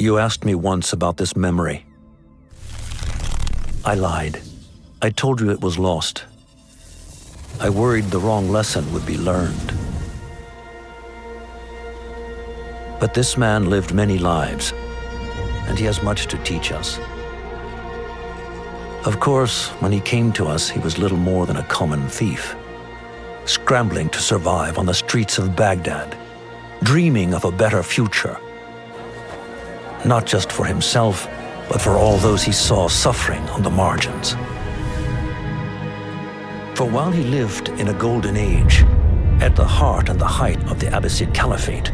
You asked me once about this memory. I lied. I told you it was lost. I worried the wrong lesson would be learned. But this man lived many lives, and he has much to teach us. Of course, when he came to us, he was little more than a common thief, scrambling to survive on the streets of Baghdad, dreaming of a better future. Not just for himself, but for all those he saw suffering on the margins. For while he lived in a golden age, at the heart and the height of the Abbasid Caliphate,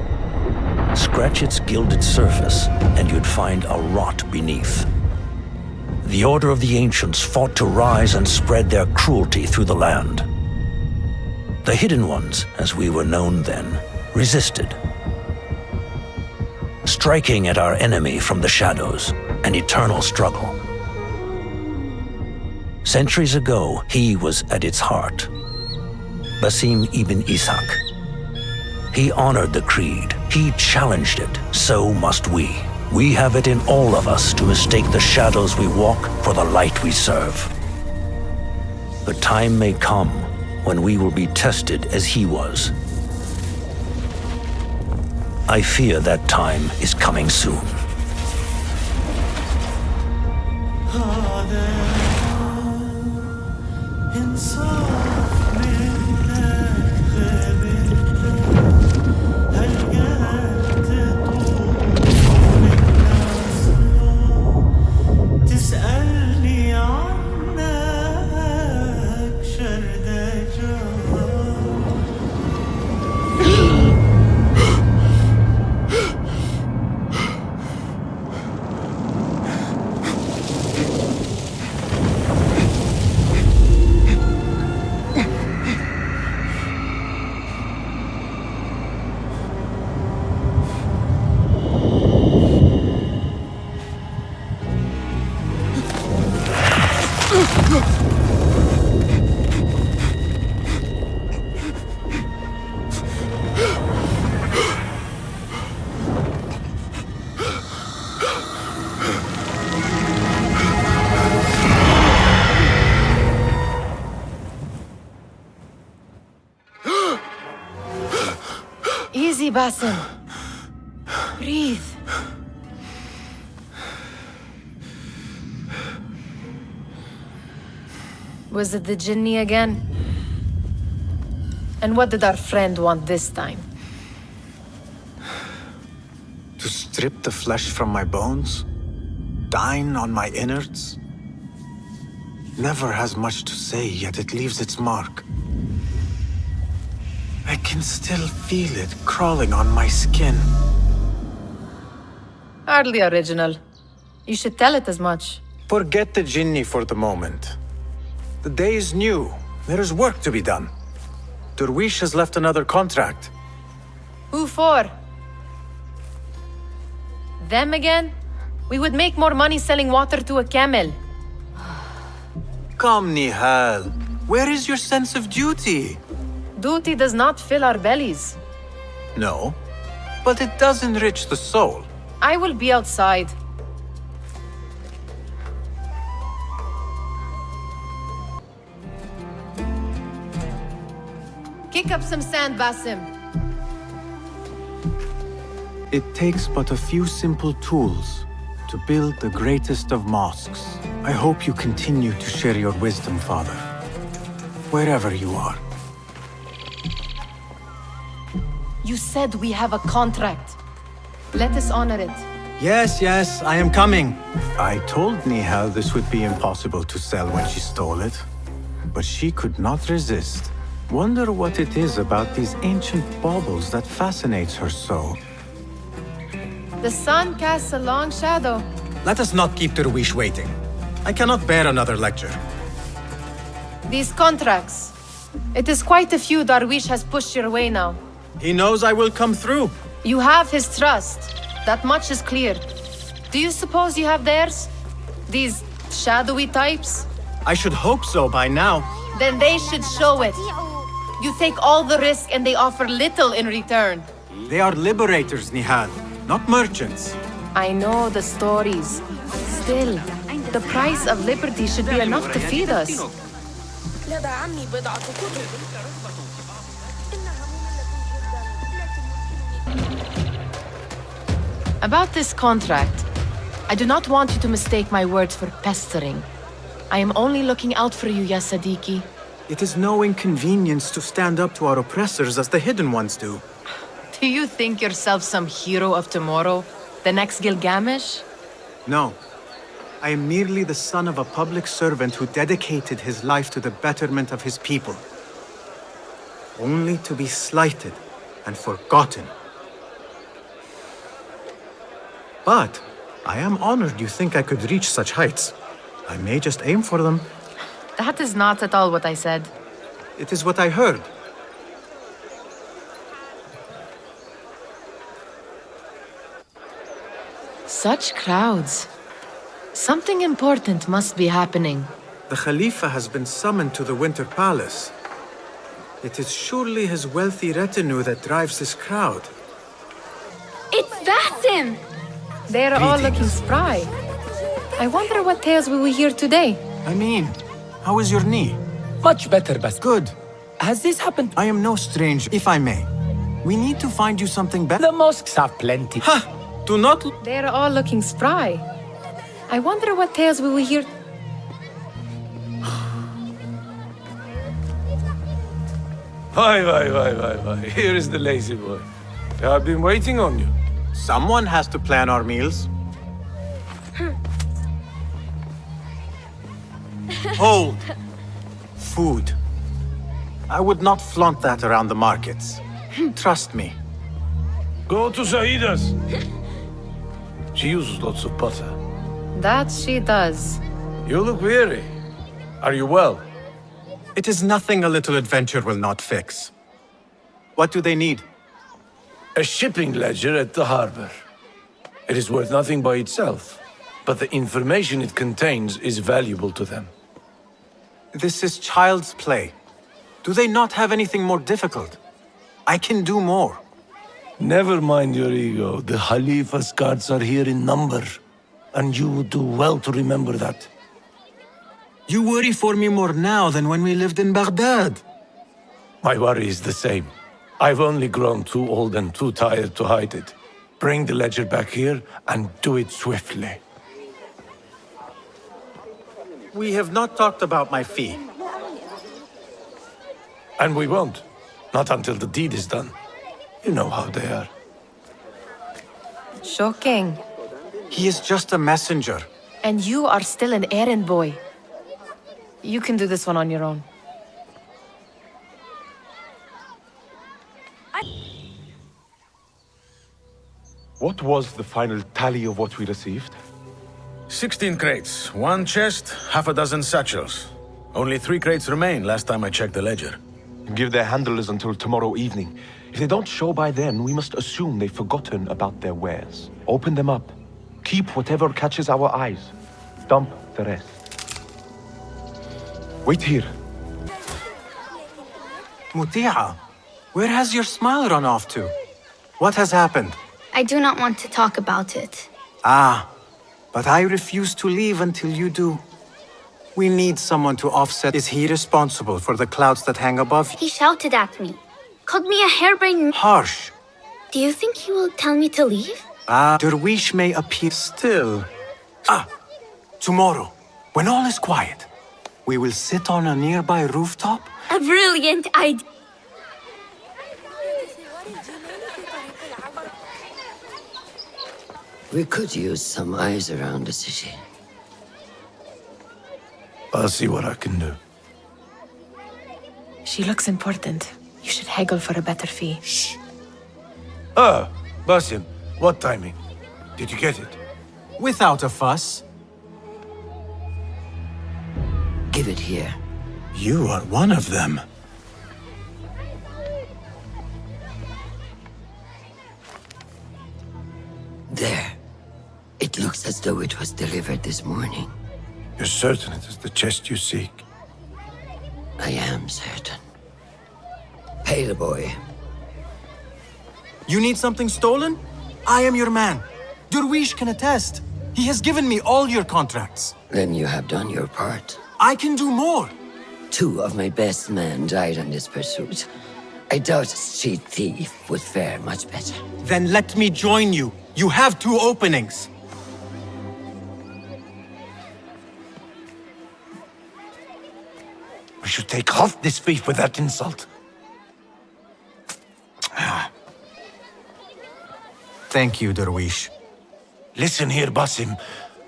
scratch its gilded surface and you'd find a rot beneath. The Order of the Ancients fought to rise and spread their cruelty through the land. The Hidden Ones, as we were known then, resisted, striking at our enemy from the shadows, an eternal struggle. Centuries ago, he was at its heart, Basim ibn Ishaq. He honored the creed, he challenged it, so must we. We have it in all of us to mistake the shadows we walk for the light we serve. The time may come when we will be tested as he was. I fear that time is coming soon. Easy, Basim. Breathe. Was it the Jinni again? And what did our friend want this time? To strip the flesh from my bones? Dine on my innards? Never has much to say, yet it leaves its mark. I can still feel it crawling on my skin. Hardly original. You should tell it as much. Forget the Jinni for the moment. The day is new. There is work to be done. Derwish has left another contract. Who for? Them again? We would make more money selling water to a camel. Come, Nihal. Where is your sense of duty? Duty does not fill our bellies. No, but it does enrich the soul. I will be outside. Kick up some sand, Basim. It takes but a few simple tools to build the greatest of mosques. I hope you continue to share your wisdom, Father, wherever you are. You said we have a contract. Let us honor it. Yes, I am coming. I told Nihal this would be impossible to sell when she stole it, but she could not resist. Wonder what it is about these ancient baubles that fascinates her so. The sun casts a long shadow. Let us not keep Derwish waiting. I cannot bear another lecture. These contracts. It is quite a few Darwish has pushed your way now. He knows I will come through. You have his trust. That much is clear. Do you suppose you have theirs? These shadowy types? I should hope so by now. Then they should show it. You take all the risk and they offer little in return. They are liberators, Nihal, not merchants. I know the stories. Still, the price of liberty should be enough to feed us. لدى عمي بضعة كتب. About this contract, I do not want you to mistake my words for pestering. I am only looking out for you, ya Sadiki. It is no inconvenience to stand up to our oppressors as the Hidden Ones do. Do you think yourself some hero of tomorrow? The next Gilgamesh? No. I am merely the son of a public servant who dedicated his life to the betterment of his people. Only to be slighted and forgotten. But I am honored you think I could reach such heights. I may just aim for them. That is not at all what I said. It is what I heard. Such crowds. Something important must be happening. The Khalifa has been summoned to the Winter Palace. It is surely his wealthy retinue that drives this crowd. It's Basim! They're all looking spry. I wonder what tales we will hear today. I mean, how is your knee? Much better, Bas. Good. Has this happened? I am no stranger, if I may. We need to find you something better. The mosques have plenty. Ha! Do not... They're all looking spry. I wonder what tales we will hear. Why. Here is the lazy boy. I've been waiting on you. Someone has to plan our meals. Hold. Food. I would not flaunt that around the markets. Trust me. Go to Saida's. She uses lots of butter. That she does. You look weary. Are you well? It is nothing a little adventure will not fix. What do they need? A shipping ledger at the harbor. It is worth nothing by itself, but the information it contains is valuable to them. This is child's play. Do they not have anything more difficult? I can do more. Never mind your ego. The Khalifa's guards are here in number, and you would do well to remember that. You worry for me more now than when we lived in Baghdad. My worry is the same. I've only grown too old and too tired to hide it. Bring the ledger back here and do it swiftly. We have not talked about my fee. And we won't. Not until the deed is done. You know how they are. Shocking. He is just a messenger. And you are still an errand boy. You can do this one on your own. What was the final tally of what we received? 16 crates, 1 chest, half a dozen satchels. Only 3 crates remain last time I checked the ledger. Give their handlers until tomorrow evening. If they don't show by then, we must assume they've forgotten about their wares. Open them up. Keep whatever catches our eyes. Dump the rest. Wait here. Muti'a, where has your smile run off to? What has happened? I do not want to talk about it. Ah, but I refuse to leave until you do. We need someone to offset. Is he responsible for the clouds that hang above you? He shouted at me, called me a harebrained... Harsh. Do you think he will tell me to leave? Ah, Derwish may appear still. Tomorrow, when all is quiet, we will sit on a nearby rooftop. A brilliant idea. We could use some eyes around the city. I'll see what I can do. She looks important. You should haggle for a better fee. Shh. Ah, Basim, what timing? Did you get it? Without a fuss. Give it here. You are one of them. There. It looks as though it was delivered this morning. You're certain it is the chest you seek? I am certain. Pay the boy. You need something stolen? I am your man. Derwish can attest. He has given me all your contracts. Then you have done your part. I can do more. 2 of my best men died on this pursuit. I doubt a street thief would fare much better. Then let me join you. You have 2 openings. We should take off this thief with that insult. Thank you, Derwish. Listen here, Basim.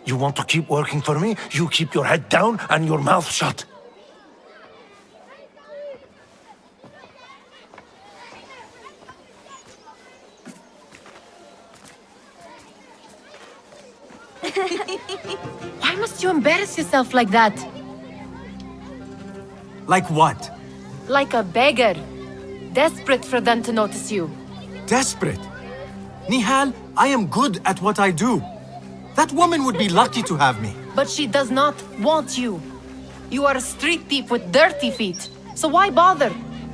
You want to keep working for me? You keep your head down and your mouth shut. Why must you embarrass yourself like that? Like what? Like a beggar. Desperate for them to notice you. Desperate? Nihal, I am good at what I do. That woman would be lucky to have me. But she does not want you. You are a street thief with dirty feet. So why bother?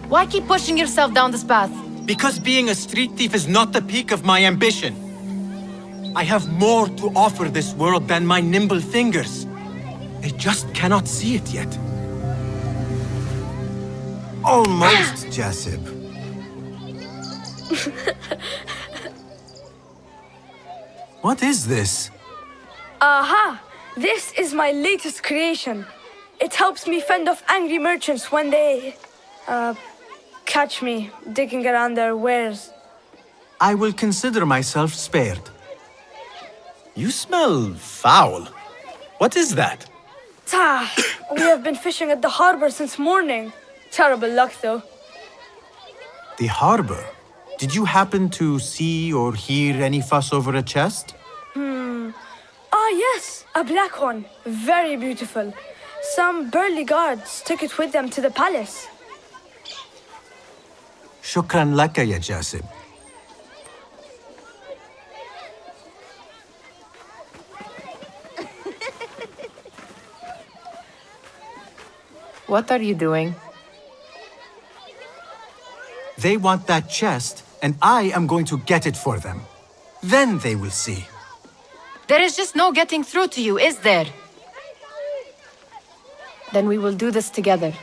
Why keep pushing yourself down this path? Because being a street thief is not the peak of my ambition. I have more to offer this world than my nimble fingers. They just cannot see it yet. Almost, Jasib. What is this? Aha! This is my latest creation. It helps me fend off angry merchants when they... catch me digging around their wares. I will consider myself spared. You smell foul. What is that? Tah! We have been fishing at the harbor since morning. Terrible luck, though. The harbor? Did you happen to see or hear any fuss over a chest? Ah, yes, a black one. Very beautiful. Some burly guards took it with them to the palace. Shukran laka, ya Jasib. What are you doing? They want that chest, and I am going to get it for them. Then they will see. There is just no getting through to you, is there? Then we will do this together.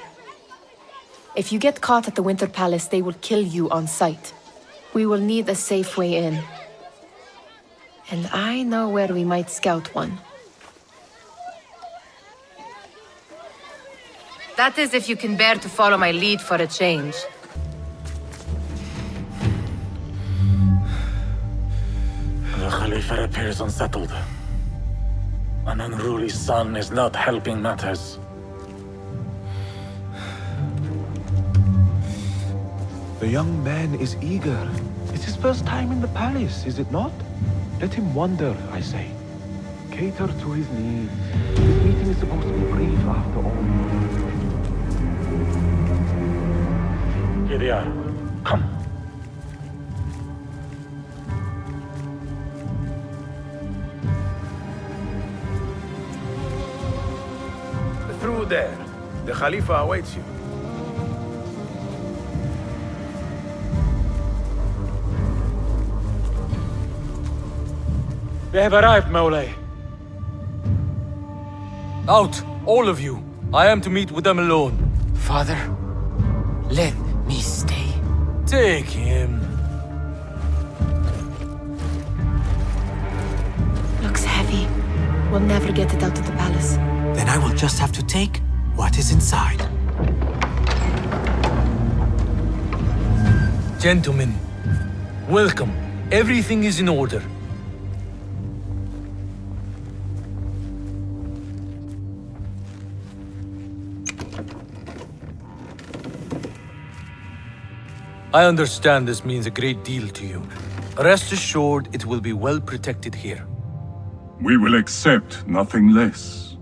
If you get caught at the Winter Palace, they will kill you on sight. We will need a safe way in. And I know where we might scout one. That is if you can bear to follow my lead for a change. The Khalifa appears unsettled. An unruly son is not helping matters. The young man is eager. It's his first time in the palace, is it not? Let him wander, I say. Cater to his needs. This meeting is supposed to be brief after all. Here they are. Come. Through there. The Khalifa awaits you. They have arrived, Mawlay. Out, all of you. I am to meet with them alone. Father, let me stay. Take him. Looks heavy. We'll never get it out of the palace. Then I will just have to take what is inside. Gentlemen, welcome. Everything is in order. I understand this means a great deal to you. Rest assured, it will be well protected here. We will accept nothing less.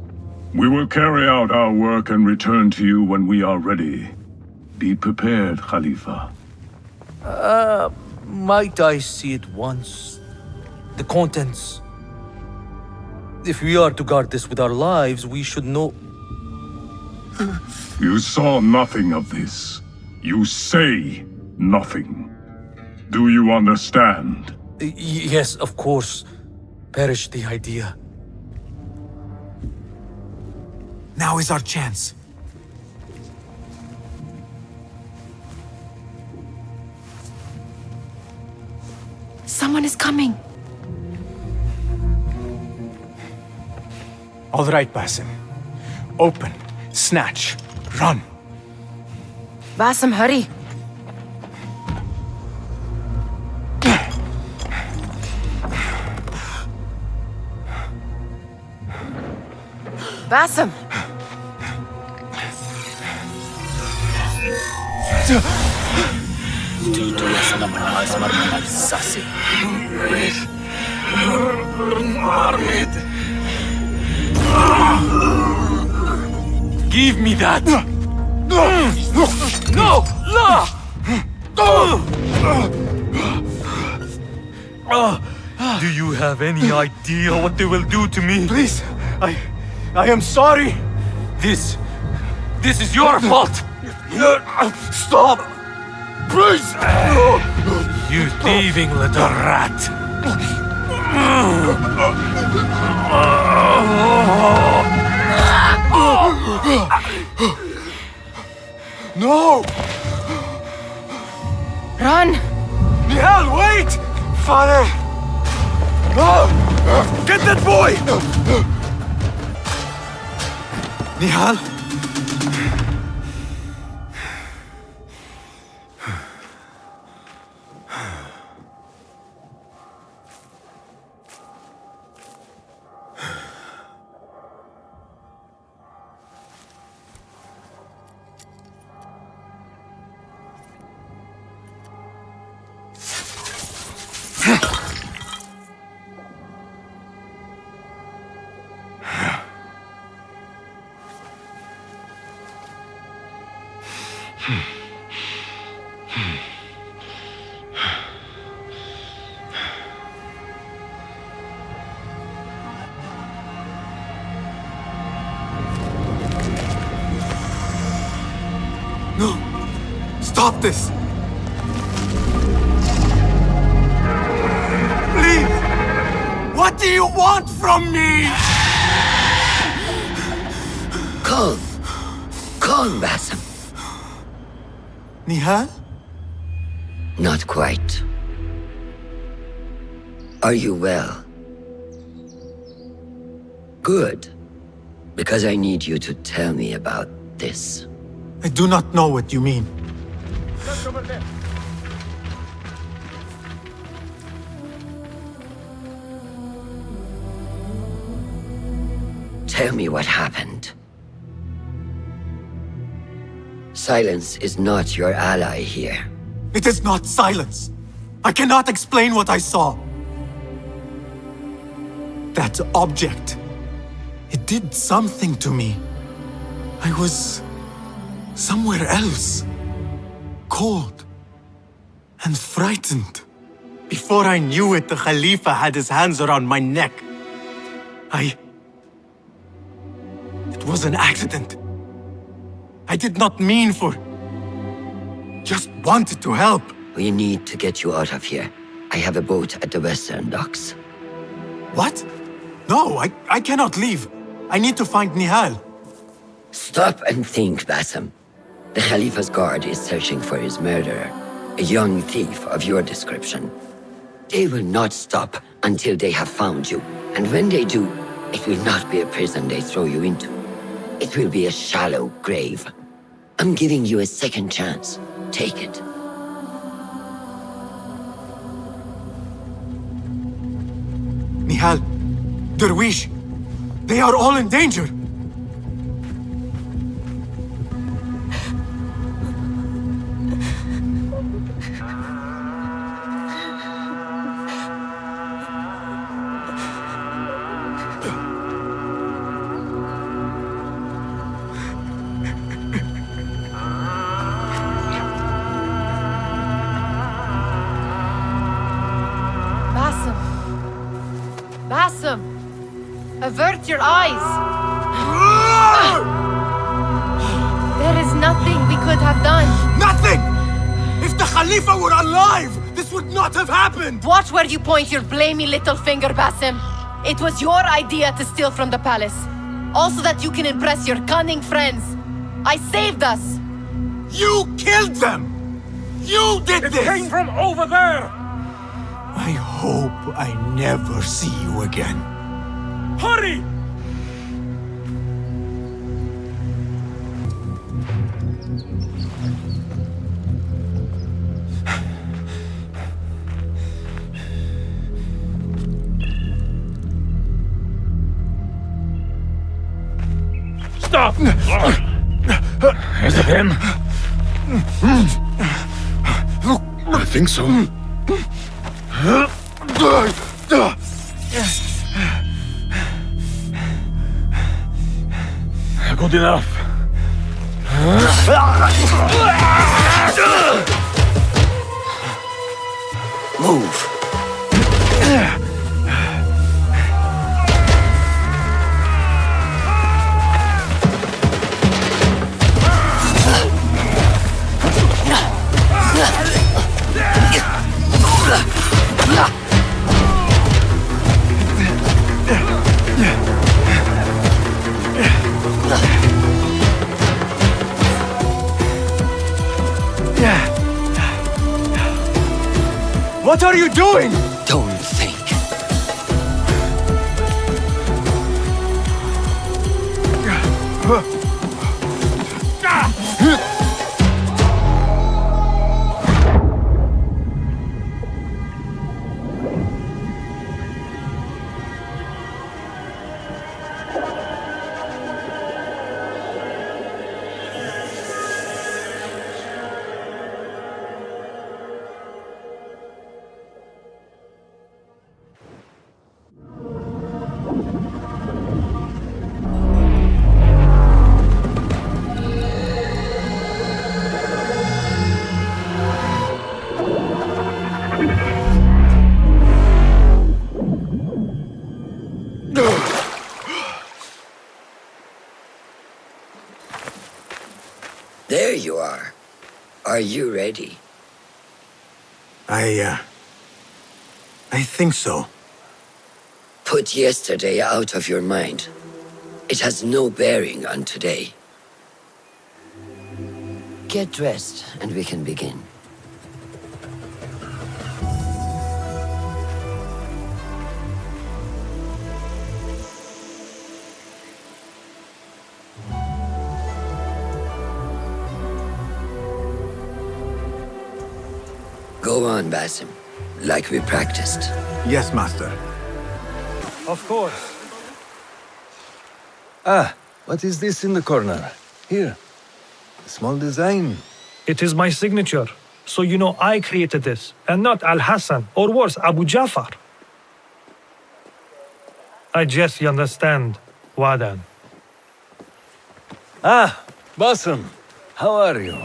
We will carry out our work and return to you when we are ready. Be prepared, Khalifa. Might I see it once? The contents. If we are to guard this with our lives, we should know... You saw nothing of this. You say nothing. Do you understand? Yes, of course. Perish the idea. Now is our chance. Someone is coming. All right, Basim. Open, snatch, run. Basim, hurry. Basim! Give me that! No! Do you have any idea what they will do to me? Please, I am sorry. This is your fault! Stop! Please! You thieving little rat! No! Run! Nihal, wait! Father! Get that boy! Nihal? No! Stop this! Please! What do you want from me? Calm. Calm, Basim. Nihal? Not quite. Are you well? Good. Because I need you to tell me about this. I do not know what you mean. Tell me what happened. Silence is not your ally here. It is not silence. I cannot explain what I saw. That object. It did something to me. I was somewhere else. Cold and frightened. Before I knew it, the Khalifa had his hands around my neck. It was an accident. I did not mean for... Just wanted to help. We need to get you out of here. I have a boat at the western docks. What? No, I cannot leave. I need to find Nihal. Stop and think, Basim. The Khalifa's guard is searching for his murderer, a young thief of your description. They will not stop until they have found you. And when they do, it will not be a prison they throw you into. It will be a shallow grave. I'm giving you a second chance. Take it. Nihal, Derwish, they are all in danger. Basim! Avert your eyes! There is nothing we could have done. Nothing! If the Khalifa were alive, this would not have happened! Watch where you point your blamey little finger, Basim. It was your idea to steal from the palace. Also that you can impress your cunning friends. I saved us! You killed them! You did this! It came from over there! I hope I never see you again. Hurry! Stop! Is it him? I think so. Good enough. Move. What are you doing? Don't think. There you are. Are you ready? I think so. Put yesterday out of your mind. It has no bearing on today. Get dressed, and we can begin. Go on, Basim. Like we practiced. Yes, Master. Of course. Ah, what is this in the corner? Here. A small design. It is my signature. So you know I created this, and not Al-Hassan, or worse, Abu Jafar. I guess you understand, Wadan. Ah, Basim. How are you?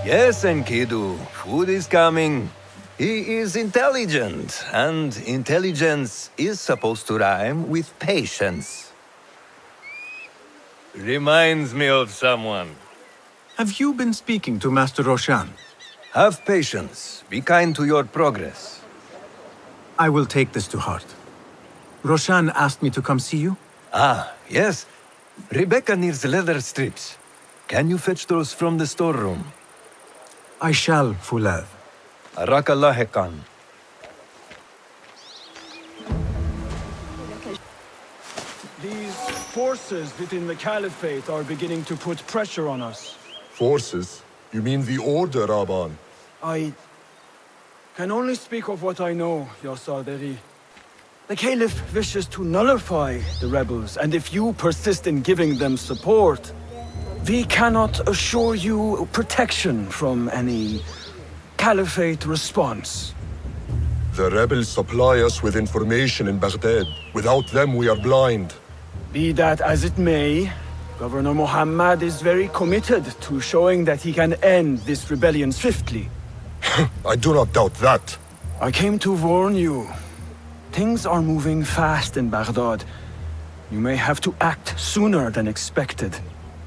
Yes, Enkidu. Food is coming. He is intelligent, and intelligence is supposed to rhyme with patience. Reminds me of someone. Have you been speaking to Master Roshan? Have patience. Be kind to your progress. I will take this to heart. Roshan asked me to come see you? Ah, yes. Rebecca needs leather strips. Can you fetch those from the storeroom? I shall, Fulav. Arakallah Khan. These forces within the Caliphate are beginning to put pressure on us. Forces? You mean the Order, Aban? I can only speak of what I know, Ya Saderi. The Caliph wishes to nullify the rebels, and if you persist in giving them support, we cannot assure you protection from any Caliphate response. The rebels supply us with information in Baghdad. Without them, we are blind. Be that as it may, Governor Muhammad is very committed to showing that he can end this rebellion swiftly. I do not doubt that. I came to warn you. Things are moving fast in Baghdad. You may have to act sooner than expected.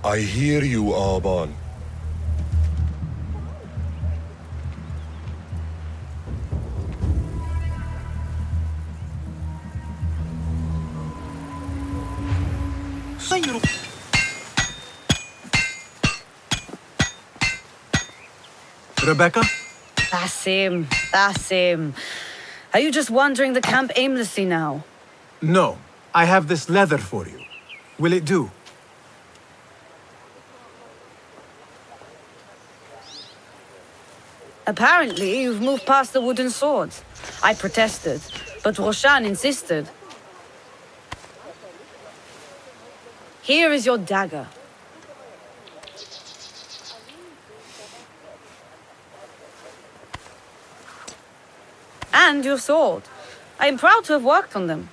I hear you, Aban. Rebecca? Basim. Are you just wandering the camp aimlessly now? No. I have this leather for you. Will it do? Apparently, you've moved past the wooden swords. I protested, but Roshan insisted. Here is your dagger. And your sword. I am proud to have worked on them.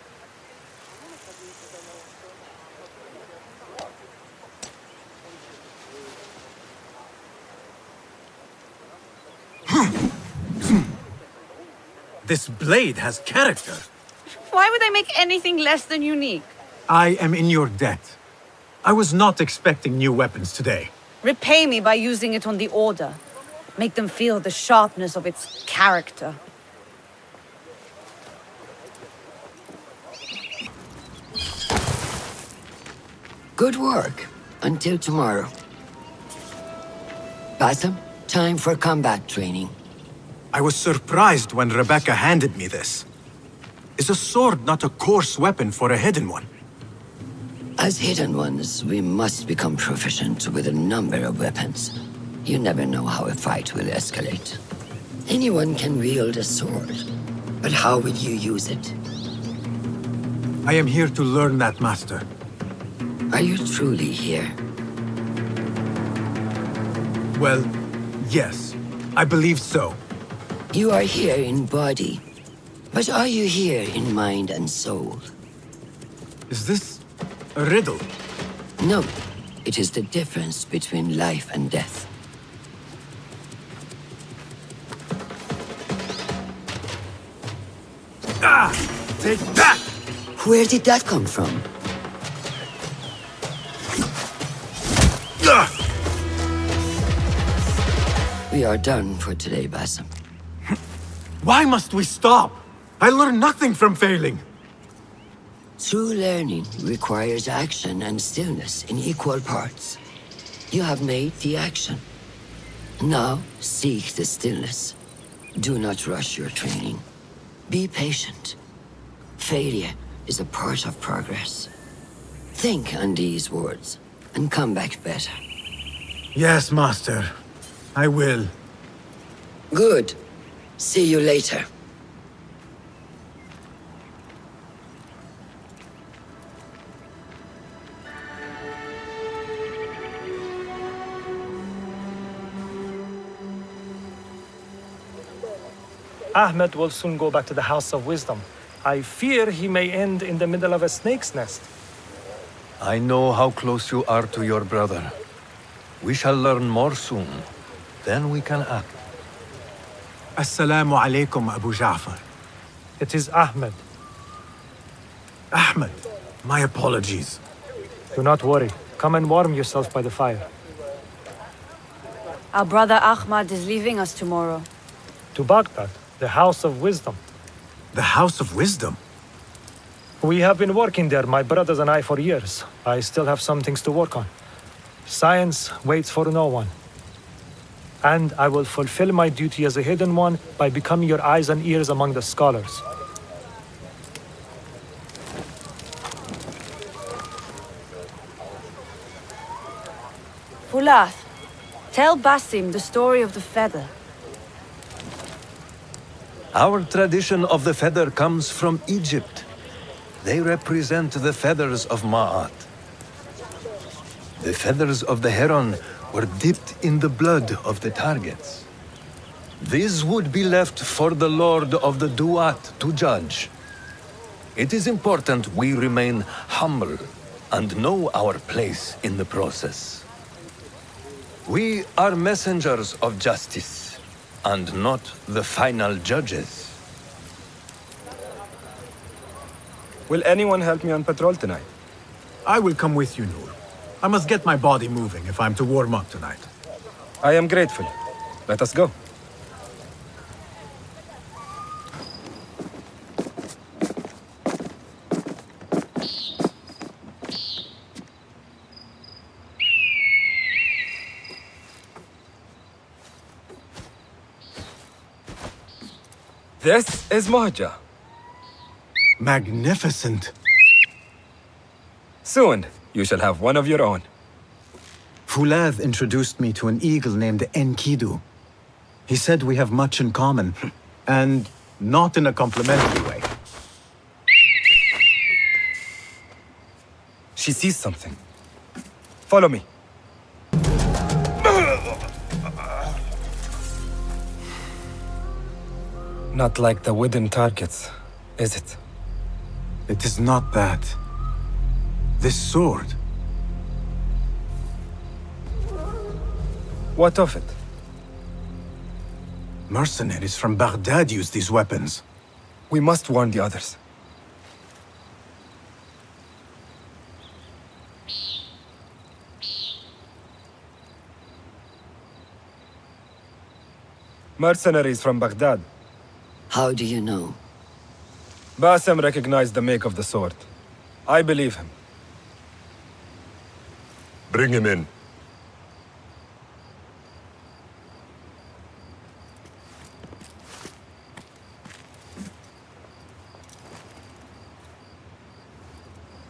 This blade has character. Why would I make anything less than unique? I am in your debt. I was not expecting new weapons today. Repay me by using it on the Order. Make them feel the sharpness of its character. Good work. Until tomorrow. Basim, time for combat training. I was surprised when Rebecca handed me this. Is a sword not a coarse weapon for a hidden one? As hidden ones, we must become proficient with a number of weapons. You never know how a fight will escalate. Anyone can wield a sword, but how will you use it? I am here to learn that, Master. Are you truly here? Well, yes. I believe so. You are here in body, but are you here in mind and soul? Is this a riddle? No. It is the difference between life and death. Ah! Take that! Where did that come from? We are done for today, Basim. Why must we stop? I learn nothing from failing. True learning requires action and stillness in equal parts. You have made the action. Now, seek the stillness. Do not rush your training. Be patient. Failure is a part of progress. Think on these words, and come back better. Yes, Master. I will. Good. See you later. Ahmed will soon go back to the House of Wisdom. I fear he may end in the middle of a snake's nest. I know how close you are to your brother. We shall learn more soon. Then we can act. Assalamu alaikum, Abu Ja'far. It is Ahmed. Ahmed, my apologies. Do not worry. Come and warm yourself by the fire. Our brother Ahmad is leaving us tomorrow. To Baghdad, the House of Wisdom. The House of Wisdom? We have been working there, my brothers and I, for years. I still have some things to work on. Science waits for no one. And I will fulfill my duty as a hidden one by becoming your eyes and ears among the scholars. Fulath, tell Basim the story of the feather. Our tradition of the feather comes from Egypt. They represent the feathers of Ma'at. The feathers of the heron were dipped in the blood of the targets. These would be left for the Lord of the Duat to judge. It is important we remain humble and know our place in the process. We are messengers of justice, and not the final judges. Will anyone help me on patrol tonight? I will come with you, Noor. I must get my body moving if I'm to warm up tonight. I am grateful. Let us go. This is Mahja. Magnificent. Soon, you shall have one of your own. Fulad introduced me to an eagle named Enkidu. He said we have much in common, and not in a complimentary way. She sees something. Follow me. Not like the wooden targets, is it? It is not that. This sword. What of it? Mercenaries from Baghdad use these weapons. We must warn the others. Mercenaries from Baghdad. How do you know? Bassem recognized the make of the sword. I believe him. Bring him in.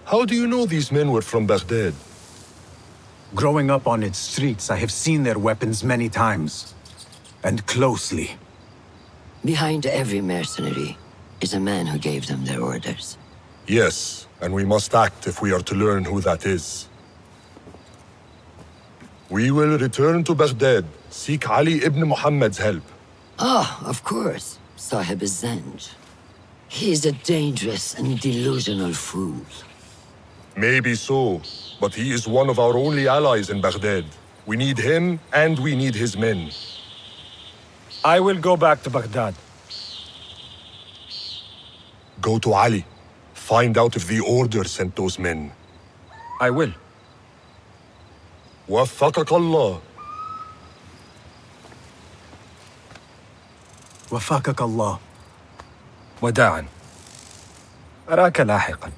How do you know these men were from Baghdad? Growing up on its streets, I have seen their weapons many times. And closely. Behind every mercenary is a man who gave them their orders. Yes, and we must act if we are to learn who that is. We will return to Baghdad, seek Ali ibn Muhammad's help. Ah, of course. Sahib is Zenj. He is a dangerous and delusional fool. Maybe so, but he is one of our only allies in Baghdad. We need him, and we need his men. I will go back to Baghdad. Go to Ali. Find out if the order sent those men. I will. وفقك الله. وفقك الله. وداعا. أراك لاحقا.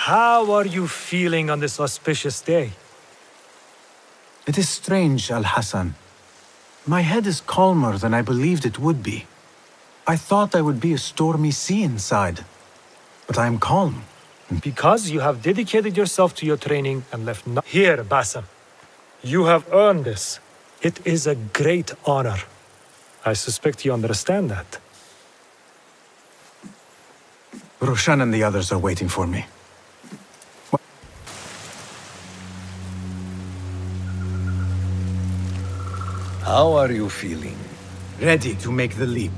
How are you feeling on this auspicious day? It is strange, Al-Hassan. My head is calmer than I believed it would be. I thought I would be a stormy sea inside. But I am calm. Because you have dedicated yourself to your training and left no— Here, Bassem. You have earned this. It is a great honor. I suspect you understand that. Roshan and the others are waiting for me. How are you feeling? Ready to make the leap.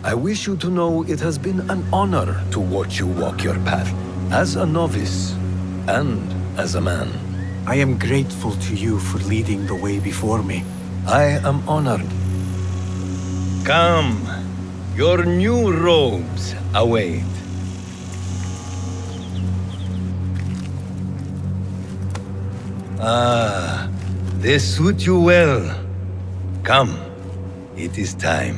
I wish you to know it has been an honor to watch you walk your path, as a novice and as a man. I am grateful to you for leading the way before me. I am honored. Come. Your new robes await. Ah, they suit you well. Come, it is time.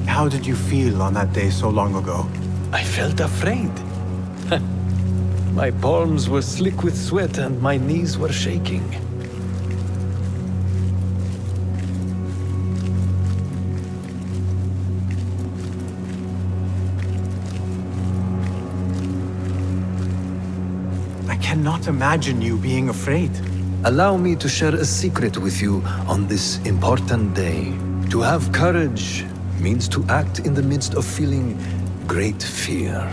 How did you feel on that day so long ago? I felt afraid. My palms were slick with sweat and my knees were shaking. I cannot imagine you being afraid. Allow me to share a secret with you on this important day. To have courage means to act in the midst of feeling great fear.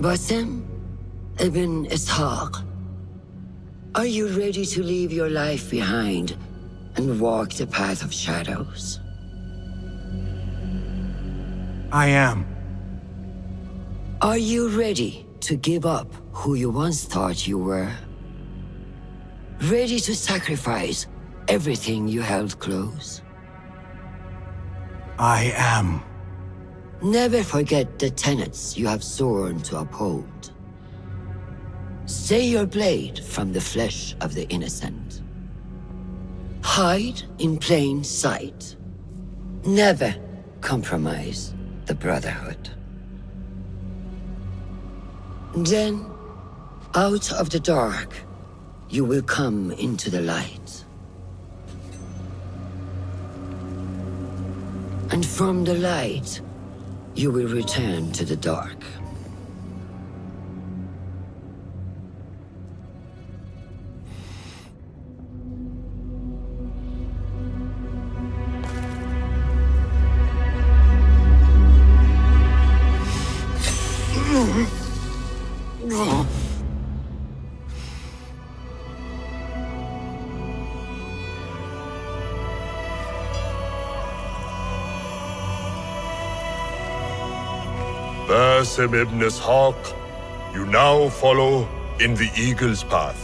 Basim ibn Ishaq, are you ready to leave your life behind and walk the path of shadows? I am. Are you ready to give up who you once thought you were? Ready to sacrifice everything you held close? I am. Never forget the tenets you have sworn to uphold. Stay your blade from the flesh of the innocent. Hide in plain sight. Never compromise the Brotherhood. Then, out of the dark, you will come into the light. And from the light, you will return to the dark. Basim ibn Ishaq, you now follow in the Eagle's path.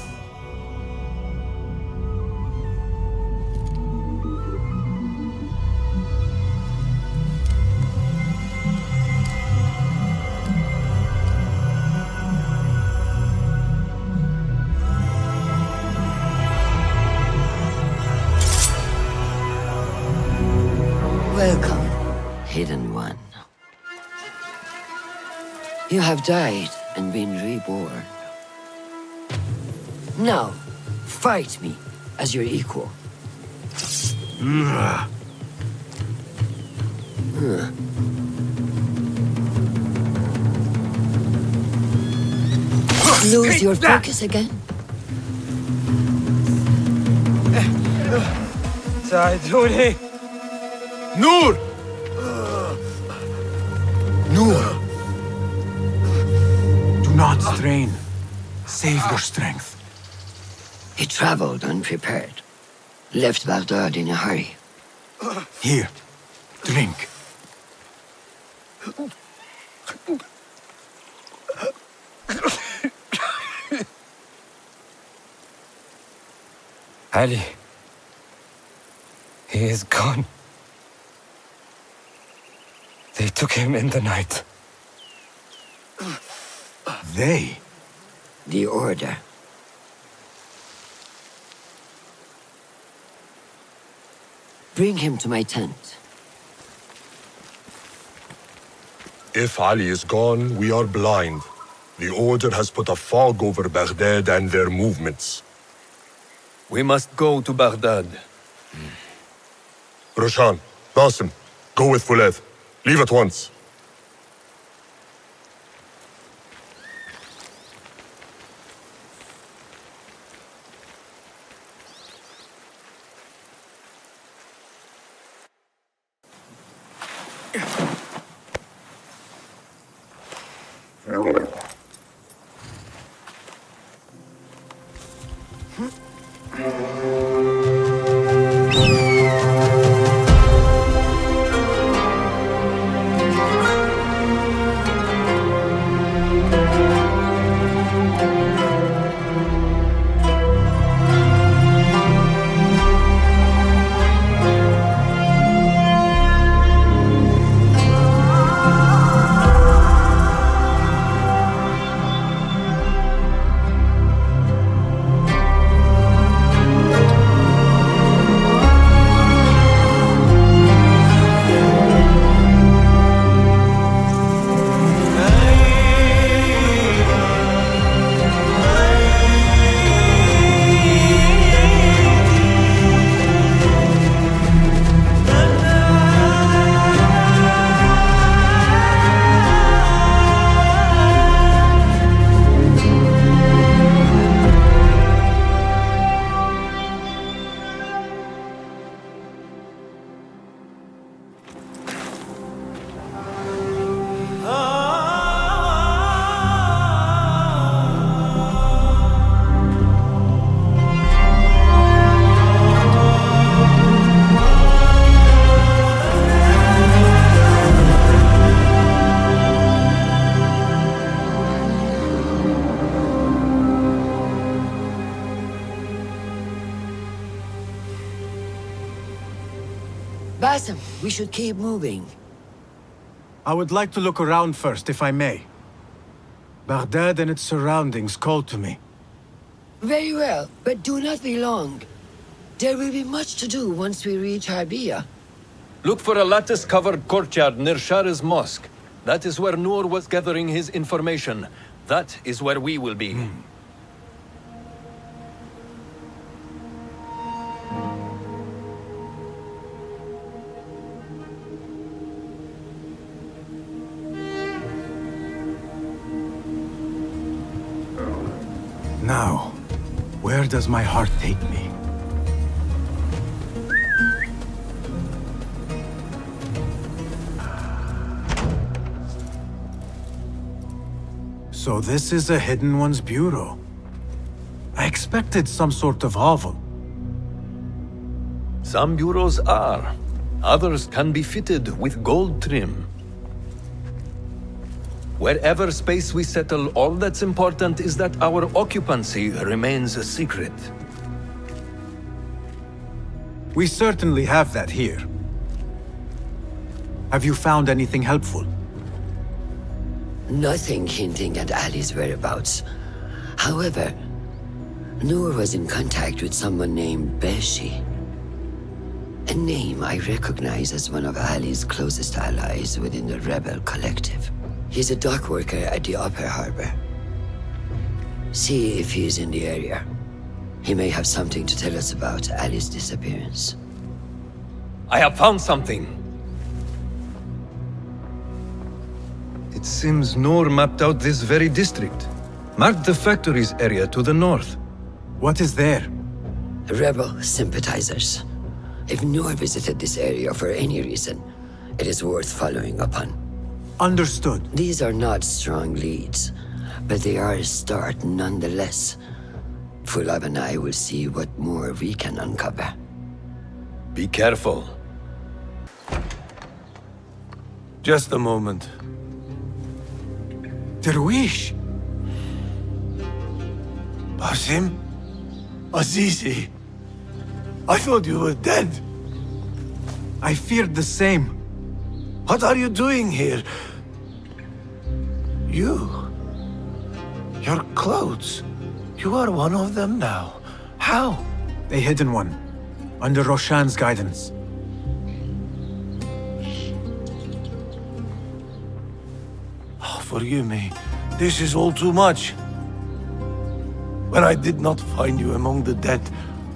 Welcome, Hidden One. You have died and been reborn. Now, fight me as your equal. Lose your focus again? ساعدوني. Noor! Noor! Do not strain. Save your strength. He traveled unprepared. Left Baghdad in a hurry. Here, drink. Ali. He is gone. They took him in the night. They? The Order. Bring him to my tent. If Ali is gone, we are blind. The Order has put a fog over Baghdad and their movements. We must go to Baghdad. Roshan, Basim, go with Fuled. Leave at once. Basim, we should keep moving. I would like to look around first, if I may. Baghdad and its surroundings call to me. Very well, but do not be long. There will be much to do once we reach Harbiya. Look for a lattice-covered courtyard near Shah's mosque. That is where Noor was gathering his information. That is where we will be. Now, where does my heart take me? So this is a Hidden One's bureau. I expected some sort of hovel. Some bureaus are. Others can be fitted with gold trim. Wherever space we settle, all that's important is that our occupancy remains a secret. We certainly have that here. Have you found anything helpful? Nothing hinting at Ali's whereabouts. However, Noor was in contact with someone named Beshi. A name I recognize as one of Ali's closest allies within the rebel collective. He's a dock worker at the Upper Harbor. See if he's in the area. He may have something to tell us about Ali's disappearance. I have found something. It seems Noor mapped out this very district. Marked the factories area to the north. What is there? Rebel sympathizers. If Noor visited this area for any reason, it is worth following up on. Understood. These are not strong leads, but they are a start nonetheless. Fulab and I will see what more we can uncover. Be careful. Just a moment. Darwish! Basim? Azizi? I thought you were dead. I feared the same. What are you doing here? Your clothes. You are one of them now. How? A Hidden One. Under Roshan's guidance. forgive me. This is all too much. When I did not find you among the dead,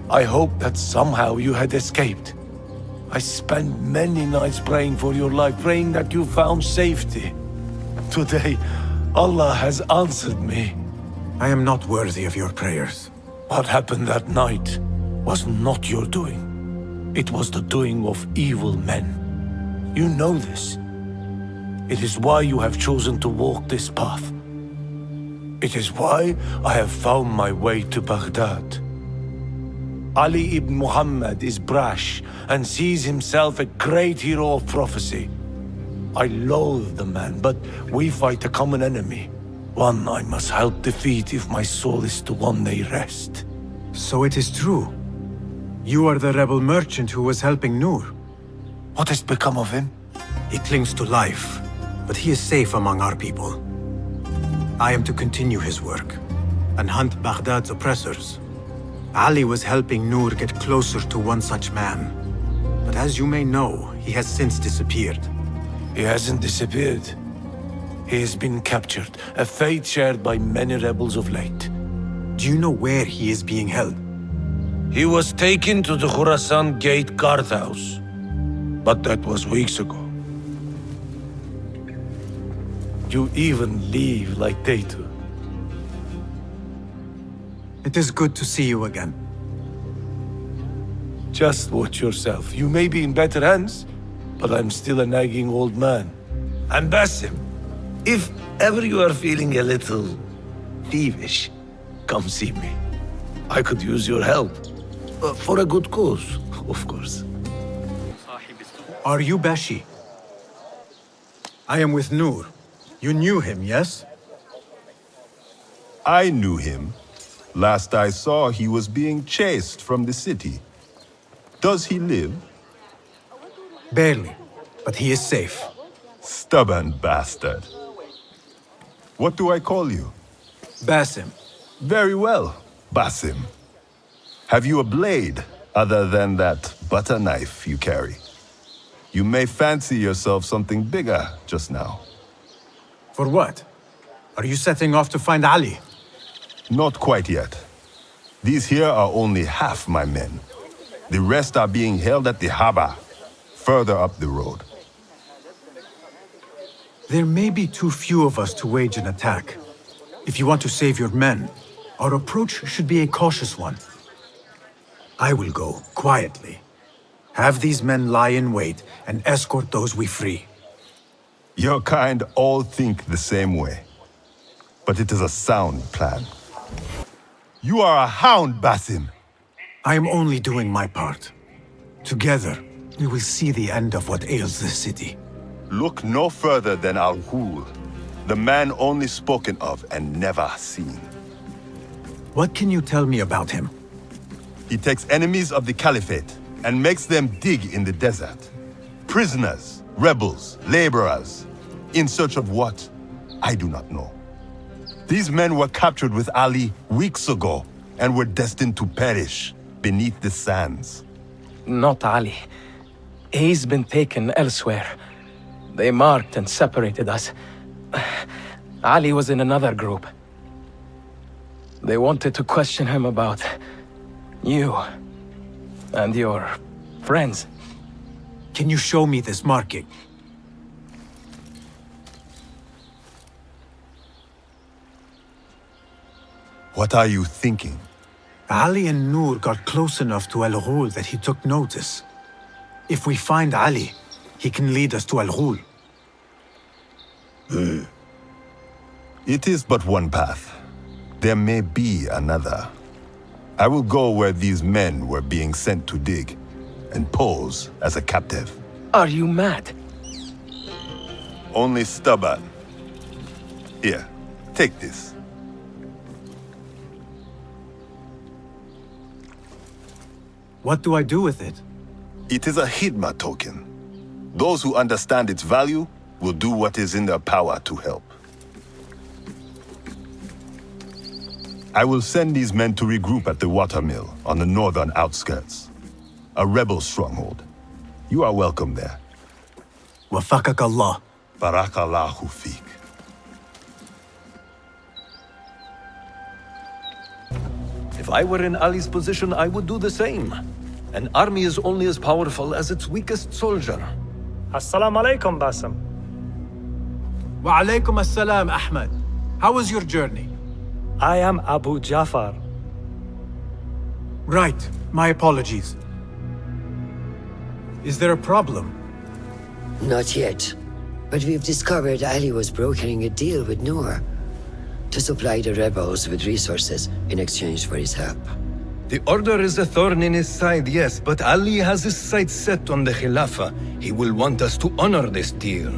I hoped that somehow you had escaped. I spent many nights praying for your life, praying that you found safety. Today, Allah has answered me. I am not worthy of your prayers. What happened that night was not your doing. It was the doing of evil men. You know this. It is why you have chosen to walk this path. It is why I have found my way to Baghdad. Ali ibn Muhammad is brash and sees himself a great hero of prophecy. I loathe the man, but we fight a common enemy. One I must help defeat if my soul is to one day rest. So it is true. You are the rebel merchant who was helping Noor. What has become of him? He clings to life, but he is safe among our people. I am to continue his work and hunt Baghdad's oppressors. Ali was helping Noor get closer to one such man. But as you may know, he has since disappeared. He hasn't disappeared. He has been captured, a fate shared by many rebels of late. Do you know where he is being held? He was taken to the Khurasan Gate guardhouse. But that was weeks ago. You even leave like they do. It is good to see you again. Just watch yourself. You may be in better hands, but I'm still a nagging old man. And Basim, if ever you are feeling a little thievish, come see me. I could use your help. For a good cause, of course. Are you Bashi? I am with Noor. You knew him, yes? I knew him. Last I saw, he was being chased from the city. Does he live? Barely, but he is safe. Stubborn bastard. What do I call you? Basim. Very well, Basim. Have you a blade other than that butter knife you carry? You may fancy yourself something bigger just now. For what? Are you setting off to find Ali? Not quite yet. These here are only half my men. The rest are being held at the harbor, further up the road. There may be too few of us to wage an attack. If you want to save your men, our approach should be a cautious one. I will go quietly. Have these men lie in wait and escort those we free. Your kind all think the same way. But it is a sound plan. You are a hound, Basim. I am only doing my part. Together, we will see the end of what ails this city. Look no further than Al-Ghul, the man only spoken of and never seen. What can you tell me about him? He takes enemies of the Caliphate and makes them dig in the desert. Prisoners, rebels, laborers. In search of what? I do not know. These men were captured with Ali weeks ago and were destined to perish beneath the sands. Not Ali. He's been taken elsewhere. They marked and separated us. Ali was in another group. They wanted to question him about you and your friends. Can you show me this marking? What are you thinking? Ali and Noor got close enough to Al-Ghul that he took notice. If we find Ali, he can lead us to Al-Ghul. It is but one path. There may be another. I will go where these men were being sent to dig, and pose as a captive. Are you mad? Only stubborn. Here, take this. What do I do with it? It is a Hidma token. Those who understand its value will do what is in their power to help. I will send these men to regroup at the watermill on the northern outskirts. A rebel stronghold. You are welcome there. Wafakak Allah. Barakallahu feek. If I were in Ali's position, I would do the same. An army is only as powerful as its weakest soldier. Assalamu alaikum, Basim. Wa alaikum assalam, Ahmed. How was your journey? I am Abu Jafar. Right. My apologies. Is there a problem? Not yet. But we've discovered Ali was brokering a deal with Noor to supply the rebels with resources in exchange for his help. The Order is a thorn in his side, yes, but Ali has his sights set on the Khilafah. He will want us to honor this deal.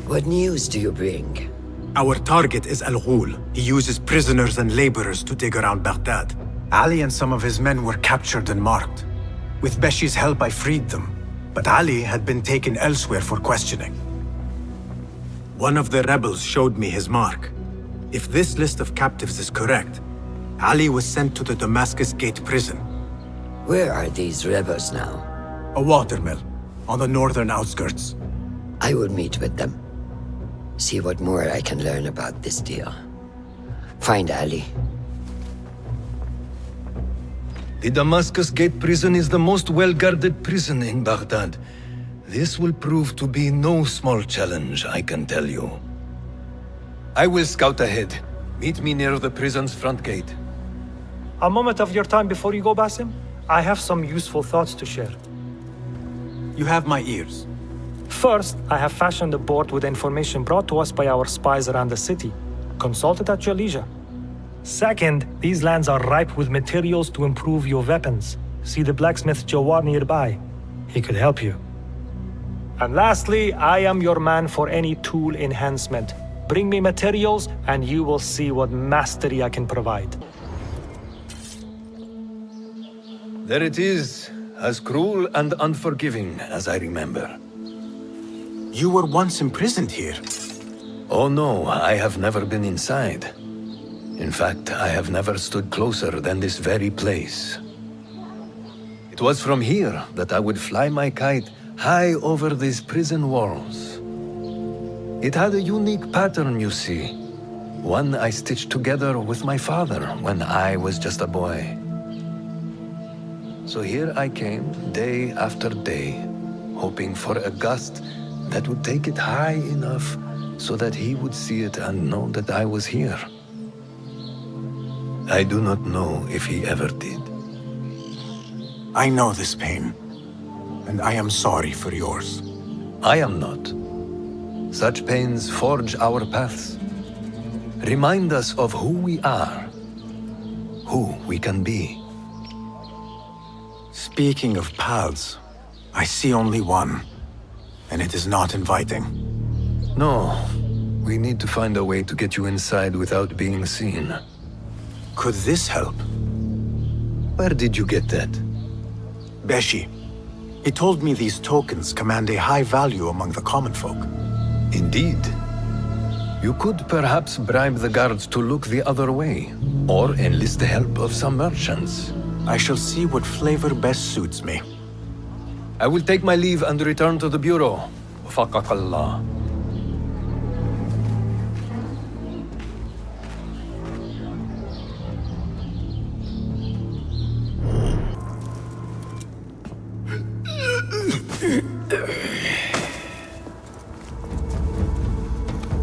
What news do you bring? Our target is Al Ghul. He uses prisoners and laborers to dig around Baghdad. Ali and some of his men were captured and marked. With Beshi's help, I freed them. But Ali had been taken elsewhere for questioning. One of the rebels showed me his mark. If this list of captives is correct, Ali was sent to the Damascus Gate prison. Where are these rebels now? A watermill, on the northern outskirts. I will meet with them. See what more I can learn about this deal. Find Ali. The Damascus Gate prison is the most well-guarded prison in Baghdad. This will prove to be no small challenge, I can tell you. I will scout ahead. Meet me near the prison's front gate. A moment of your time before you go, Basim. I have some useful thoughts to share. You have my ears. First, I have fashioned a board with information brought to us by our spies around the city. Consult it at your leisure. Second, these lands are ripe with materials to improve your weapons. See the blacksmith Jawar nearby. He could help you. And lastly, I am your man for any tool enhancement. Bring me materials, and you will see what mastery I can provide. There it is, as cruel and unforgiving as I remember. You were once imprisoned here. Oh no, I have never been inside. In fact, I have never stood closer than this very place. It was from here that I would fly my kite high over these prison walls. It had a unique pattern, you see. One I stitched together with my father when I was just a boy. So here I came, day after day, hoping for a gust that would take it high enough so that he would see it and know that I was here. I do not know if he ever did. I know this pain, and I am sorry for yours. I am not. Such pains forge our paths. Remind us of who we are, who we can be. Speaking of paths, I see only one, and it is not inviting. No, we need to find a way to get you inside without being seen. Could this help? Where did you get that? Beshi. He told me these tokens command a high value among the common folk. Indeed. You could perhaps bribe the guards to look the other way, or enlist the help of some merchants. I shall see what flavor best suits me. I will take my leave and return to the bureau. Faqakallah.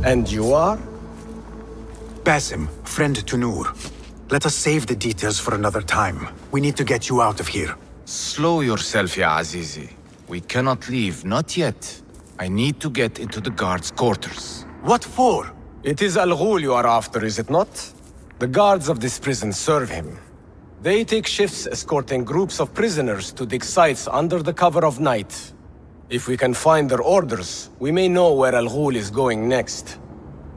And you are? Basim, friend to Noor. Let us save the details for another time. We need to get you out of here. Slow yourself, ya Azizi. We cannot leave, not yet. I need to get into the guards' quarters. What for? It is Al Ghul you are after, is it not? The guards of this prison serve him. They take shifts escorting groups of prisoners to dig sites under the cover of night. If we can find their orders, we may know where Al Ghul is going next.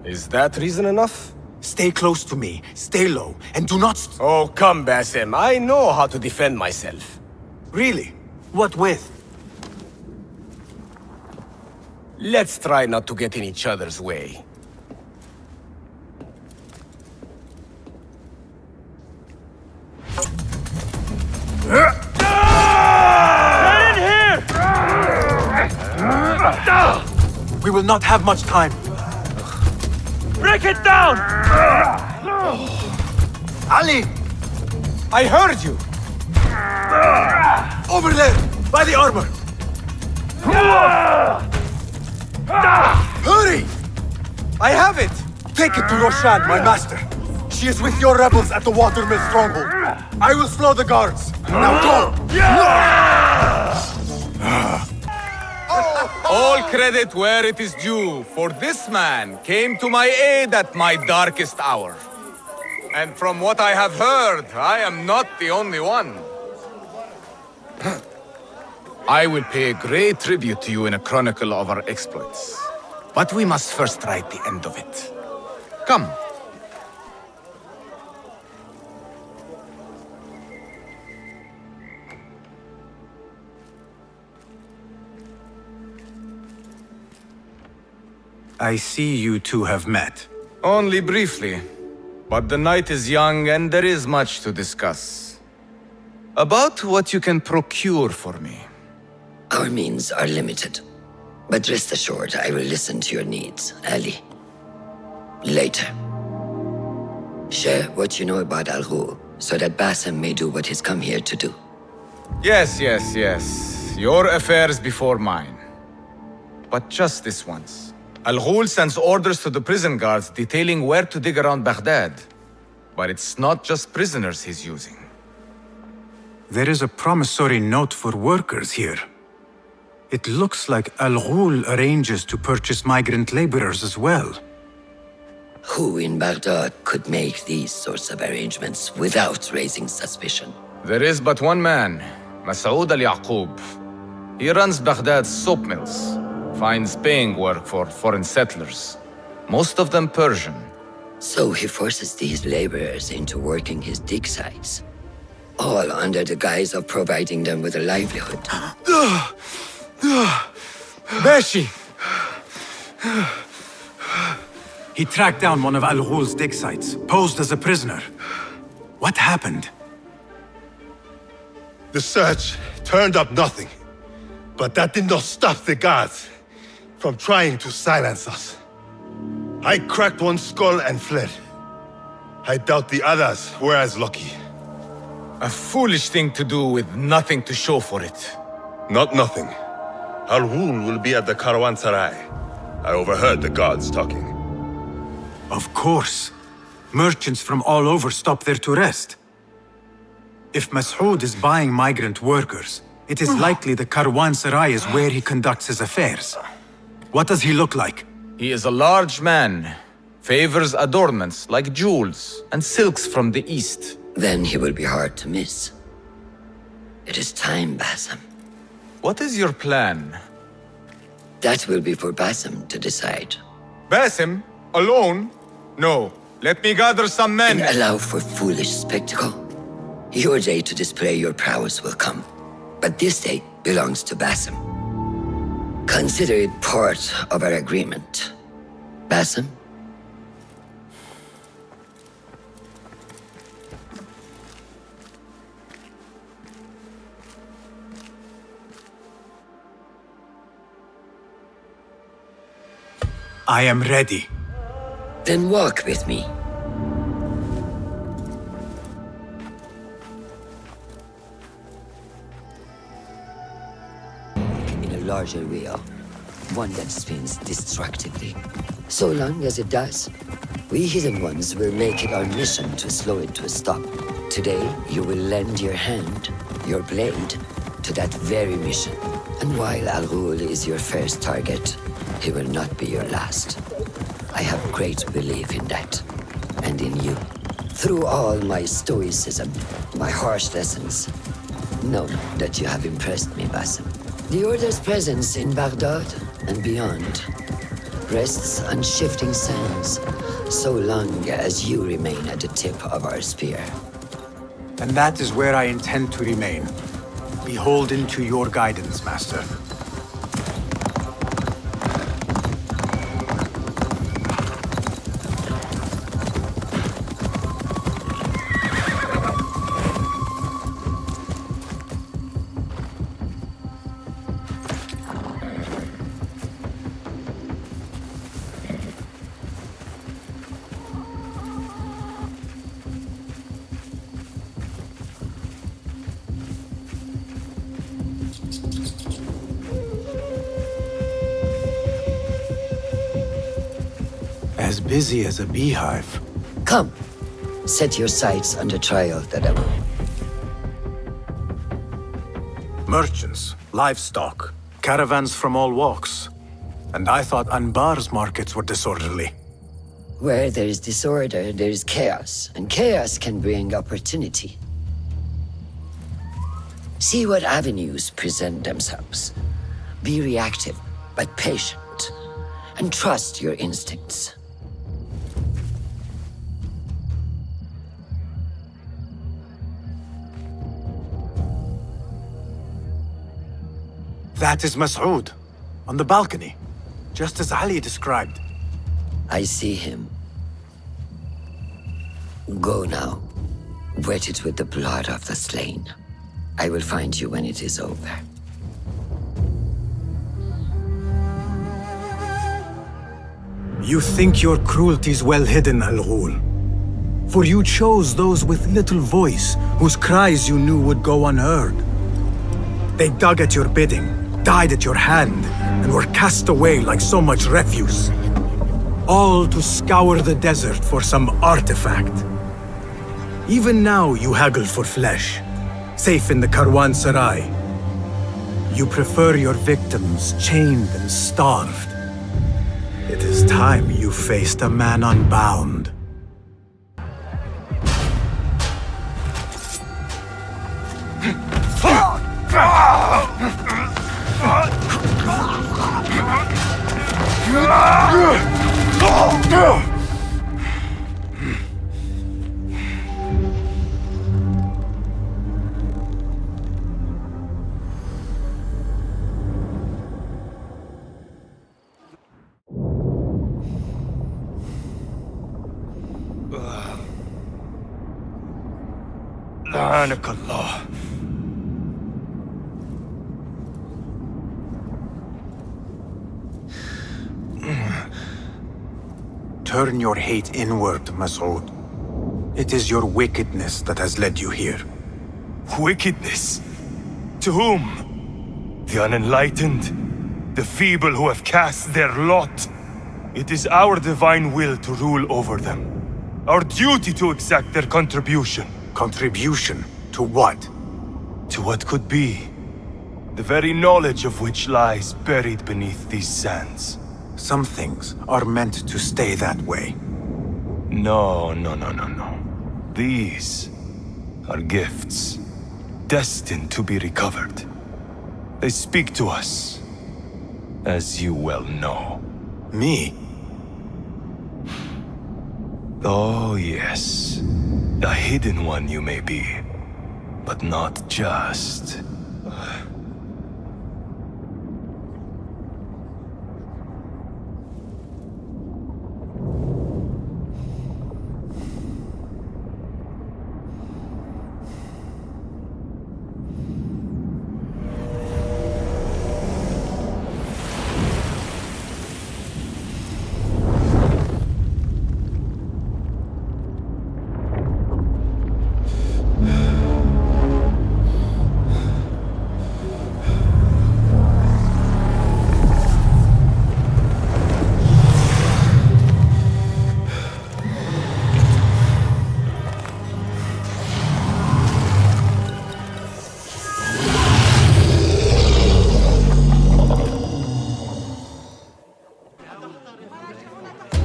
Is that reason enough? Stay close to me, stay low, and do not... Oh, come, Basim. I know how to defend myself. Really? What with? Let's try not to get in each other's way. We will not have much time. Break it down! Ali! I heard you! Over there! By the armor! Hurry! I have it! Take it to Roshan, my master. She is with your rebels at the Watermill stronghold. I will slow the guards. Now go! All credit where it is due, for this man came to my aid at my darkest hour. And from what I have heard, I am not the only one. I will pay great tribute to you in a chronicle of our exploits. But we must first write the end of it. Come. I see you two have met. Only briefly. But the night is young and there is much to discuss. About what you can procure for me. Our means are limited. But rest assured, I will listen to your needs, Ali. Later. Share what you know about Al Ghul, so that Bassem may do what he's come here to do. Yes. Your affairs before mine. But just this once. Al Ghul sends orders to the prison guards detailing where to dig around Baghdad. But it's not just prisoners he's using. There is a promissory note for workers here. It looks like Al Ghul arranges to purchase migrant laborers as well. Who in Baghdad could make these sorts of arrangements without raising suspicion? There is but one man, Masoud al-Yaqub. He runs Baghdad's soap mills, finds paying work for foreign settlers, most of them Persian. So he forces these laborers into working his dig sites, all under the guise of providing them with a livelihood. Beshi! He tracked down one of Al Ghul's dig sites, posed as a prisoner. What happened? The search turned up nothing. But that did not stop the guards from trying to silence us. I cracked one skull and fled. I doubt the others were as lucky. A foolish thing to do with nothing to show for it. Not nothing. Al Ghul will be at the Caravanserai. I overheard the guards talking. Of course. Merchants from all over stop there to rest. If Masoud is buying migrant workers, it is likely the Caravanserai is where he conducts his affairs. What does he look like? He is a large man, favors adornments like jewels and silks from the east. Then he will be hard to miss. It is time, Bassem. What is your plan? That will be for Bassem to decide. Bassem? Alone? No. Let me gather some men. And allow for foolish spectacle. Your day to display your prowess will come. But this day belongs to Bassem. Consider it part of our agreement. Bassem? I am ready. Then walk with me. In a larger wheel, one that spins destructively. So long as it does, we Hidden Ones will make it our mission to slow it to a stop. Today, you will lend your hand, your blade, to that very mission. And while Al Ghul is your first target, he will not be your last. I have great belief in that, and in you. Through all my stoicism, my harsh lessons, know that you have impressed me, Bassem. The Order's presence in Baghdad and beyond rests on shifting sands, so long as you remain at the tip of our spear. And that is where I intend to remain. Beholden to your guidance, Master. As busy as a beehive. Come, set your sights on the trial that I will. Merchants, livestock, caravans from all walks. And I thought Anbar's markets were disorderly. Where there is disorder, there is chaos, and chaos can bring opportunity. See what avenues present themselves. Be reactive, but patient, and trust your instincts. That is Mas'ud, on the balcony, just as Ali described. I see him. Go now. Wet it with the blood of the slain. I will find you when it is over. You think your cruelties well hidden, Al-Ghul. For you chose those with little voice, whose cries you knew would go unheard. They dug at your bidding, died at your hand, and were cast away like so much refuse. All to scour the desert for some artifact. Even now you haggle for flesh, safe in the Karwansarai. You prefer your victims chained and starved. It is time you faced a man unbound. لعنك الله. Turn your hate inward, Mas'ud. It is your wickedness that has led you here. Wickedness? To whom? The unenlightened? The feeble who have cast their lot? It is our divine will to rule over them. Our duty to exact their contribution. Contribution? To what? To what could be. The very knowledge of which lies buried beneath these sands. Some things are meant to stay that way. No. These are gifts, destined to be recovered. They speak to us, as you well know. Me? Oh, yes. A hidden one you may be, but not just.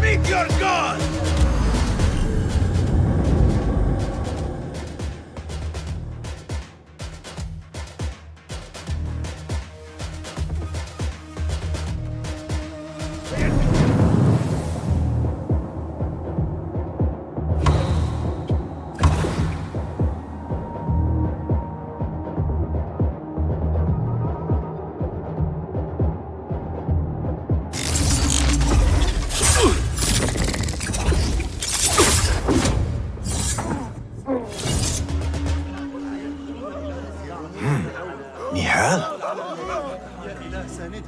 Meet your god!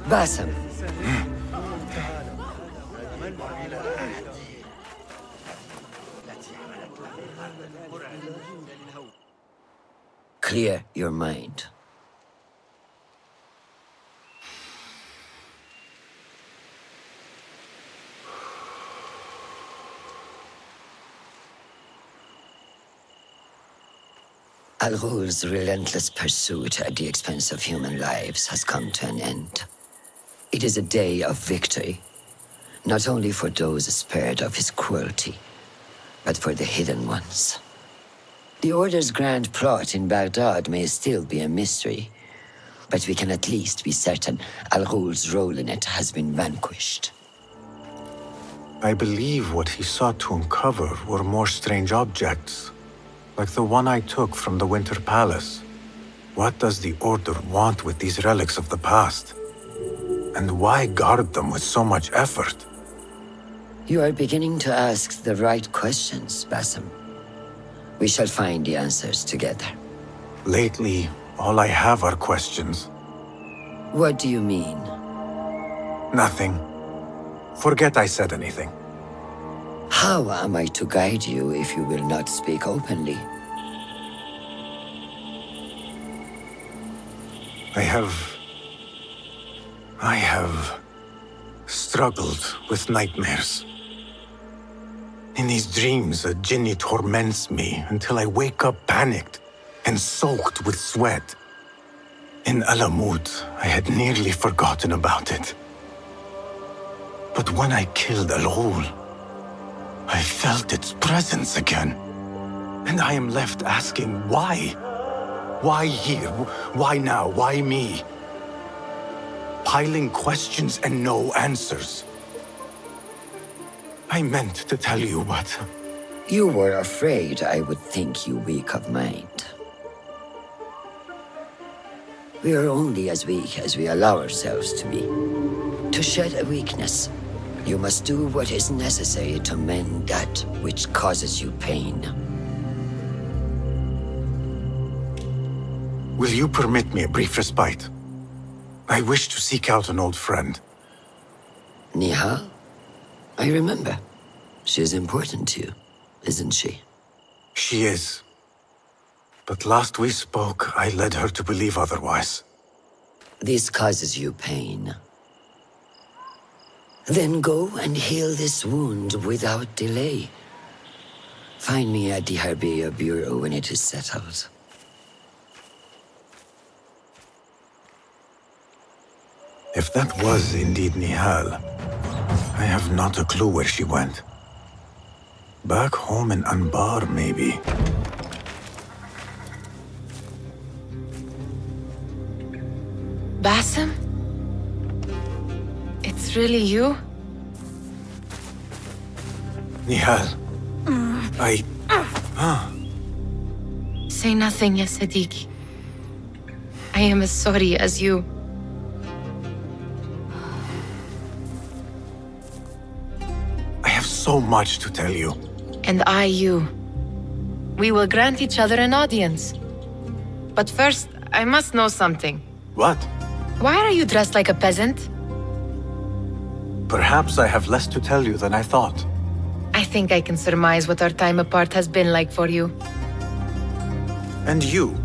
Basim. Clear your mind. Al-Ghul's relentless pursuit at the expense of human lives has come to an end. It is a day of victory, not only for those spared of his cruelty, but for the hidden ones. The Order's grand plot in Baghdad may still be a mystery, but we can at least be certain Al-Ghul's role in it has been vanquished. I believe what he sought to uncover were more strange objects, like the one I took from the Winter Palace. What does the Order want with these relics of the past? And why guard them with so much effort? You are beginning to ask the right questions, Basim. We shall find the answers together. Lately, all I have are questions. What do you mean? Nothing. Forget I said anything. How am I to guide you if you will not speak openly? I have struggled with nightmares. In these dreams, a jinni torments me until I wake up panicked and soaked with sweat. In Alamut, I had nearly forgotten about it. But when I killed Al-Ghul, I felt its presence again. And I am left asking why? Why here? Why now? Why me? Piling questions and no answers. I meant to tell you, but... You were afraid I would think you weak of mind. We are only as weak as we allow ourselves to be. To shed a weakness, you must do what is necessary to mend that which causes you pain. Will you permit me a brief respite? I wish to seek out an old friend. Nihal? I remember. She is important to you, isn't she? She is. But last we spoke, I led her to believe otherwise. This causes you pain. Then go and heal this wound without delay. Find me at the Harbiya Bureau when it is settled. If that was indeed Nihal, I have not a clue where she went. Back home in Anbar, maybe. Basim? It's really you? Nihal. Say nothing, ya Sadiq. I am as sorry as you. I have so much to tell you. And I you. We will grant each other an audience. But first, I must know something. What? Why are you dressed like a peasant? Perhaps I have less to tell you than I thought. I think I can surmise what our time apart has been like for you. And you?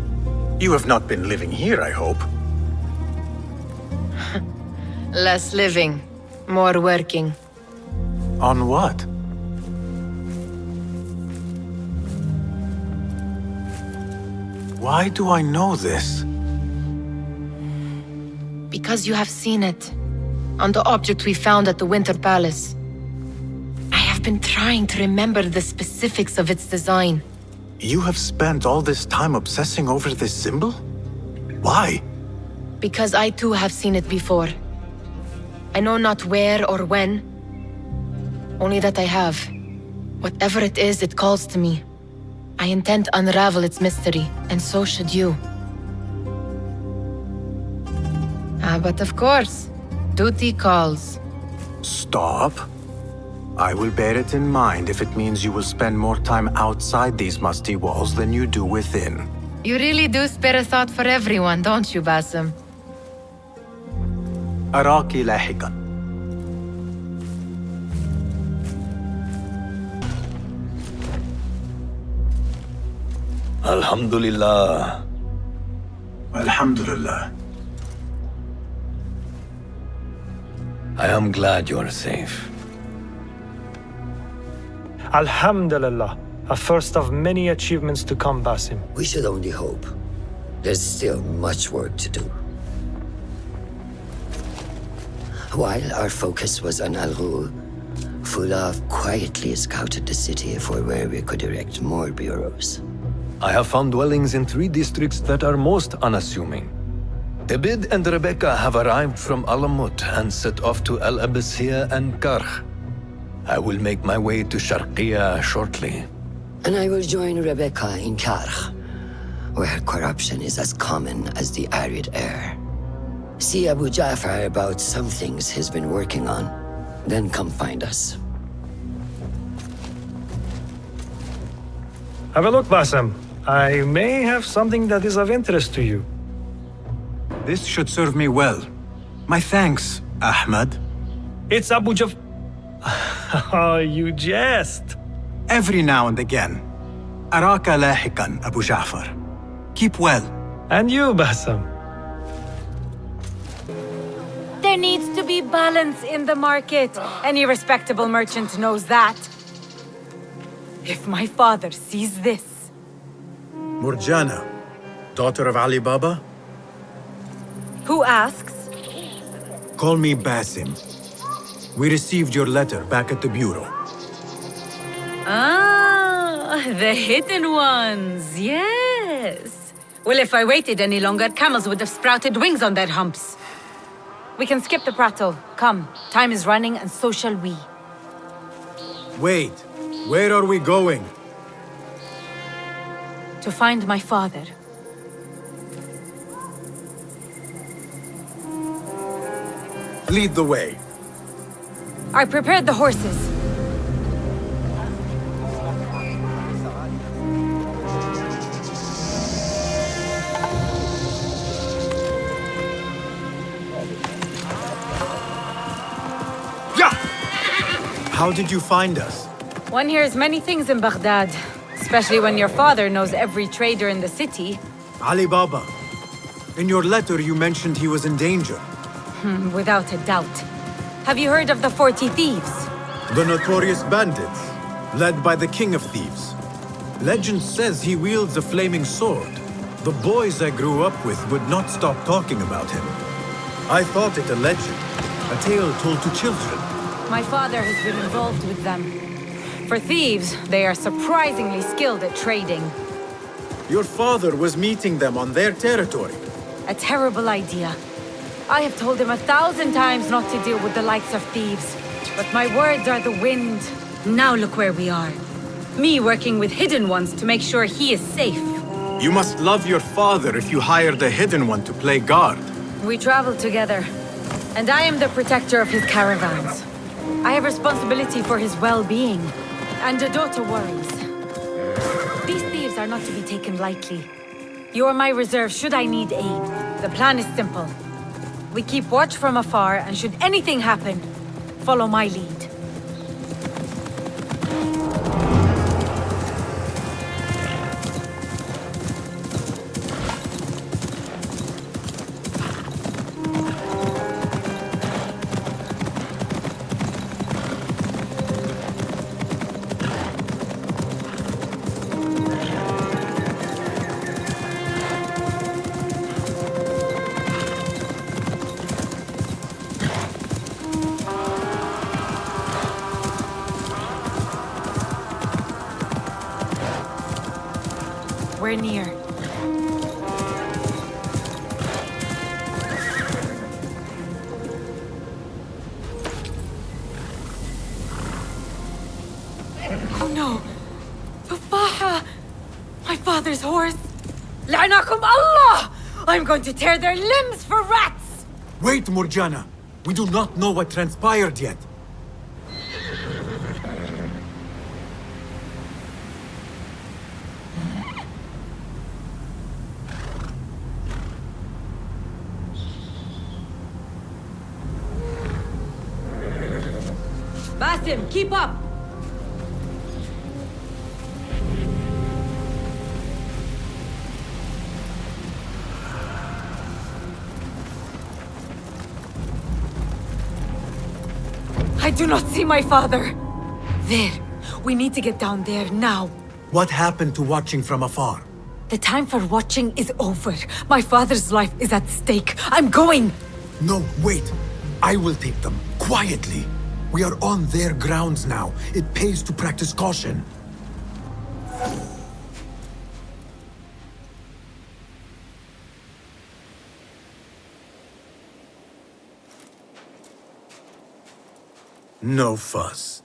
You have not been living here, I hope. Less living, more working. On what? Why do I know this? Because you have seen it. On the object we found at the Winter Palace. I have been trying to remember the specifics of its design. You have spent all this time obsessing over this symbol? Why? Because I too have seen it before. I know not where or when, only that I have. Whatever it is, it calls to me. I intend to unravel its mystery, and so should you. But of course, duty calls. Stop. I will bear it in mind if it means you will spend more time outside these musty walls than you do within. You really do spare a thought for everyone, don't you, Basim? أراك لاحقا. Alhamdulillah. Alhamdulillah. I am glad you are safe. Alhamdulillah. A first of many achievements to come, Basim. We should only hope. There's still much work to do. While our focus was on Al Ghul, Fulaf quietly scouted the city for where we could erect more bureaus. I have found dwellings in 3 districts that are most unassuming. Tebid and Rebecca have arrived from Alamut and set off to Al Abyssiya and Karh. I will make my way to Sharqiya shortly. And I will join Rebecca in Karh, where corruption is as common as the arid air. See Abu Ja'far about some things he's been working on, then come find us. Have a look, Basim. I may have something that is of interest to you. This should serve me well. My thanks, Ahmad. It's Abu Jaf... Oh, you jest. Every now and again. Araka lahikan, Abu Ja'far. Keep well. And you, Basim. There needs to be balance in the market. Any respectable merchant knows that. If my father sees this... Murjana, daughter of Ali Baba? Who asks? Call me Basim. We received your letter back at the bureau. Ah, the hidden ones, yes. Well, if I waited any longer, camels would have sprouted wings on their humps. We can skip the prattle. Come, time is running and so shall we. Wait, where are we going? To find my father. Lead the way. I prepared the horses. How did you find us? One hears many things in Baghdad, especially when your father knows every trader in the city. Ali Baba. In your letter you mentioned he was in danger. Without a doubt. Have you heard of the 40 thieves? The notorious bandits, led by the king of thieves. Legend says he wields a flaming sword. The boys I grew up with would not stop talking about him. I thought it a legend, a tale told to children. My father has been involved with them. For thieves, they are surprisingly skilled at trading. Your father was meeting them on their territory. A terrible idea. I have told him 1,000 times not to deal with the likes of thieves. But my words are the wind. Now look where we are. Me working with hidden ones to make sure he is safe. You must love your father if you hired a hidden one to play guard. We travel together. And I am the protector of his caravans. I have responsibility for his well-being. And a daughter worries. These thieves are not to be taken lightly. You are my reserve should I need aid. The plan is simple. We keep watch from afar, and should anything happen, follow my lead. We're near. Oh no! Tufaha! My father's horse! La'anakum Allah! I'm going to tear their limbs for rats! Wait, Murjana! We do not know what transpired yet. Basim, keep up! I do not see my father. There. We need to get down there now. What happened to watching from afar? The time for watching is over. My father's life is at stake. I'm going! No, wait. I will take them, quietly. We are on their grounds now. It pays to practice caution. No fuss.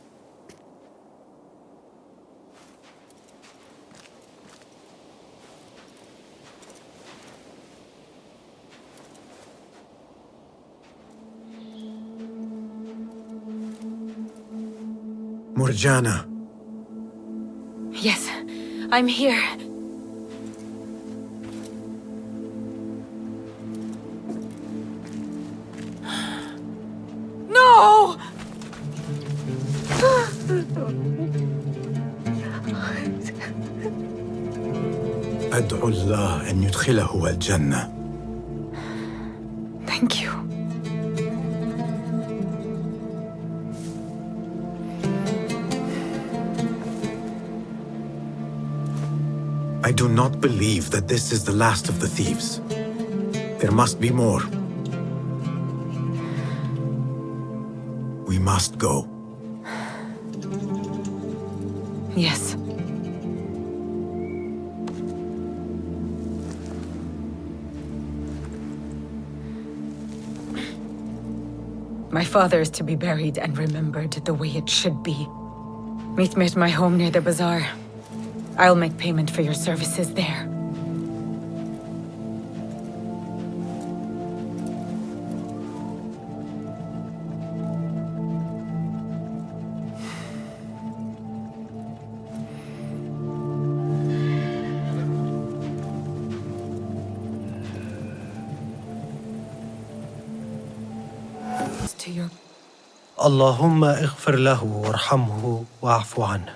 Morjana. Yes, I'm here. No! أدعو الله أن يدخله الجنة. Thank you. I do not believe that this is the last of the thieves. There must be more. We must go. Yes. My father is to be buried and remembered the way it should be. Meet me at my home near the bazaar. I'll make payment for your services there. To your اللهم اغفر له وارحمه واعف عنه.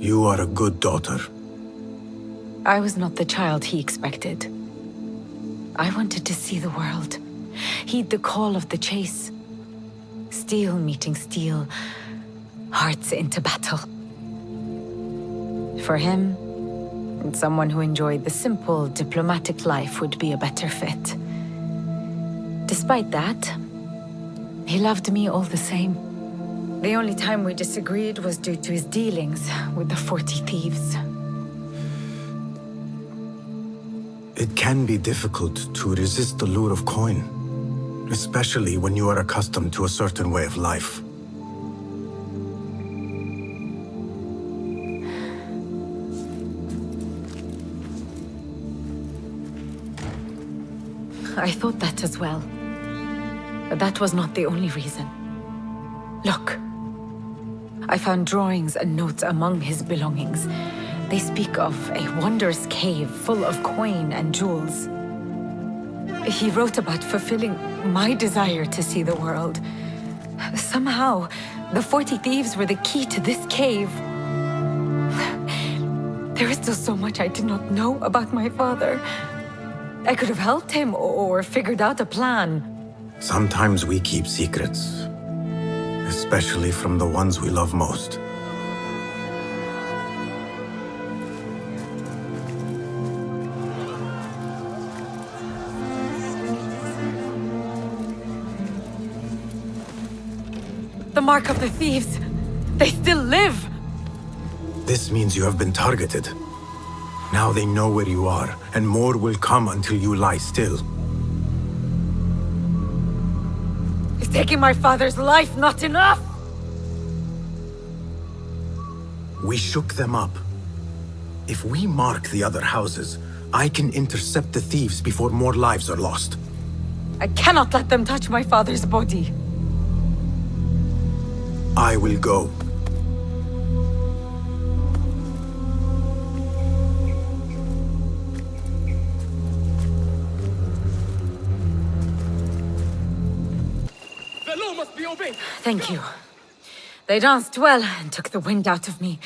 You are a good daughter. I was not the child he expected. I wanted to see the world, heed the call of the chase. Steel meeting steel, hearts into battle. For him, someone who enjoyed the simple, diplomatic life would be a better fit. Despite that, he loved me all the same. The only time we disagreed was due to his dealings with the 40 thieves. It can be difficult to resist the lure of coin, especially when you are accustomed to a certain way of life. I thought that as well. But that was not the only reason. Look. I found drawings and notes among his belongings. They speak of a wondrous cave full of coin and jewels. He wrote about fulfilling my desire to see the world. Somehow, the 40 thieves were the key to this cave. There is still so much I did not know about my father. I could have helped him or figured out a plan. Sometimes we keep secrets, especially from the ones we love most. The mark of the thieves. They still live. This means you have been targeted. Now they know where you are, and more will come until you lie still. Is taking my father's life not enough? We shook them up. If we mark the other houses, I can intercept the thieves before more lives are lost. I cannot let them touch my father's body. I will go. The law must be obeyed. Thank you. They danced well and took the wind out of me.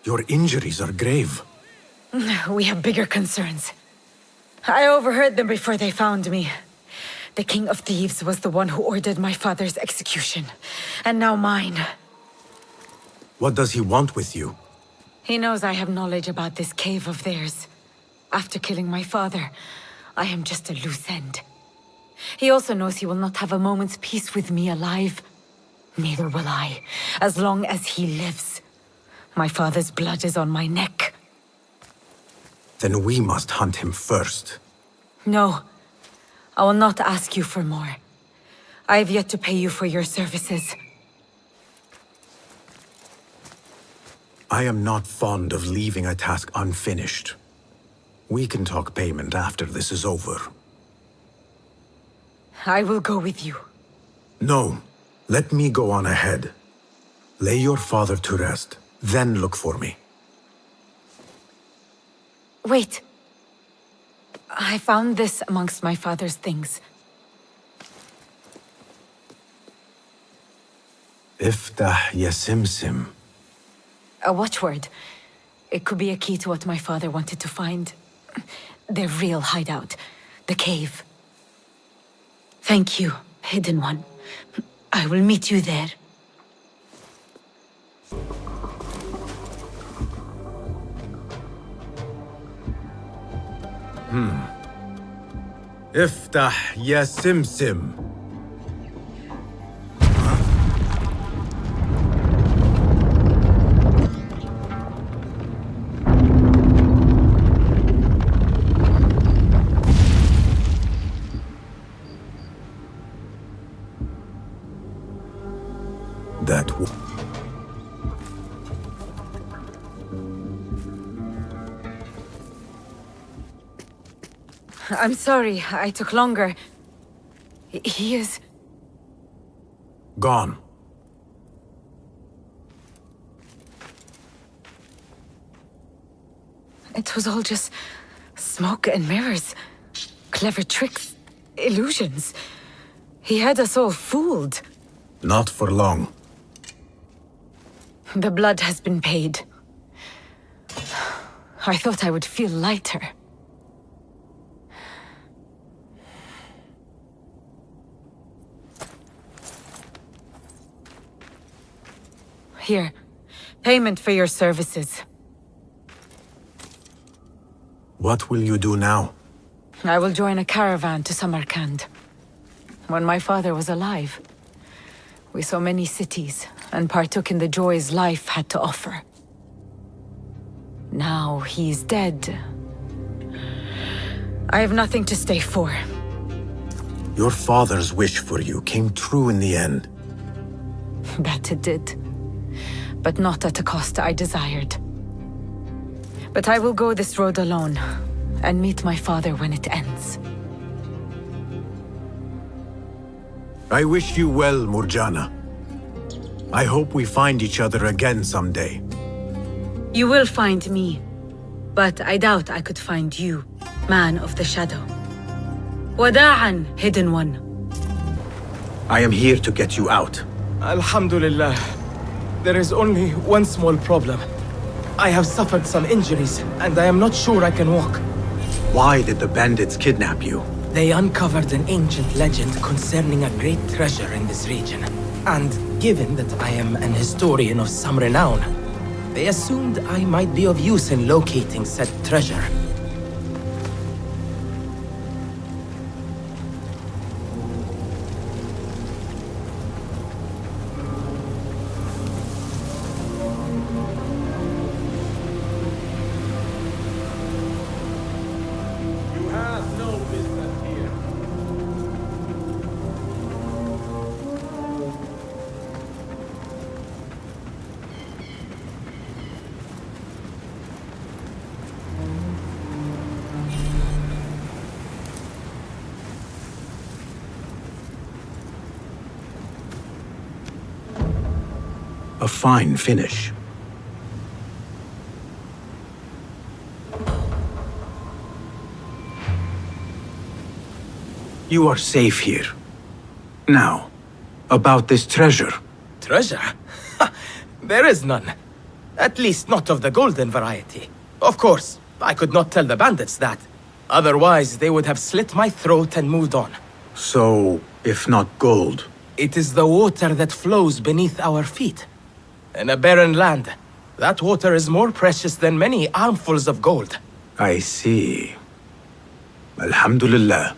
Your injuries are grave. We have bigger concerns. I overheard them before they found me. The King of Thieves was the one who ordered my father's execution, and now mine. What does he want with you? He knows I have knowledge about this cave of theirs. After killing my father, I am just a loose end. He also knows he will not have a moment's peace with me alive. Neither will I, as long as he lives. My father's blood is on my neck. Then we must hunt him first. No, I will not ask you for more. I have yet to pay you for your services. I am not fond of leaving a task unfinished. We can talk payment after this is over. I will go with you. No, let me go on ahead. Lay your father to rest, then look for me. Wait. I found this amongst my father's things. Iftah ya simsim. A watchword. It could be a key to what my father wanted to find. Their real hideout. The cave. Thank you, Hidden One. I will meet you there. Iftah ya simsim. I'm sorry, I took longer. He is... Gone. It was all just smoke and mirrors. Clever tricks, illusions. He had us all fooled. Not for long. The blood has been paid. I thought I would feel lighter. Here, payment for your services. What will you do now? I will join a caravan to Samarkand. When my father was alive, we saw many cities and partook in the joys life had to offer. Now he's dead. I have nothing to stay for. Your father's wish for you came true in the end. That it did. But not at a cost I desired. But I will go this road alone, and meet my father when it ends. I wish you well, Murjana. I hope we find each other again someday. You will find me, but I doubt I could find you, Man of the Shadow. Wada'an, Hidden One. I am here to get you out. Alhamdulillah. There is only one small problem. I have suffered some injuries, and I am not sure I can walk. Why did the bandits kidnap you? They uncovered an ancient legend concerning a great treasure in this region. And given that I am an historian of some renown, they assumed I might be of use in locating said treasure. A fine finish. You are safe here. Now, about this treasure. Treasure? There is none. At least not of the golden variety. Of course, I could not tell the bandits that. Otherwise, they would have slit my throat and moved on. So, if not gold? It is the water that flows beneath our feet. In a barren land, that water is more precious than many armfuls of gold. I see. Alhamdulillah.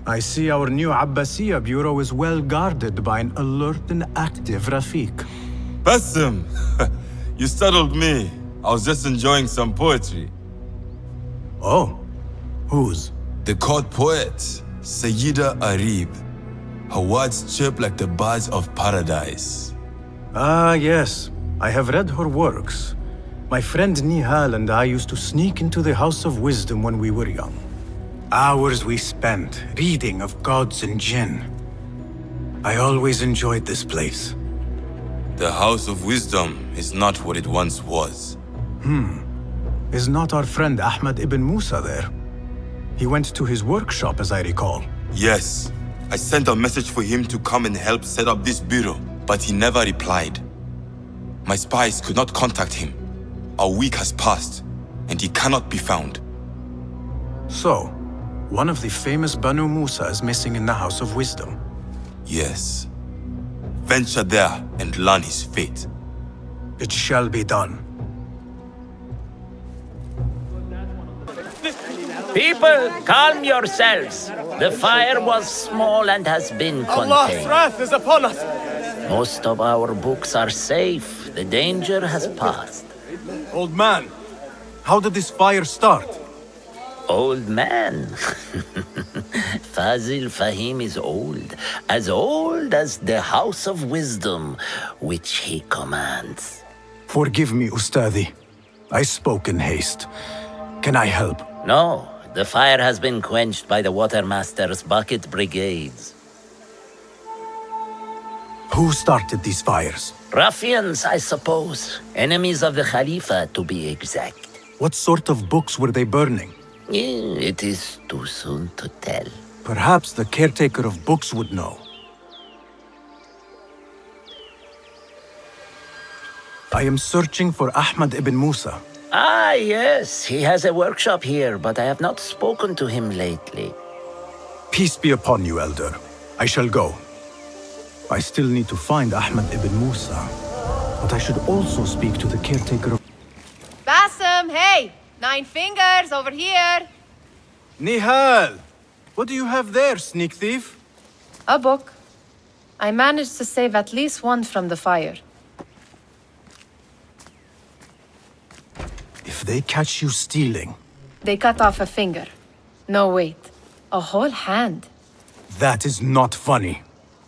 I see our new Abbasiyya bureau is well guarded by an alert and active Rafiq. Basim! You startled me. I was just enjoying some poetry. Oh? Whose? The court poet, Sayyida Arib. Her words chirp like the birds of paradise. Ah, yes. I have read her works. My friend Nihal and I used to sneak into the House of Wisdom when we were young. Hours we spent reading of gods and jinn. I always enjoyed this place. The House of Wisdom is not what it once was. Is not our friend Ahmad ibn Musa there? He went to his workshop, as I recall. Yes. I sent a message for him to come and help set up this bureau, but he never replied. My spies could not contact him. A week has passed, and he cannot be found. So, one of the famous Banu Musa is missing in the House of Wisdom. Yes. Venture there and learn his fate. It shall be done. People, calm yourselves. The fire was small and has been contained. Allah's wrath is upon us! Most of our books are safe. The danger has passed. Old man, how did this fire start? Old man? Fazil Fahim is old as the House of Wisdom, which he commands. Forgive me, Ustadi. I spoke in haste. Can I help? No, the fire has been quenched by the Watermaster's bucket brigades. Who started these fires? Ruffians, I suppose. Enemies of the Khalifa, to be exact. What sort of books were they burning? It is too soon to tell. Perhaps the caretaker of books would know. I am searching for Ahmad ibn Musa. Ah, yes. He has a workshop here, but I have not spoken to him lately. Peace be upon you, Elder. I shall go. I still need to find Ahmad ibn Musa, but I should also speak to the caretaker of... Basim, hey! 9 fingers, over here! Nihal! What do you have there, sneak thief? A book. I managed to save at least one from the fire. If they catch you stealing... They cut off a finger. No, wait. A whole hand. That is not funny.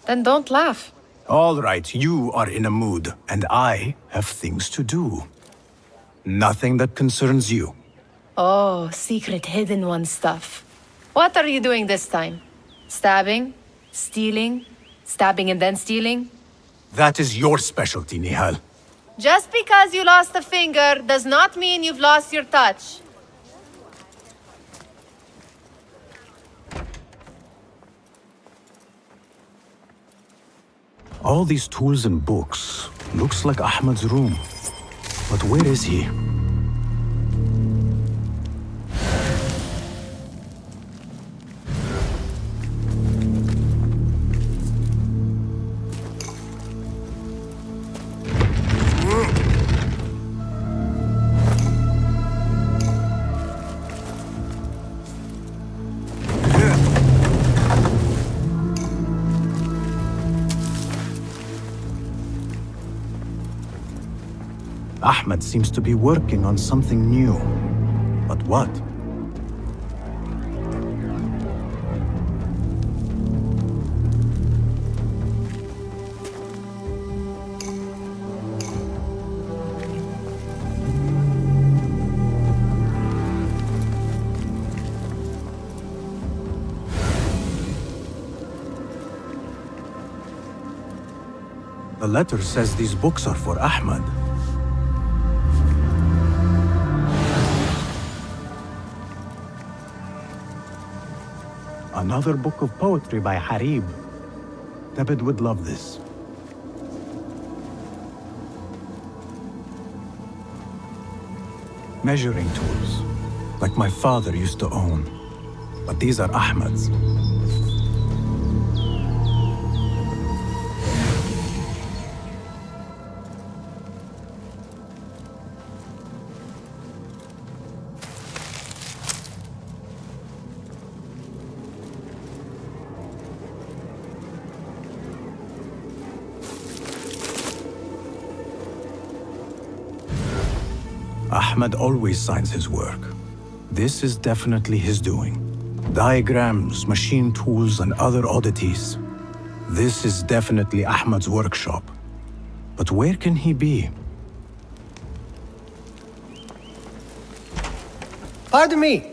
Then don't laugh. All right, you are in a mood, and I have things to do. Nothing that concerns you. Oh, secret hidden one stuff. What are you doing this time? Stabbing? Stealing? Stabbing and then stealing? That is your specialty, Nihal. Just because you lost a finger does not mean you've lost your touch. All these tools and books. Looks like Ahmad's room. But where is he? Ahmed seems to be working on something new. But what? The letter says these books are for Ahmed. Another book of poetry by Harib. Tebed would love this. Measuring tools, like my father used to own. But these are Ahmad's. Ahmad always signs his work. This is definitely his doing. Diagrams, machine tools, and other oddities. This is definitely Ahmad's workshop. But where can he be? Pardon me.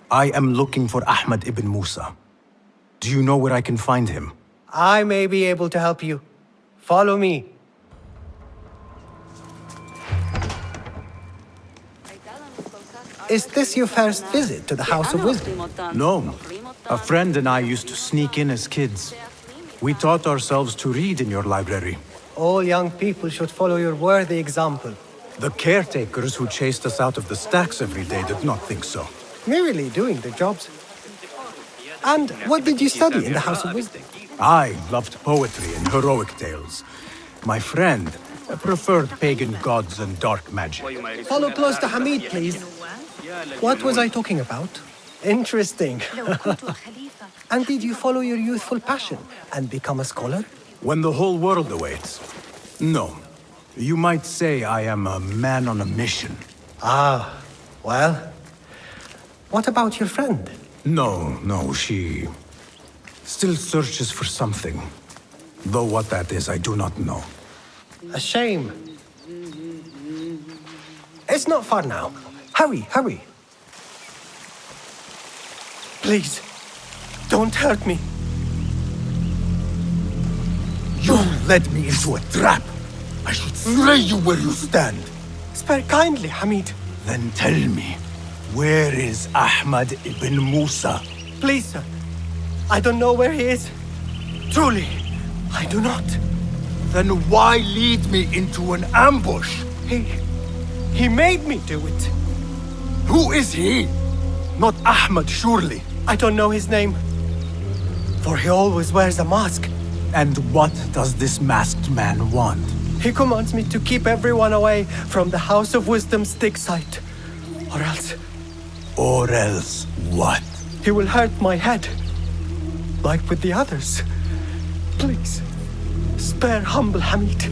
I am looking for Ahmad ibn Musa. Do you know where I can find him? I may be able to help you. Follow me. Is this your first visit to the House of Wisdom? No. A friend and I used to sneak in as kids. We taught ourselves to read in your library. All young people should follow your worthy example. The caretakers who chased us out of the stacks every day did not think so. Merely doing their jobs. And what did you study in the House of Wisdom? I loved poetry and heroic tales. My friend preferred pagan gods and dark magic. Follow close to Hamid, please. What was I talking about? Interesting. And did you follow your youthful passion and become a scholar? When the whole world awaits. No. You might say I am a man on a mission. Ah, well. What about your friend? No, she still searches for something. Though what that is, I do not know. A shame. It's not far now. Hurry. Please, don't hurt me. You led me into a trap. I should slay you where you stand. Spare kindly, Hamid. Then tell me, where is Ahmad ibn Musa? Please, sir. I don't know where he is. Truly, I do not. Then why lead me into an ambush? He made me do it. Who is he? Not Ahmad, surely. I don't know his name. For he always wears a mask. And what does this masked man want? He commands me to keep everyone away from the House of Wisdom's dig site. Or else... Or else what? He will hurt my head. Like with the others. Please, spare humble Hamid.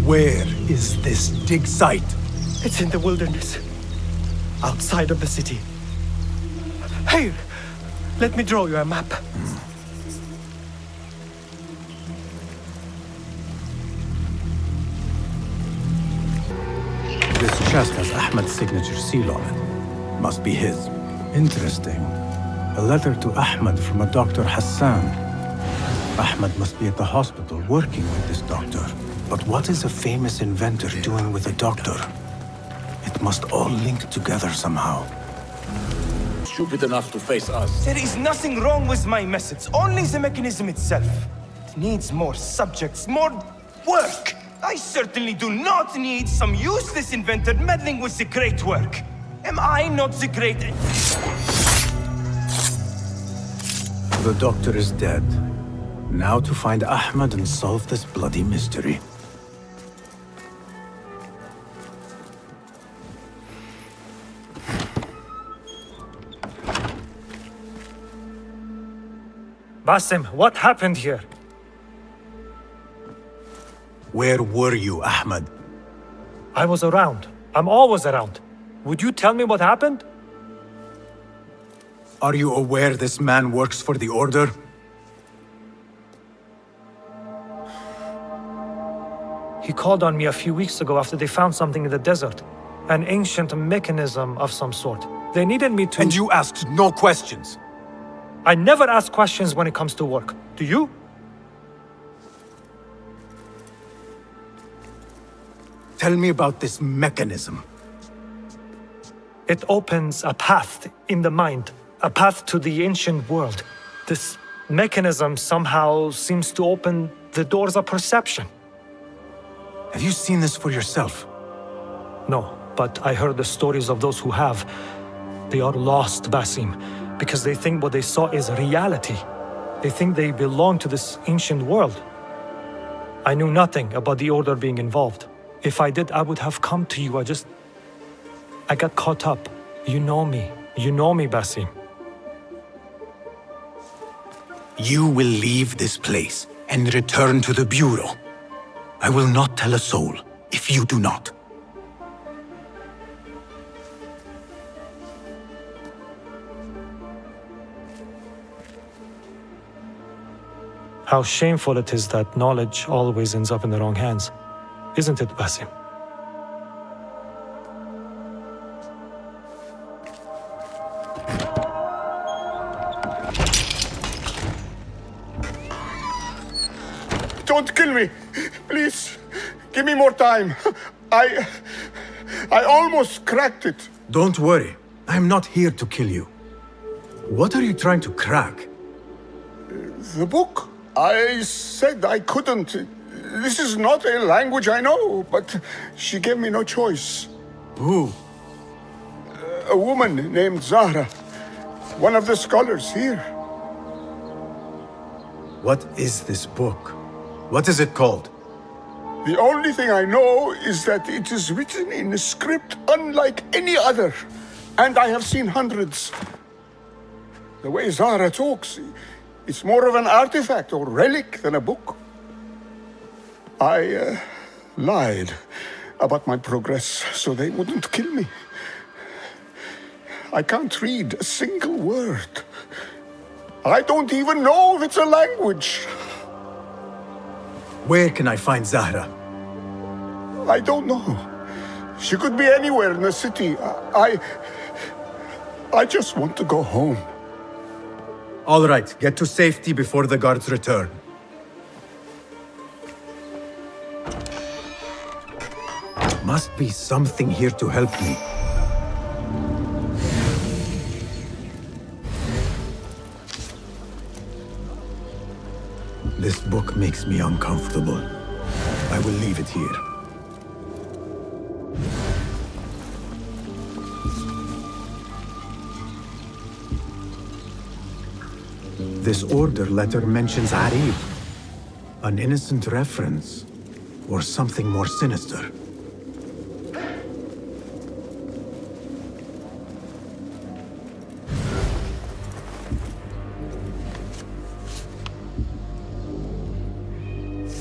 Where is this dig site? It's in the wilderness. Outside of the city. Here, let me draw you a map. This chest has Ahmad's signature seal on it. Must be his. Interesting. A letter to Ahmad from a Dr. Hassan. Ahmad must be at the hospital working with this doctor. But what is a famous inventor doing with a doctor? It must all link together somehow. Stupid enough to face us. There is nothing wrong with my methods, only the mechanism itself. It needs more subjects, more work. I certainly do not need some useless inventor meddling with the great work. Am I not the great... The doctor is dead. Now to find Ahmad and solve this bloody mystery. Basim, what happened here? Where were you, Ahmad? I was around. I'm always around. Would you tell me what happened? Are you aware this man works for the Order? He called on me a few weeks ago after they found something in the desert. An ancient mechanism of some sort. They needed me to... And you asked no questions? I never ask questions when it comes to work. Do you? Tell me about this mechanism. It opens a path in the mind, a path to the ancient world. This mechanism somehow seems to open the doors of perception. Have you seen this for yourself? No. but I heard the stories of those who have. They are lost, Basim, because they think what they saw is reality. They think they belong to this ancient world. I knew nothing about the Order being involved. If I did, I would have come to you. I got caught up. You know me. You know me, Basim. You will leave this place and return to the Bureau. I will not tell a soul if you do not. How shameful it is that knowledge always ends up in the wrong hands. Isn't it, Basim? Don't kill me! Please, give me more time. I almost cracked it. Don't worry. I'm not here to kill you. What are you trying to crack? The book. I said I couldn't. This is not a language I know, but she gave me no choice. Who? A woman named Zahra. One of the scholars here. What is this book? What is it called? The only thing I know is that it is written in a script unlike any other. And I have seen hundreds. The way Zahra talks, it's more of an artifact or relic than a book. I lied about my progress so they wouldn't kill me. I can't read a single word. I don't even know if it's a language. Where can I find Zahra? I don't know. She could be anywhere in the city. I just want to go home. All right, get to safety before the guards return. Must be something here to help me. This book makes me uncomfortable. I will leave it here. This order letter mentions Arib. An innocent reference, or something more sinister.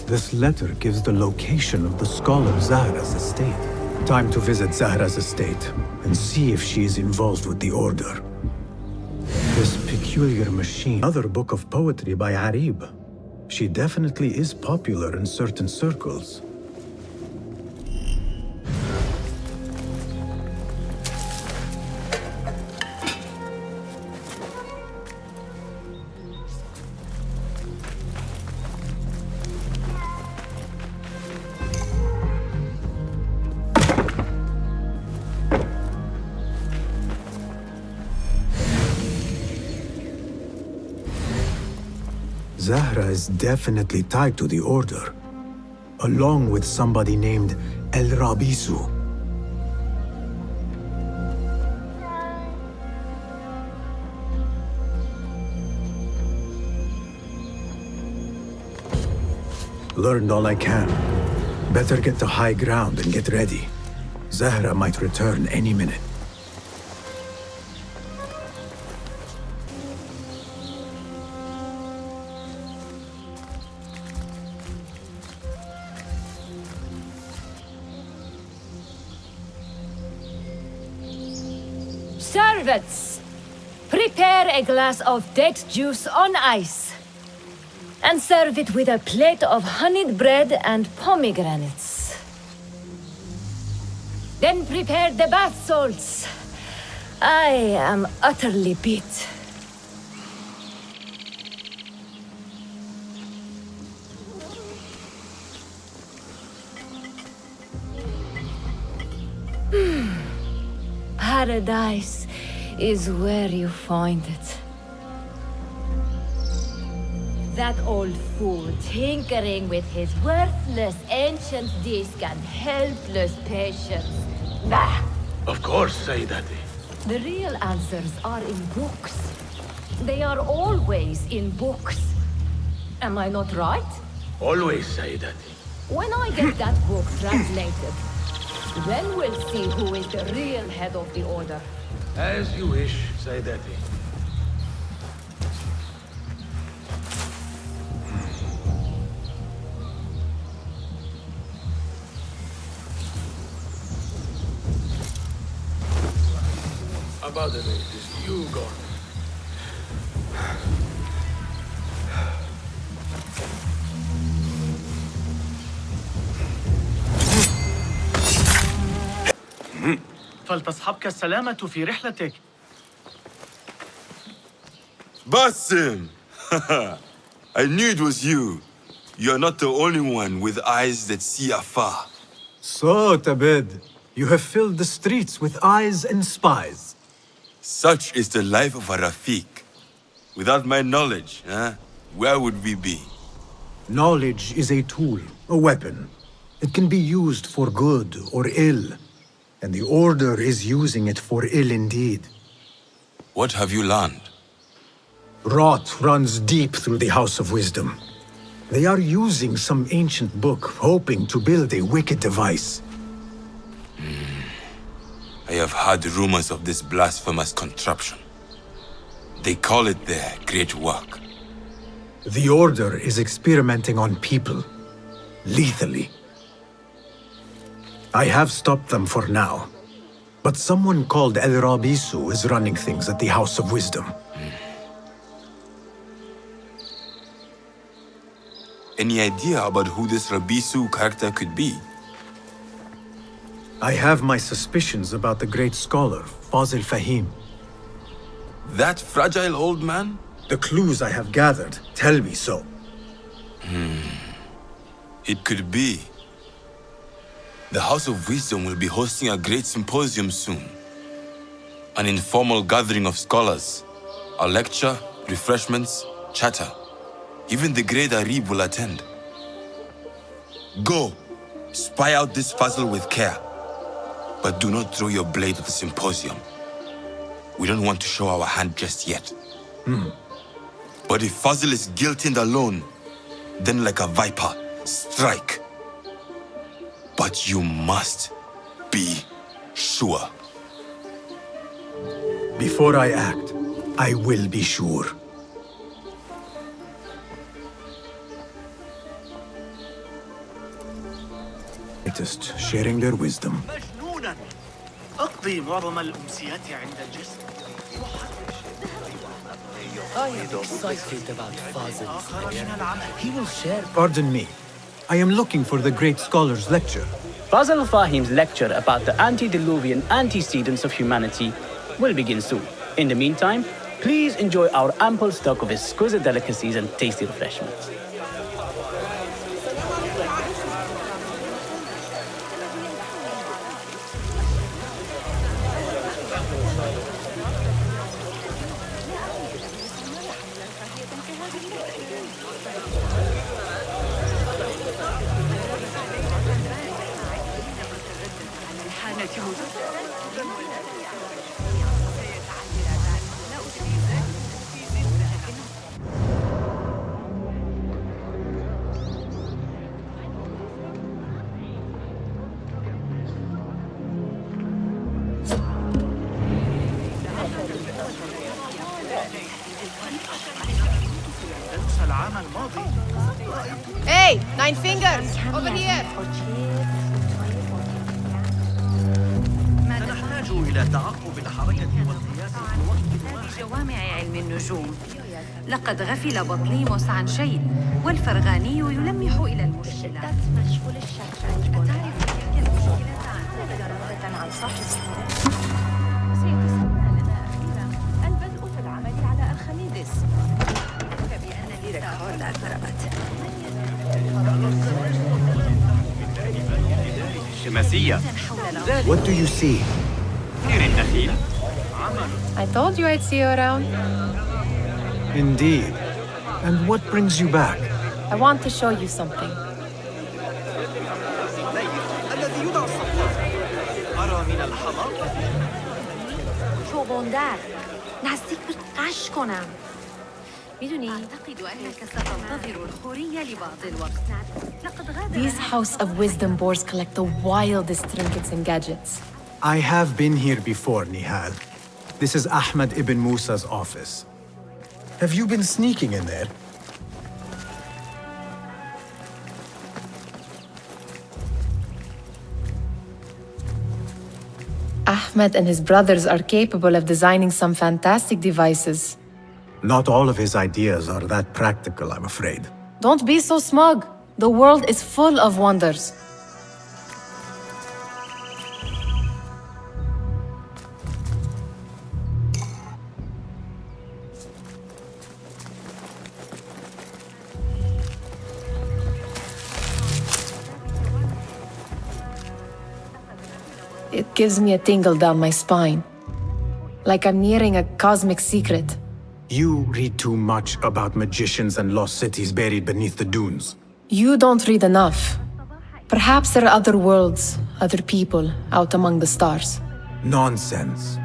This letter gives the location of the scholar Zahra's estate. Time to visit Zahra's estate and see if she is involved with the order. This peculiar machine. Another book of poetry by Arib. She definitely is popular in certain circles. Zahra is definitely tied to the Order, along with somebody named El Rabisu. Learned all I can. Better get to high ground and get ready. Zahra might return any minute. Servants, prepare a glass of date juice on ice and serve it with a plate of honeyed bread and pomegranates. Then prepare the bath salts. I am utterly beat. Paradise is where you find it. That old fool tinkering with his worthless ancient disc and helpless patience. Nah. Of course, Sayyidati. The real answers are in books. They are always in books. Am I not right? Always, Sayyidati. When I get that book translated, then we'll see who is the real head of the order. As you wish, Sayyidati. About it is you, God. فلتصحبك السلامة في رحلتك. Basim! I knew it was you. You're not the only one with eyes that see afar. So, Tabed, you have filled the streets with eyes and spies. Such is the life of a Rafiq. Without my knowledge, where would we be? Knowledge is a tool, a weapon. It can be used for good or ill. And the Order is using it for ill indeed. What have you learned? Rot runs deep through the House of Wisdom. They are using some ancient book, hoping to build a wicked device. I have heard rumors of this blasphemous contraption. They call it their great work. The Order is experimenting on people, lethally. I have stopped them for now. But someone called El Rabisu is running things at the House of Wisdom. Any idea about who this Rabisu character could be? I have my suspicions about the great scholar, Fazil Fahim. That fragile old man? The clues I have gathered tell me so. It could be. The House of Wisdom will be hosting a great symposium soon. An informal gathering of scholars. A lecture, refreshments, chatter. Even the great Arib will attend. Go, spy out this puzzle with care. But do not throw your blade at the symposium. We don't want to show our hand just yet. But if Fazil is guilty and alone, then like a viper, strike. But you must be sure. Before I act, I will be sure. Latest, sharing their wisdom. أقضي معظم الأمسيات عند الجسم. I am excited about Fazil's lecture. He will share. Pardon me. I am looking for the great scholar's lecture. Fazil Fahim's lecture about the antediluvian antecedents of humanity will begin soon. In the meantime, please enjoy our ample stock of exquisite delicacies and tasty refreshments. Hey, Nine Fingers, over here. سنحتاج إلى تعقب الحركة والقياس جوامع علم النجوم. لقد غفل بطليموس عن شيء، والفرغاني يلمح إلى المشكلة. مشغول الشرق. أتعرف تلك المشكلة عن صاحب سيتسنى لنا أخيرا البدء في العمل على أرخميدس. كبأن الريكورد ضربت. الشماسية. What do you see? I told you I'd see you around. Indeed. And what brings you back? I want to show you something. من الحماقة. شوبوندار نزدیک بود قش کنم. میدونی أعتقد أنك ستنتظر الخورية لبعض الوقت. لقد غادر These House of Wisdom boars collect the wildest trinkets and gadgets. I have been here before, Nihal. This is Ahmed ibn Musa's office. Have you been sneaking in there? Ahmed and his brothers are capable of designing some fantastic devices. Not all of his ideas are that practical, I'm afraid. Don't be so smug. The world is full of wonders. It gives me a tingle down my spine. Like I'm nearing a cosmic secret. You read too much about magicians and lost cities buried beneath the dunes. You don't read enough. Perhaps there are other worlds, other people, out among the stars. Nonsense.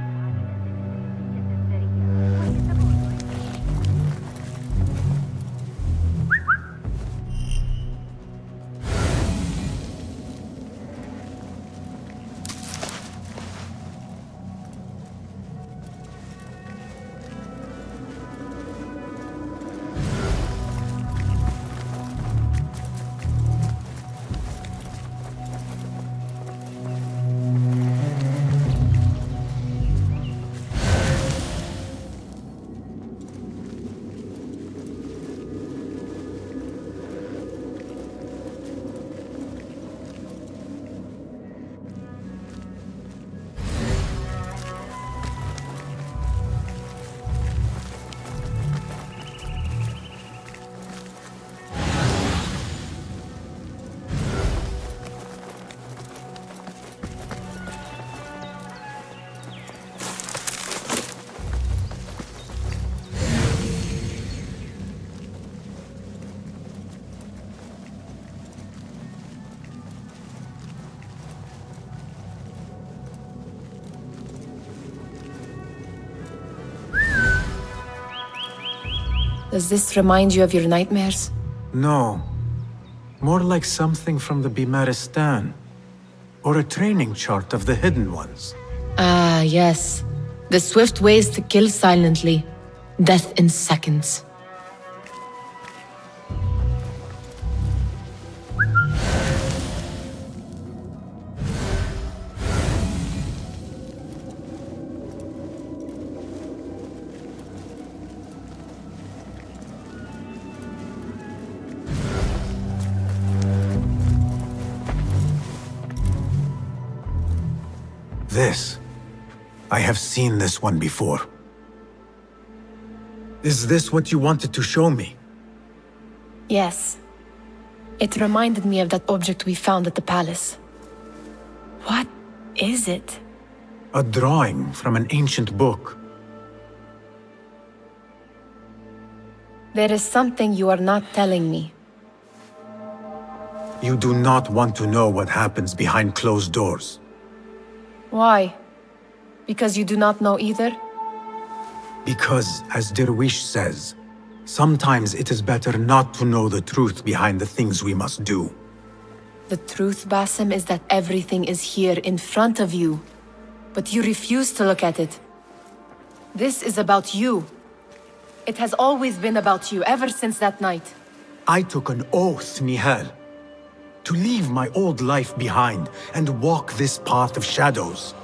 Does this remind you of your nightmares? No. More like something from the Bimaristan. Or a training chart of the Hidden Ones. Ah, yes. The swift ways to kill silently. Death in seconds. This. I have seen this one before. Is this what you wanted to show me? Yes. It reminded me of that object we found at the palace. What is it? A drawing from an ancient book. There is something you are not telling me. You do not want to know what happens behind closed doors. Why? Because you do not know either? Because, as Derwish says, sometimes it is better not to know the truth behind the things we must do. The truth, Basim, is that everything is here in front of you. But you refuse to look at it. This is about you. It has always been about you, ever since that night. I took an oath, Nihal, to leave my old life behind and walk this path of shadows.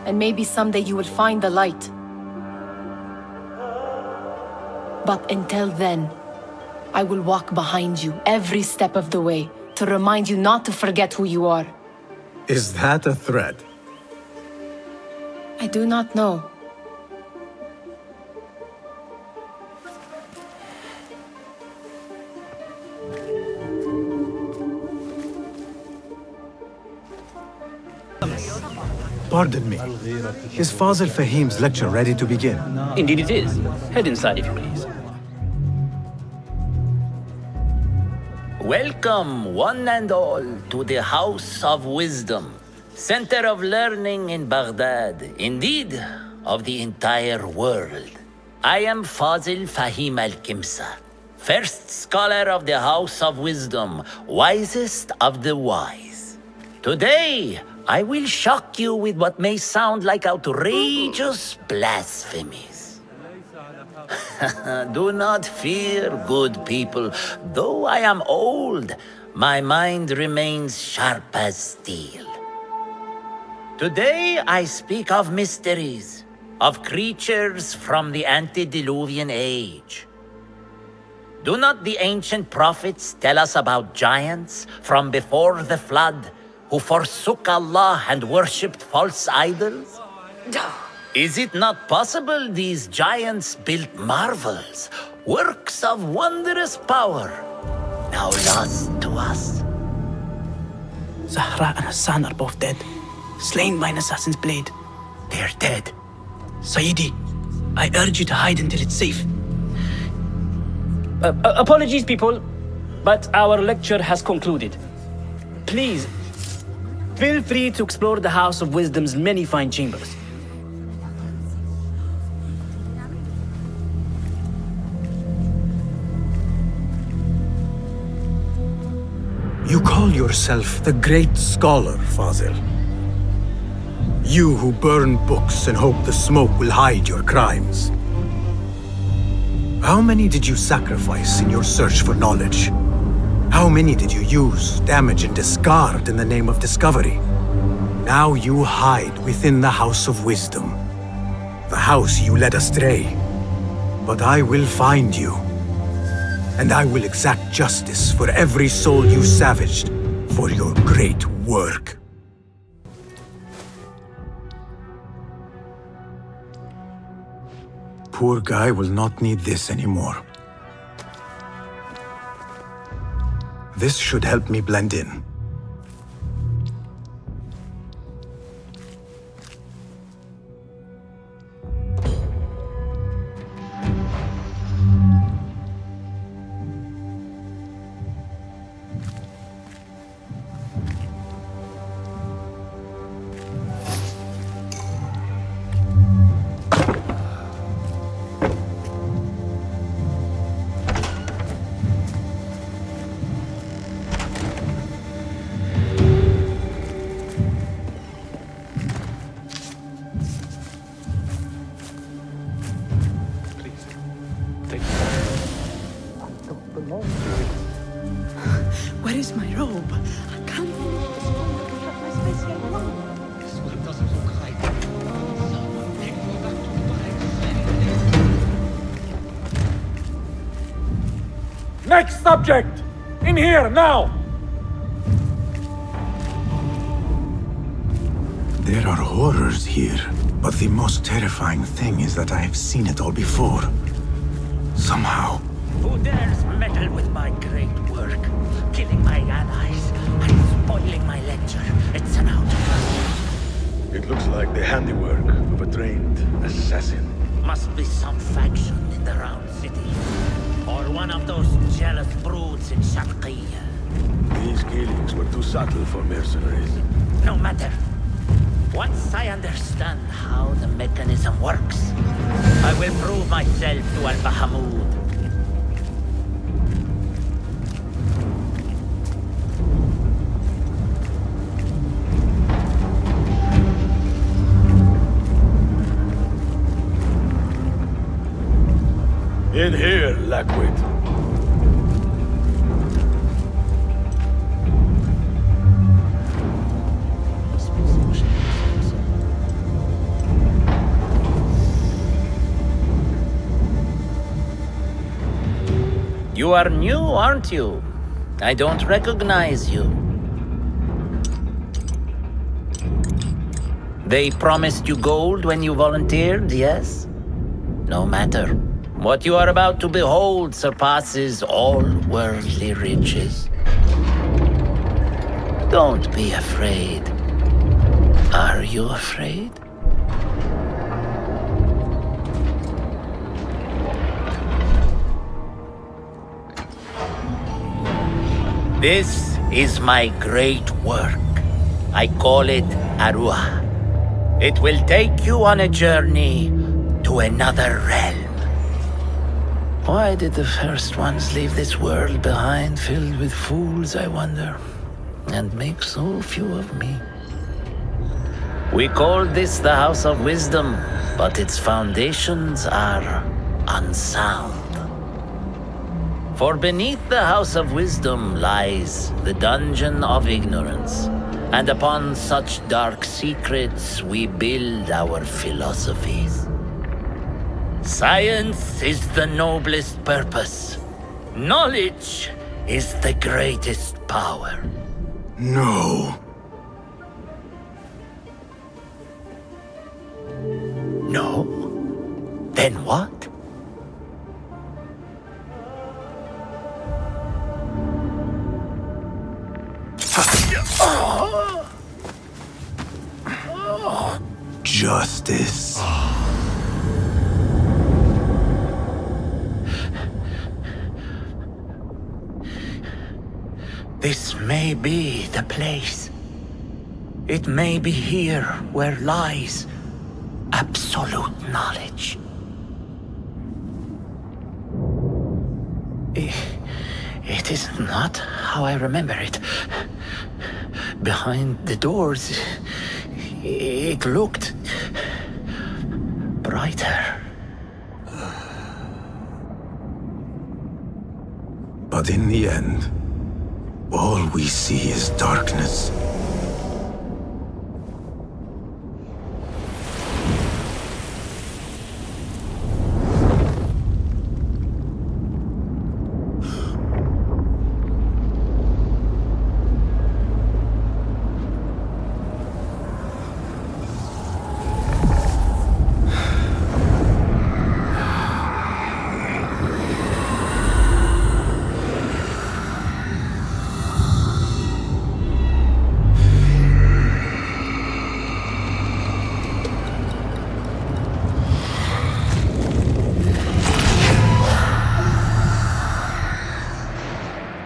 And maybe someday you will find the light. But until then, I will walk behind you every step of the way to remind you not to forget who you are. Is that a threat? I do not know. Pardon me. Is Fazil Fahim's lecture ready to begin? Indeed it is. Head inside if you please. Welcome, one and all, to the House of Wisdom. Center of learning in Baghdad, indeed, of the entire world. I am Fazil Fahim al-Kimsa, first scholar of the House of Wisdom, wisest of the wise. Today, I will shock you with what may sound like outrageous blasphemies. Do not fear, good people. Though I am old, my mind remains sharp as steel. Today, I speak of mysteries, of creatures from the antediluvian age. Do not the ancient prophets tell us about giants from before the flood who forsook Allah and worshipped false idols? Is it not possible these giants built marvels, works of wondrous power, now lost to us? Zahra and Hassan are both dead, slain by an assassin's blade. They're dead. Sayyidi, I urge you to hide until it's safe. Apologies, people, but our lecture has concluded. Please, feel free to explore the House of Wisdom's many fine chambers. You call yourself the great scholar, Fazil. You who burn books and hope the smoke will hide your crimes. How many did you sacrifice in your search for knowledge? How many did you use, damage, and discard in the name of discovery? Now you hide within the House of Wisdom, the house you led astray. But I will find you, and I will exact justice for every soul you savaged for your great work. Poor guy will not need this anymore. This should help me blend in. Where is my robe? I can't believe this phone could have my space here alone. This one doesn't look right. Someone take me back to the Next subject! In here, now! There are horrors here, but the most terrifying thing is that I have seen it all before. Somehow. Who dares meddle with my great work, killing my allies and spoiling my lecture? It's an outrage. It looks like the handiwork of a trained assassin. Must be some faction in the Round City, or one of those jealous broods in Sharqiyya. These killings were too subtle for mercenaries. No matter. Once I understand how the mechanism works, I will prove myself to Al-Bahamud. In here, Lackwit. You are new, aren't you? I don't recognize you. They promised you gold when you volunteered, yes? No matter. What you are about to behold surpasses all worldly riches. Don't be afraid. Are you afraid? This is my great work. I call it Arua. It will take you on a journey to another realm. Why did the first ones leave this world behind filled with fools, I wonder, and make so few of me? We called this the House of Wisdom, but its foundations are unsound. For beneath the House of Wisdom lies the Dungeon of Ignorance, and upon such dark secrets we build our philosophies. Science is the noblest purpose. Knowledge is the greatest power. No. No? Then what? Justice. This may be the place. It may be here where lies absolute knowledge. It is not how I remember it. Behind the doors, it looked brighter. But in the end, all we see is darkness.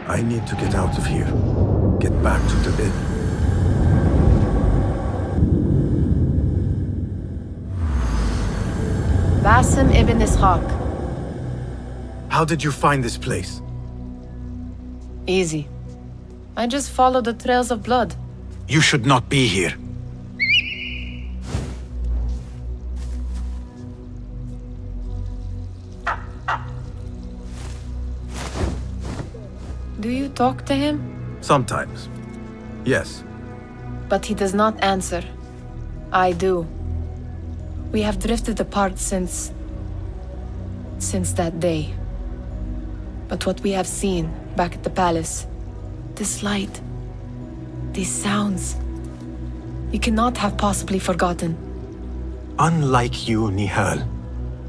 I need to get out of here. Get back to the bed. Basim ibn Ishaq. How did you find this place? Easy. I just followed the trails of blood. You should not be here. Do you talk to him? Sometimes. Yes. But he does not answer. I do. We have drifted apart since that day. But what we have seen back at the palace, this light, these sounds, you cannot have possibly forgotten. Unlike you, Nihal,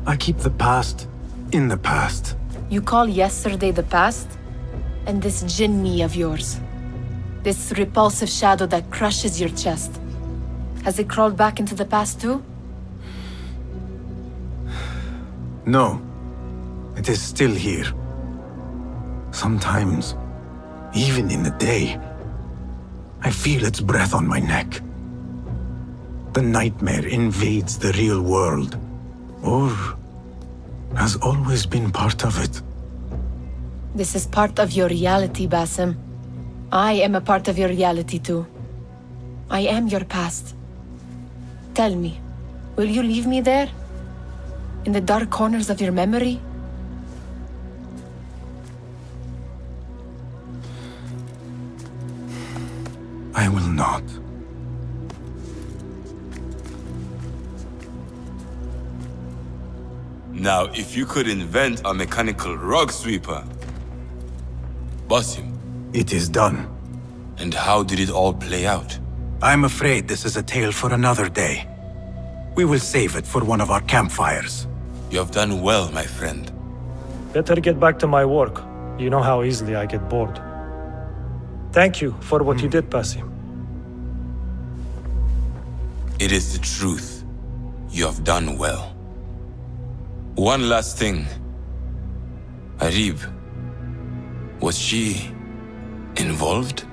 I keep the past in the past. You call yesterday the past? And this jinni of yours, this repulsive shadow that crushes your chest, has it crawled back into the past too? No, it is still here. Sometimes, even in the day, I feel its breath on my neck. The nightmare invades the real world, or has always been part of it. This is part of your reality, Basim. I am a part of your reality too. I am your past. Tell me, will you leave me there? In the dark corners of your memory? I will not. Now, if you could invent a mechanical rug sweeper, Basim. It is done. And how did it all play out? I'm afraid this is a tale for another day. We will save it for one of our campfires. You have done well, my friend. Better get back to my work. You know how easily I get bored. Thank you for what you did, Basim. It is the truth. You have done well. One last thing. Arib, was she involved?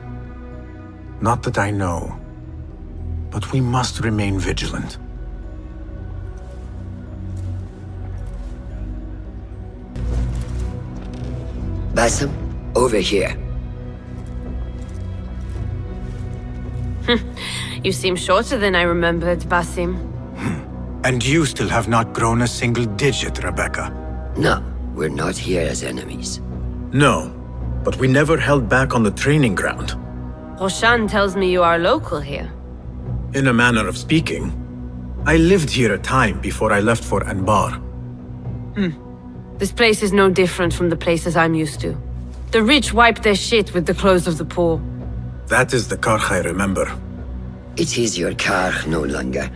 Not that I know. but we must remain vigilant. Basim, over here. You seem shorter than I remembered, Basim. And you still have not grown a single digit, Rebecca. No, we're not here as enemies. No, but we never held back on the training ground. Roshan tells me you are local here. In a manner of speaking. I lived here a time before I left for Anbar. This place is no different from the places I'm used to. The rich wipe their shit with the clothes of the poor. That is the Karkh I remember. It is your Karkh no longer.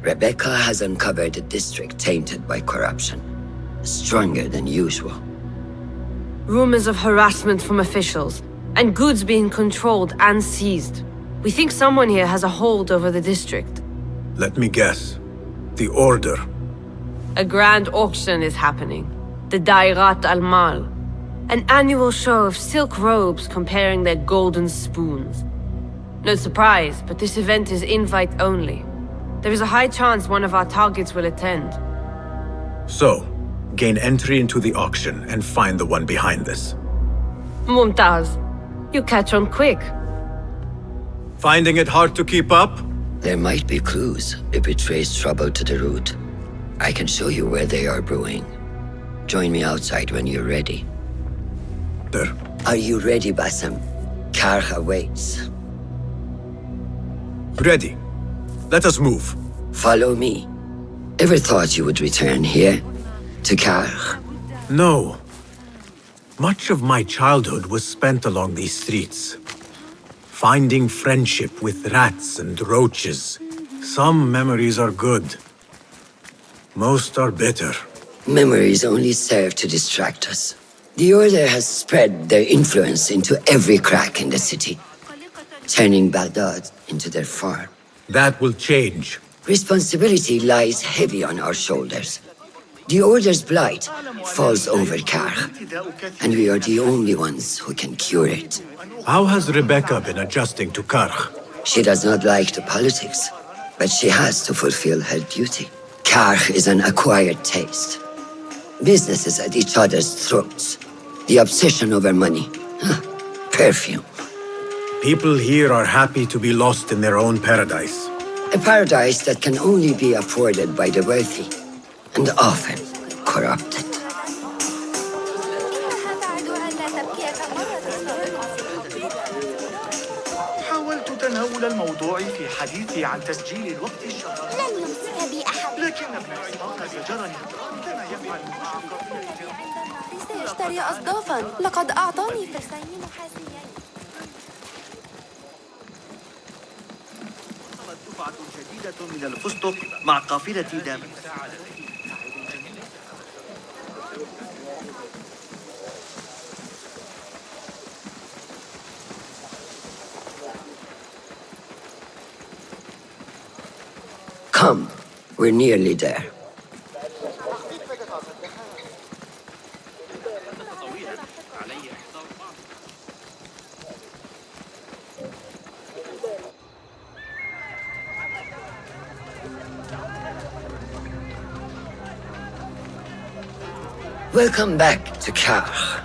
Rebecca has uncovered a district tainted by corruption. Stronger than usual. Rumors of harassment from officials, and goods being controlled and seized. We think someone here has a hold over the district. Let me guess. The Order. A grand auction is happening. The Dairat al-Mal. An annual show of silk robes comparing their golden spoons. No surprise, but this event is invite only. There is a high chance one of our targets will attend. So, gain entry into the auction and find the one behind this. Mumtaz, you catch on quick. Finding it hard to keep up? There might be clues if we trace trouble to the root. I can show you where they are brewing. Join me outside when you're ready. There. Are you ready, Basim? Karkh awaits. Ready. Let us move. Follow me. Ever thought you would return here? To Karkh? No. Much of my childhood was spent along these streets. Finding friendship with rats and roaches. Some memories are good. Most are bitter. Memories only serve to distract us. The Order has spread their influence into every crack in the city, turning Baghdad into their farm. That will change. Responsibility lies heavy on our shoulders. The Order's blight falls over Karkh, and we are the only ones who can cure it. How has Rebecca been adjusting to Karkh? She does not like the politics, but she has to fulfill her duty. Karkh is an acquired taste. Businesses at each other's throats. The obsession over money. Perfume. People here are happy to be lost in their own paradise. A paradise that can only be afforded by the wealthy, and often corrupted. حاولت تناول الموضوع في حديثي عن تسجيل الوقت الشرعي. لن يمسك بي أحد. لكن ابن عصام زجرني كما يفعل سيشتري أصدافا. لقد أعطاني فرسين محاسيين. وصلت دفعة جديدة من الفستق مع قافلة دم. Come, we're nearly there. Welcome back to Karkh.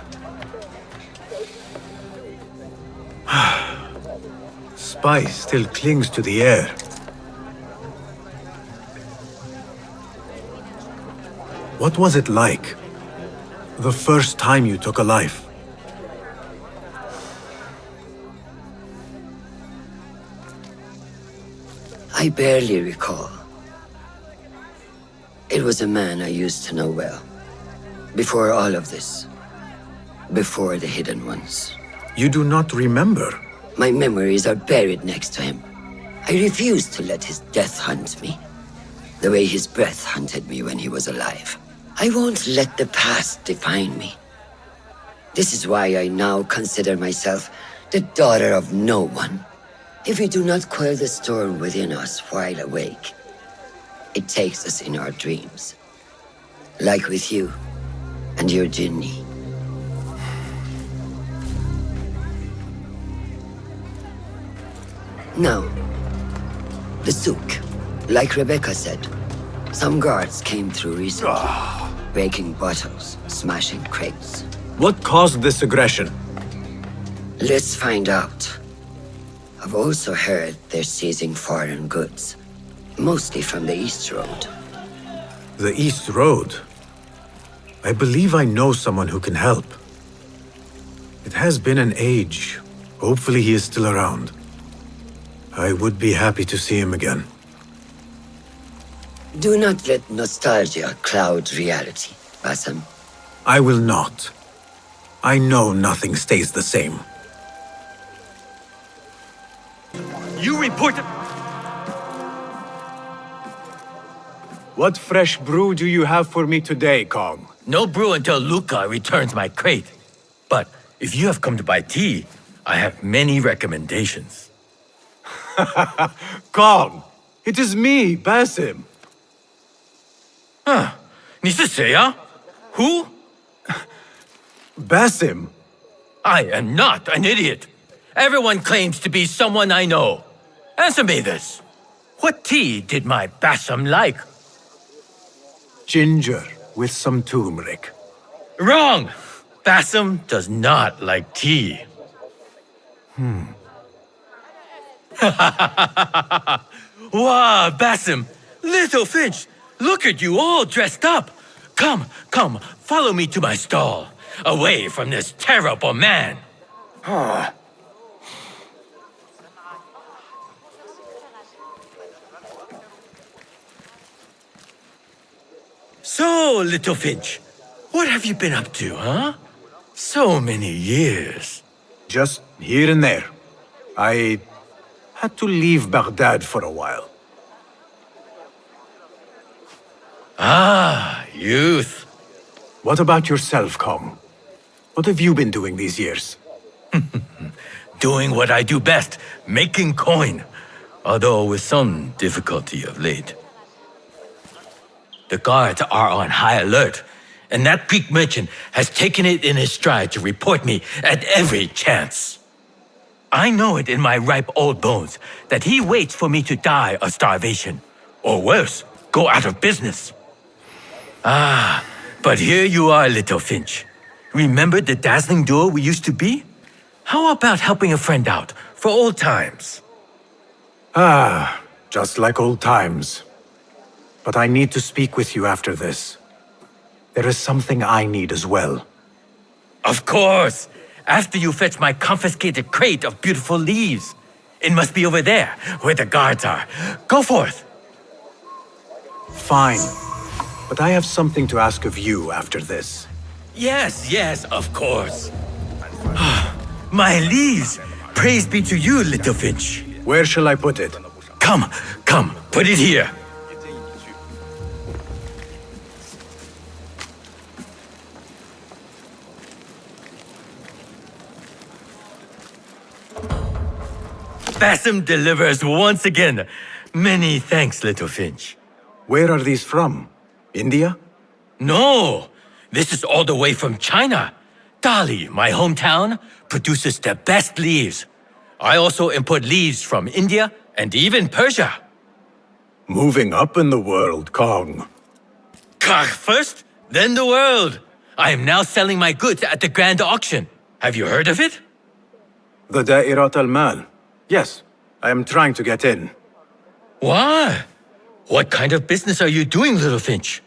Spice still clings to the air. What was it like? The first time you took a life? I barely recall. It was a man I used to know well. Before all of this. Before the Hidden Ones. You do not remember? My memories are buried next to him. I refuse to let his death hunt me. The way his breath hunted me when he was alive. I won't let the past define me. This is why I now consider myself the daughter of no one. If we do not quell the storm within us while awake, it takes us in our dreams. Like with you and your Jinni. Now, The souk. Like Rebecca said, some guards came through recently, breaking bottles, smashing crates. What caused this aggression? Let's find out. I've also heard they're seizing foreign goods, mostly from the East Road. The East Road? I believe I know someone who can help. It has been an age. Hopefully he is still around. I would be happy to see him again. Do not let nostalgia cloud reality, Bassam. I will not. I know nothing stays the same. You reported... What fresh brew do you have for me today, Kong? No brew until Luca returns my crate. But if you have come to buy tea, I have many recommendations. Kong! It is me, Basim. Huh. 你是谁啊? Who? Basim. I am not an idiot. Everyone claims to be someone I know. Answer me this. What tea did my Basim like? Ginger with some turmeric. Wrong! Basim does not like tea. Wow, Basim! Little Finch! Look at you all dressed up! Come, follow me to my stall. Away from this terrible man. So, Little Finch, what have you been up to, huh? So many years. Just here and there. I had to leave Baghdad for a while. Ah, youth. What about yourself, Kong? What have you been doing these years? Doing what I do best, making coin. Although with some difficulty of late. The guards are on high alert, and that Greek merchant has taken it in his stride to report me at every chance. I know it in my ripe old bones that he waits for me to die of starvation, or worse, go out of business. Ah, but here you are, Little Finch. Remember the dazzling duo we used to be? How about helping a friend out, for old times? Ah, just like old times. But I need to speak with you after this. There is something I need as well. Of course! After you fetch my confiscated crate of beautiful leaves. It must be over there, where the guards are. Go forth! Fine. But I have something to ask of you after this. Yes, of course. My leaves! Praise be to you, Little Finch. Where shall I put it? Come, put it here. Basim delivers once again. Many thanks, Little Finch. Where are these from? India? No, this is all the way from China. Dali, my hometown, produces the best leaves. I also import leaves from India and even Persia. Moving up in the world, Kong. Kah first, then the world. I am now selling my goods at the grand auction. Have you heard of it? The Da'irat al-Mal. Yes, I am trying to get in. Why? What kind of business are you doing, Little Finch?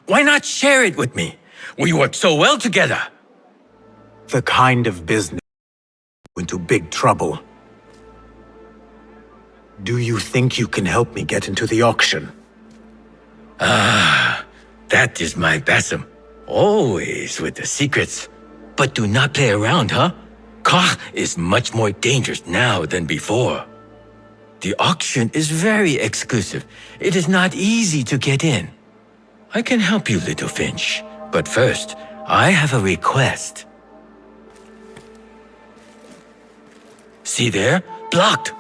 Why not share it with me? We work so well together. The kind of business into big trouble. Do you think you can help me get into the auction? Ah, that is my Basim. Always with the secrets. But do not play around, huh? Kah is much more dangerous now than before. The auction is very exclusive. It is not easy to get in. I can help you, Little Finch. But first, I have a request. See there? Blocked.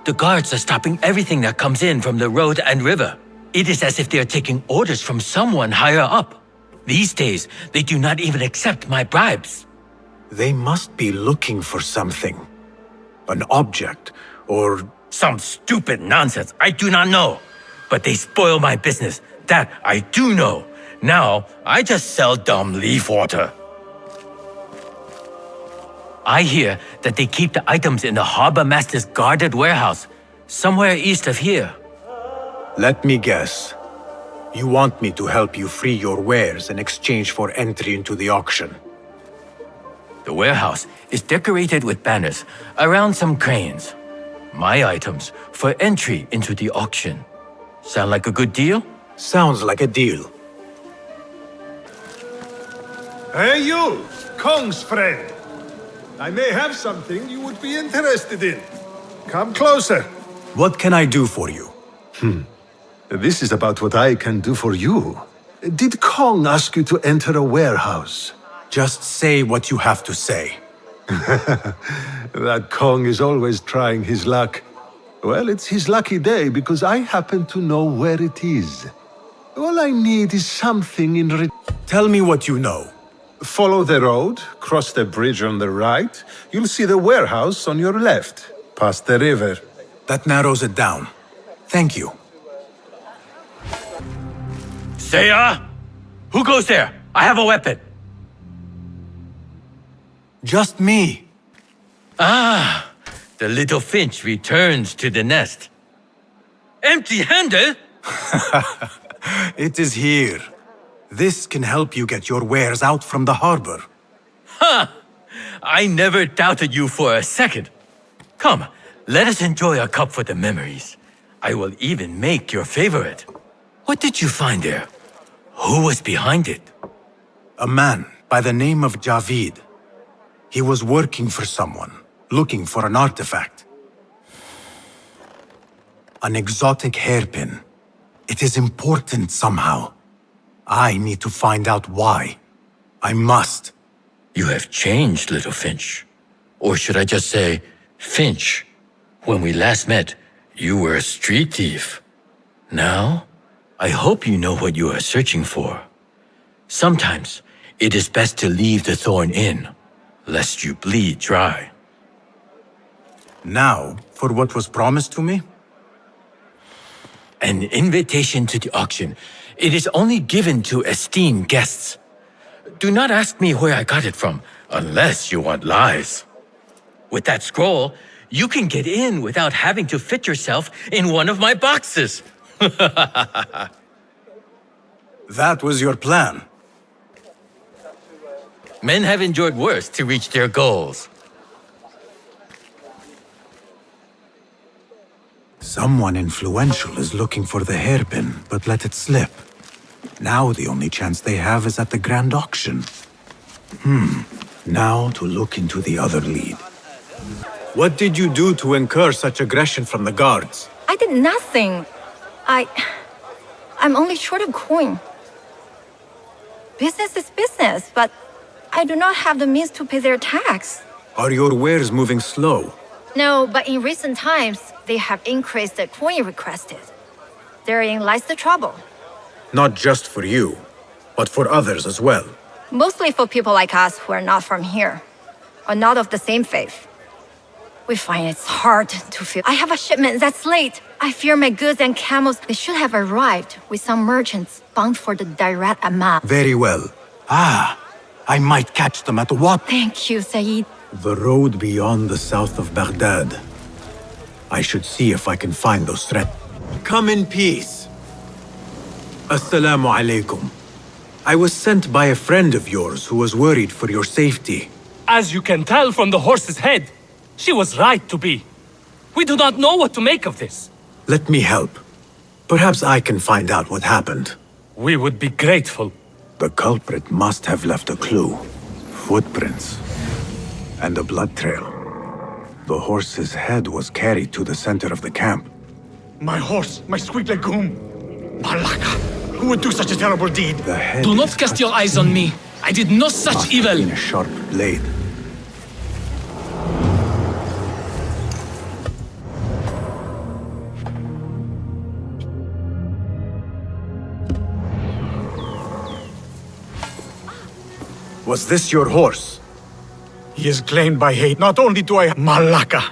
The guards are stopping everything that comes in from the road and river. It is as if they are taking orders from someone higher up. These days, they do not even accept my bribes. They must be looking for something. An object, or Some stupid nonsense, I do not know. But they spoil my business, that I do know. Now, I just sell dumb leaf water. I hear that they keep the items in the harbor master's guarded warehouse, somewhere east of here. Let me guess. You want me to help you free your wares in exchange for entry into the auction. The warehouse is decorated with banners around some cranes. My items for entry into the auction. Sound like a good deal? Sounds like a deal. Hey you, Kong's friend. I may have something you would be interested in. Come closer. What can I do for you? This is about what I can do for you. Did Kong ask you to enter a warehouse? Just say what you have to say. That Kong is always trying his luck. Well, it's his lucky day because I happen to know where it is. All I need is something in Tell me what you know. Follow the road, cross the bridge on the right. You'll see the warehouse on your left, past the river. That narrows it down. Thank you. Seiya? Who goes there? I have a weapon. Just me. Ah, the little finch returns to the nest. Empty-handed? It is here. This can help you get your wares out from the harbor. Ha! I never doubted you for a second. Come, let us enjoy a cup for the memories. I will even make your favorite. What did you find there? Who was behind it? A man by the name of Javid. He was working for someone, looking for an artifact. An exotic hairpin. It is important somehow. I need to find out why. I must. You have changed, little Finch. Or should I just say, Finch? When we last met, you were a street thief. Now, I hope you know what you are searching for. Sometimes, it is best to leave the thorn in, lest you bleed dry. Now, for what was promised to me? An invitation to the auction. It is only given to esteemed guests. Do not ask me where I got it from, unless you want lies. With that scroll, you can get in without having to fit yourself in one of my boxes. That was your plan. Men have endured worse to reach their goals. Someone influential is looking for the hairpin, but let it slip. Now the only chance they have is at the grand auction. Now to look into the other lead. What did you do to incur such aggression from the guards? I did nothing. I'm only short of coin. Business is business, but I do not have the means to pay their tax. Are your wares moving slow? No, but in recent times, they have increased the coin requested. Therein lies the trouble. Not just for you, but for others as well. Mostly for people like us who are not from here, or not of the same faith. We find it's hard to feel. I have a shipment that's late. I fear my goods and camels, they should have arrived with some merchants bound for the direct Amal. Very well. I might catch them at the what? Thank you, Saeed. The road beyond the south of Baghdad. I should see if I can find those threats. Come in peace. Assalamu alaikum. I was sent by a friend of yours who was worried for your safety. As you can tell from the horse's head, she was right to be. We do not know what to make of this. Let me help. Perhaps I can find out what happened. We would be grateful. The culprit must have left a clue. Footprints. And a blood trail. The horse's head was carried to the center of the camp. My horse, my sweet legume. Malaka, who would do such a terrible deed? The head Do not cast your eyes on me. I did no such evil. in a sharp blade. Was this your horse? He is claimed by hate. Not only do I... Malaka!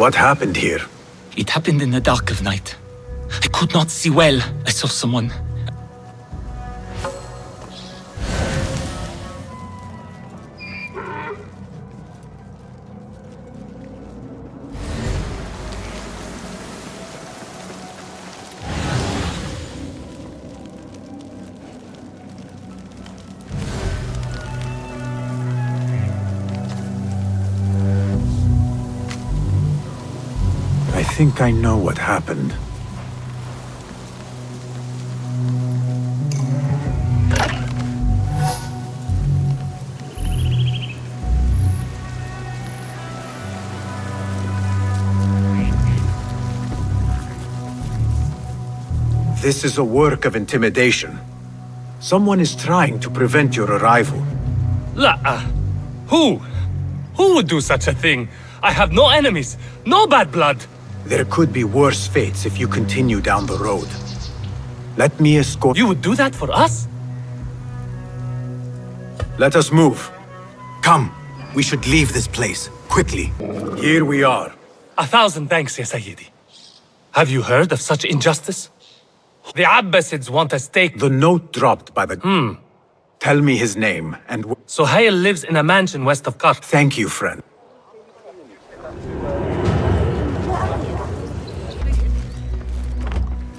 What happened here? It happened in the dark of night. I could not see well. I saw someone. I think I know what happened. This is a work of intimidation. Someone is trying to prevent your arrival. Who? Who would do such a thing? I have no enemies, no bad blood. There could be worse fates if you continue down the road. Let me escort— You would do that for us? Let us move. Come, we should leave this place, quickly. Here we are. 1,000 thanks, Ya Sayyidi. Have you heard of such injustice? The Abbasids want a stake— The note dropped by the— Tell me his name, and— Suhail lives in a mansion west of Karth. Thank you, friend.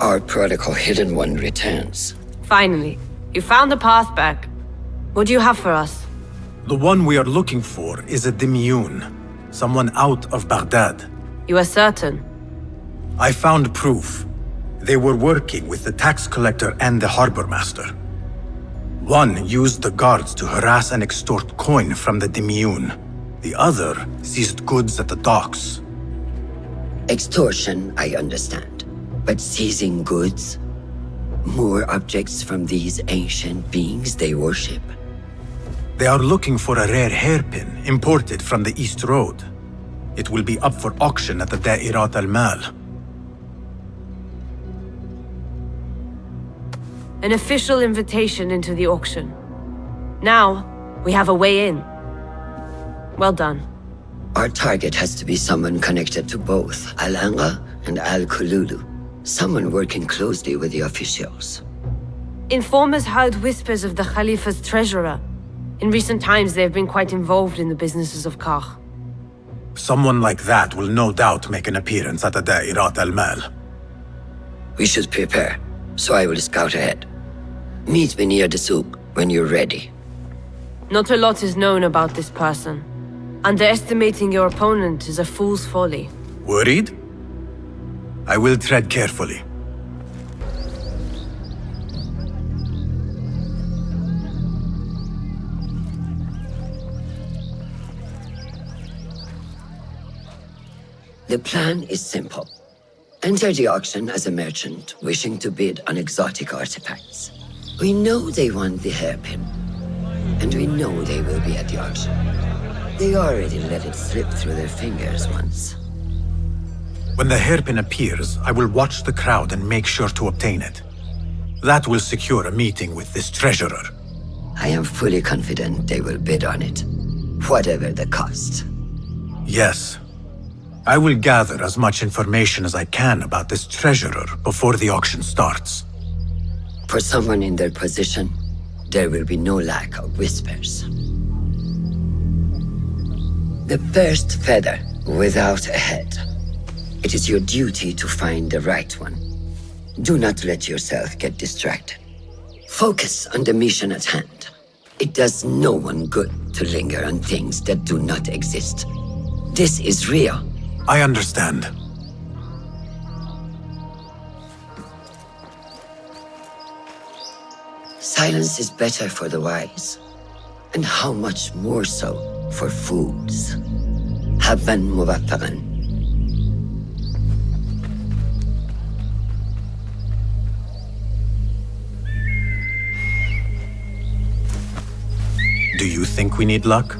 Our prodigal hidden one returns. Finally, you found the path back. What do you have for us? The one we are looking for is a Dimyun, someone out of Baghdad. You are certain? I found proof. They were working with the tax collector and the harbor master. One used the guards to harass and extort coin from the Dimyun. The other seized goods at the docks. Extortion, I understand. But seizing goods? More objects from these ancient beings they worship? They are looking for a rare hairpin imported from the East Road. It will be up for auction at the Da'irat al-Mal. An official invitation into the auction. Now, we have a way in. Well done. Our target has to be someone connected to both Al-Anga and Al-Kululu. Someone working closely with the officials. Informers heard whispers of the Khalifa's treasurer. In recent times, they have been quite involved in the businesses of Karth. Someone like that will no doubt make an appearance at the Da'irat al-Mal. We should prepare, so I will scout ahead. Meet me near the souk when you're ready. Not a lot is known about this person. Underestimating your opponent is a fool's folly. Worried? I will tread carefully. The plan is simple. Enter the auction as a merchant wishing to bid on exotic artifacts. We know they want the hairpin, and we know they will be at the auction. They already let it slip through their fingers once. When the hairpin appears, I will watch the crowd and make sure to obtain it. That will secure a meeting with this treasurer. I am fully confident they will bid on it, whatever the cost. Yes. I will gather as much information as I can about this treasurer before the auction starts. For someone in their position, there will be no lack of whispers. The first feather without a head. It is your duty to find the right one. Do not let yourself get distracted. Focus on the mission at hand. It does no one good to linger on things that do not exist. This is real. I understand. Silence is better for the wise. And how much more so for fools. Habban muwaffaqan. Do you think we need luck?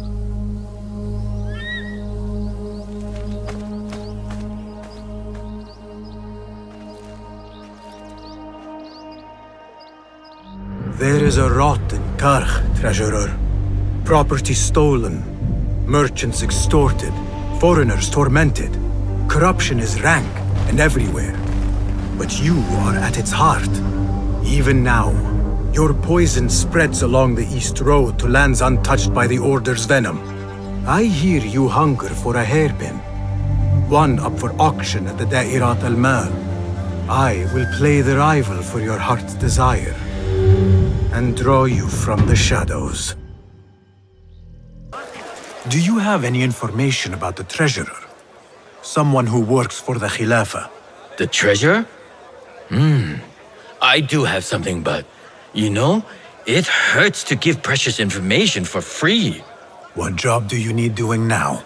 There is a rot in Karth, treasurer. Property stolen, merchants extorted, foreigners tormented. Corruption is rank and everywhere. But you are at its heart. Even now, your poison spreads along the East Road to lands untouched by the Order's venom. I hear you hunger for a hairpin. One up for auction at the Da'irat al-Mal. I will play the rival for your heart's desire and draw you from the shadows. Do you have any information about the treasurer? Someone who works for the Khilafah. The treasure? I do have something, but you know, it hurts to give precious information for free. What job do you need doing now?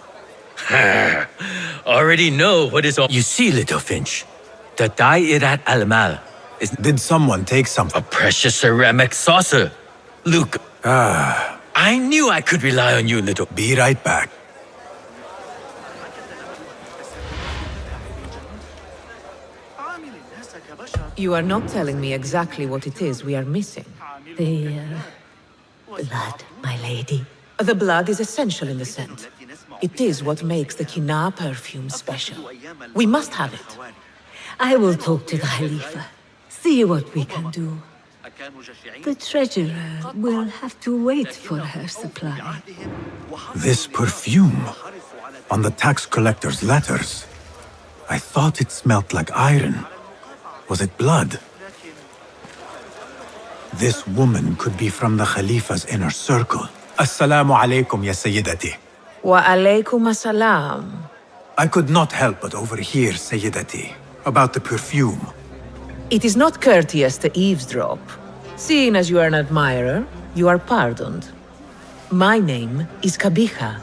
Already know what is on. You see, little Finch, the Da'irat al-Mal is. Did someone take something? A precious ceramic saucer. Luke. I knew I could rely on you, little. Be right back. You are not telling me exactly what it is we are missing. The blood, my lady. The blood is essential in the scent. It is what makes the Kina perfume special. We must have it. I will talk to the Khalifa. See what we can do. The treasurer will have to wait for her supply. This perfume on the tax collector's letters. I thought it smelled like iron. Was it blood? This woman could be from the Khalifa's inner circle. Assalamu alaikum, ya Sayyidati. Wa alaykum assalam. I could not help but overhear, Sayyidati, about the perfume. It is not courteous to eavesdrop. Seeing as you are an admirer, you are pardoned. My name is Kabiha,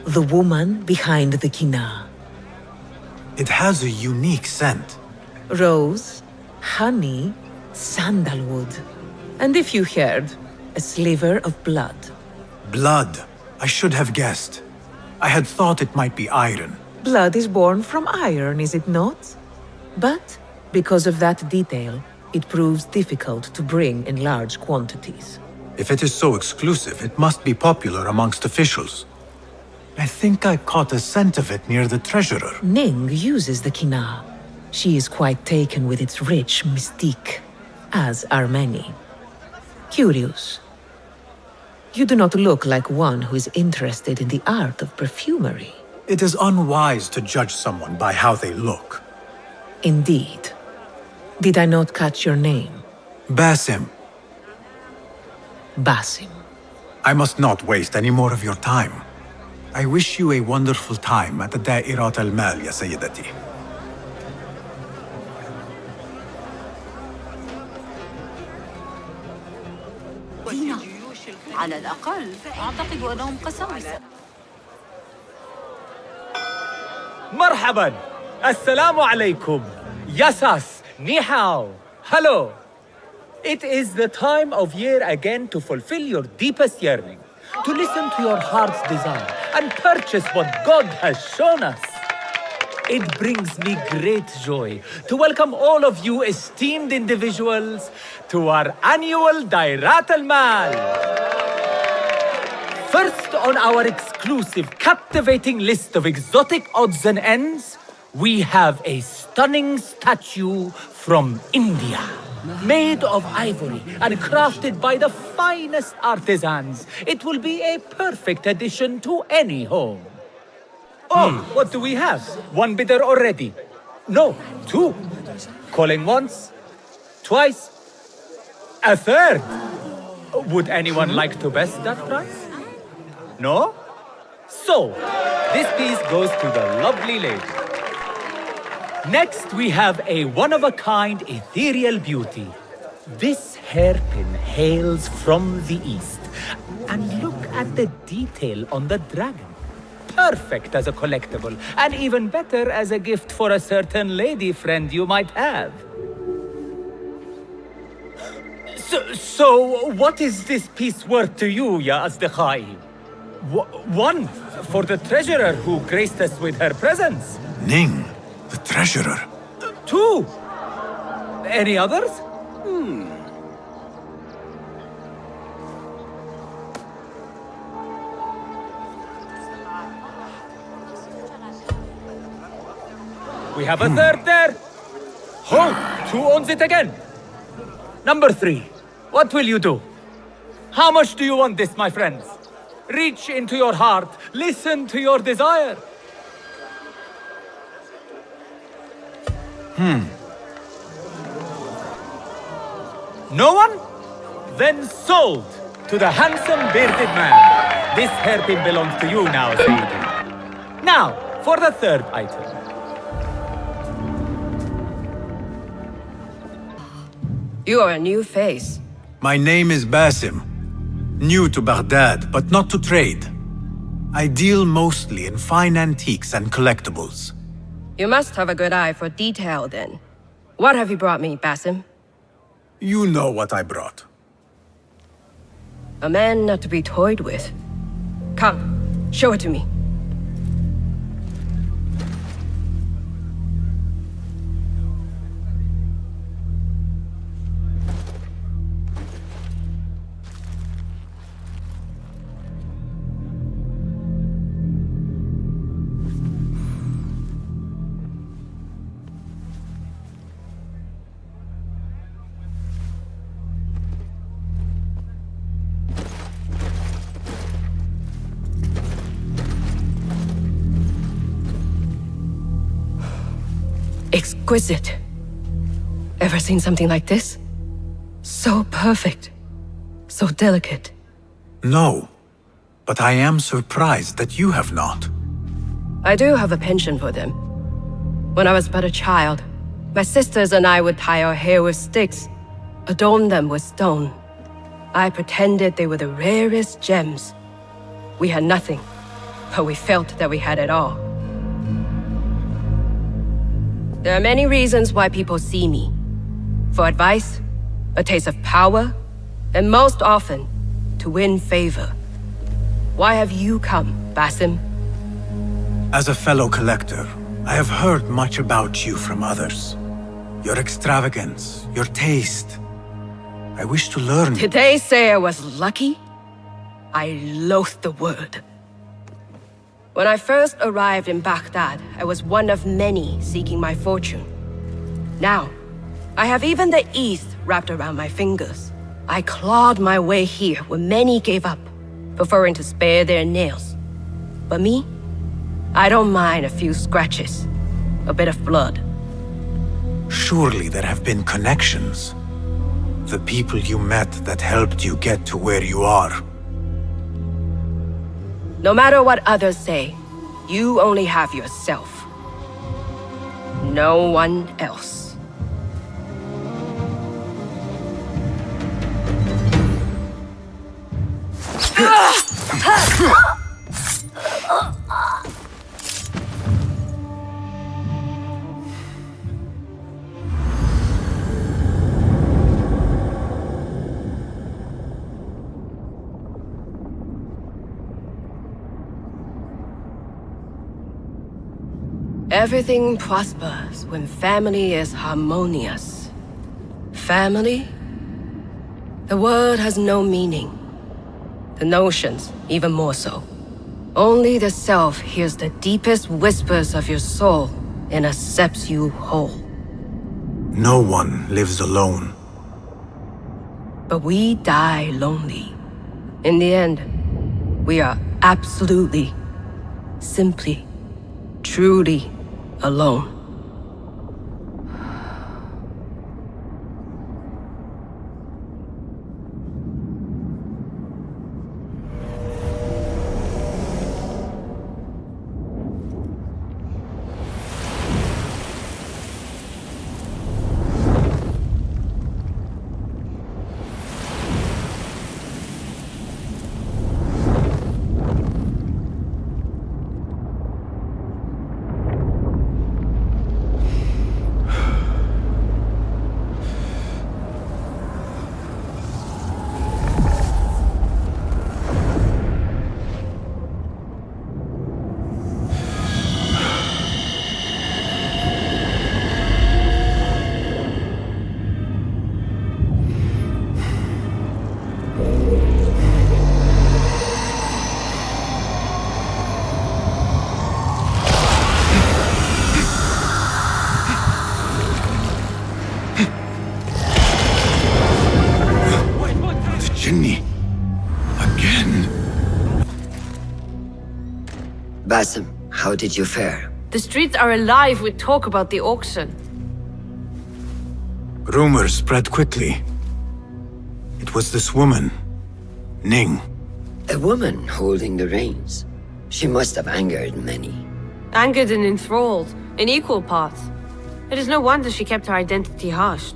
the woman behind the Kina. It has a unique scent. Rose, honey, sandalwood. And if you heard, a sliver of blood. Blood. I should have guessed. I had thought it might be iron. Blood is born from iron, is it not? But because of that detail, it proves difficult to bring in large quantities. If it is so exclusive, it must be popular amongst officials. I think I caught a scent of it near the treasurer. Ning uses the Kina. She is quite taken with its rich mystique, as are many. Curious. You do not look like one who is interested in the art of perfumery. It is unwise to judge someone by how they look. Indeed. Did I not catch your name? Basim. Basim. I must not waste any more of your time. I wish you a wonderful time at the Da'irat al-Mal, ya Sayyidati. على الأقل أعتقد أنهم قساوسة. مرحبا. السلام عليكم. Yasas. Ni hao. Hello. It is the time of year again to fulfill your deepest yearning, to listen to your heart's desire and purchase what God has shown us. It brings me great joy to welcome all of you esteemed individuals to our annual Da'irat al-Mal. First on our exclusive, captivating list of exotic odds and ends, we have a stunning statue from India. Made of ivory and crafted by the finest artisans, it will be a perfect addition to any home. Oh, what do we have? One bidder already. No, two. Calling once, twice, a third. Would anyone like to best that price? No? So, this piece goes to the lovely lady. Next, we have a one-of-a-kind ethereal beauty. This hairpin hails from the east. And look at the detail on the dragon. Perfect as a collectible, and even better as a gift for a certain lady friend you might have. So what is this piece worth to you, Ya Asdiqai? One, for the treasurer who graced us with her presence. Ning, the treasurer. Two. Any others? We have a third there. Halt! Who owns it again? Number 3. What will you do? How much do you want this, my friends? Reach into your heart. Listen to your desire. No one? Then sold to the handsome bearded man. This hairpin belongs to you now, Sayyidi. Now, for the third item. You are a new face. My name is Basim. New to Baghdad, but not to trade. I deal mostly in fine antiques and collectibles. You must have a good eye for detail, then. What have you brought me, Basim? You know what I brought. A man not to be toyed with. Come, show it to me. Exquisite. Ever seen something like this? So perfect. So delicate. No, but I am surprised that you have not. I do have a penchant for them. When I was but a child, my sisters and I would tie our hair with sticks, adorn them with stone. I pretended they were the rarest gems. We had nothing, but we felt that we had it all. There are many reasons why people see me. For advice, a taste of power, and most often, to win favor. Why have you come, Basim? As a fellow collector, I have heard much about you from others. Your extravagance, your taste. I wish to learn. Did they say I was lucky? I loathe the word. When I first arrived in Baghdad, I was one of many seeking my fortune. Now, I have even the East wrapped around my fingers. I clawed my way here where many gave up, preferring to spare their nails. But me? I don't mind a few scratches, a bit of blood. Surely there have been connections. The people you met that helped you get to where you are. No matter what others say, you only have yourself. No one else. Everything prospers when family is harmonious. Family? The word has no meaning. The notions, even more so. Only the self hears the deepest whispers of your soul and accepts you whole. No one lives alone. But we die lonely. In the end, we are absolutely, simply, truly alone. Jinni. Again. Basim, how did you fare? The streets are alive with talk about the auction. Rumors spread quickly. It was this woman, Ning. A woman holding the reins. She must have angered many. Angered and enthralled, in equal parts. It is no wonder she kept her identity hushed.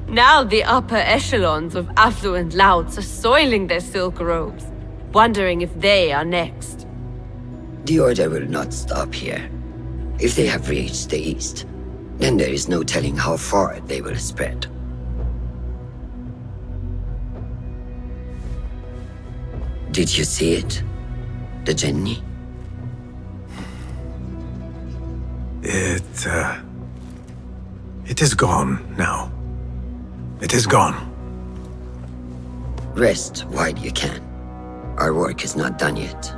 Now the upper echelons of affluent louts are soiling their silk robes, wondering if they are next. The Order will not stop here. If they have reached the east, then there is no telling how far they will spread. Did you see it? The Jinni? It is gone now. It is gone. Rest while you can. Our work is not done yet.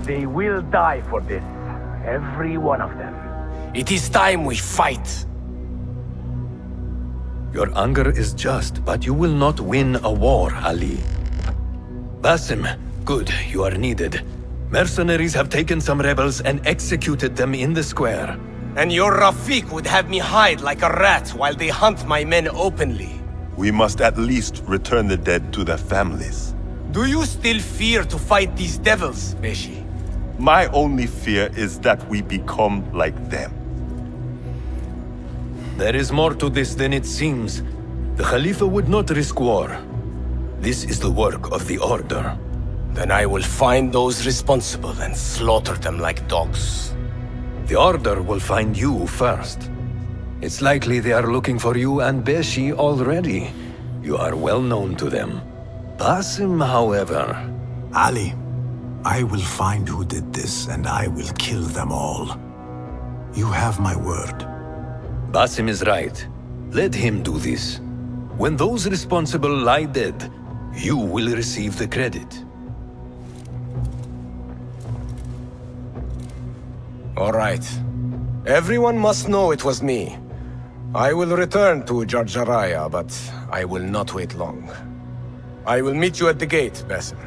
They will die for this. Every one of them. It is time we fight. Your anger is just, but you will not win a war, Ali. Basim, good, you are needed. Mercenaries have taken some rebels and executed them in the square. And your Rafik would have me hide like a rat while they hunt my men openly. We must at least return the dead to their families. Do you still fear to fight these devils, Beshi? My only fear is that we become like them. There is more to this than it seems. The Khalifa would not risk war. This is the work of the Order. Then I will find those responsible and slaughter them like dogs. The Order will find you first. It's likely they are looking for you and Beshi already. You are well known to them. Basim, however... Ali, I will find who did this, and I will kill them all. You have my word. Basim is right. Let him do this. When those responsible lie dead, you will receive the credit. All right. Everyone must know it was me. I will return to Jarjaraya, but I will not wait long. I will meet you at the gate, Basim.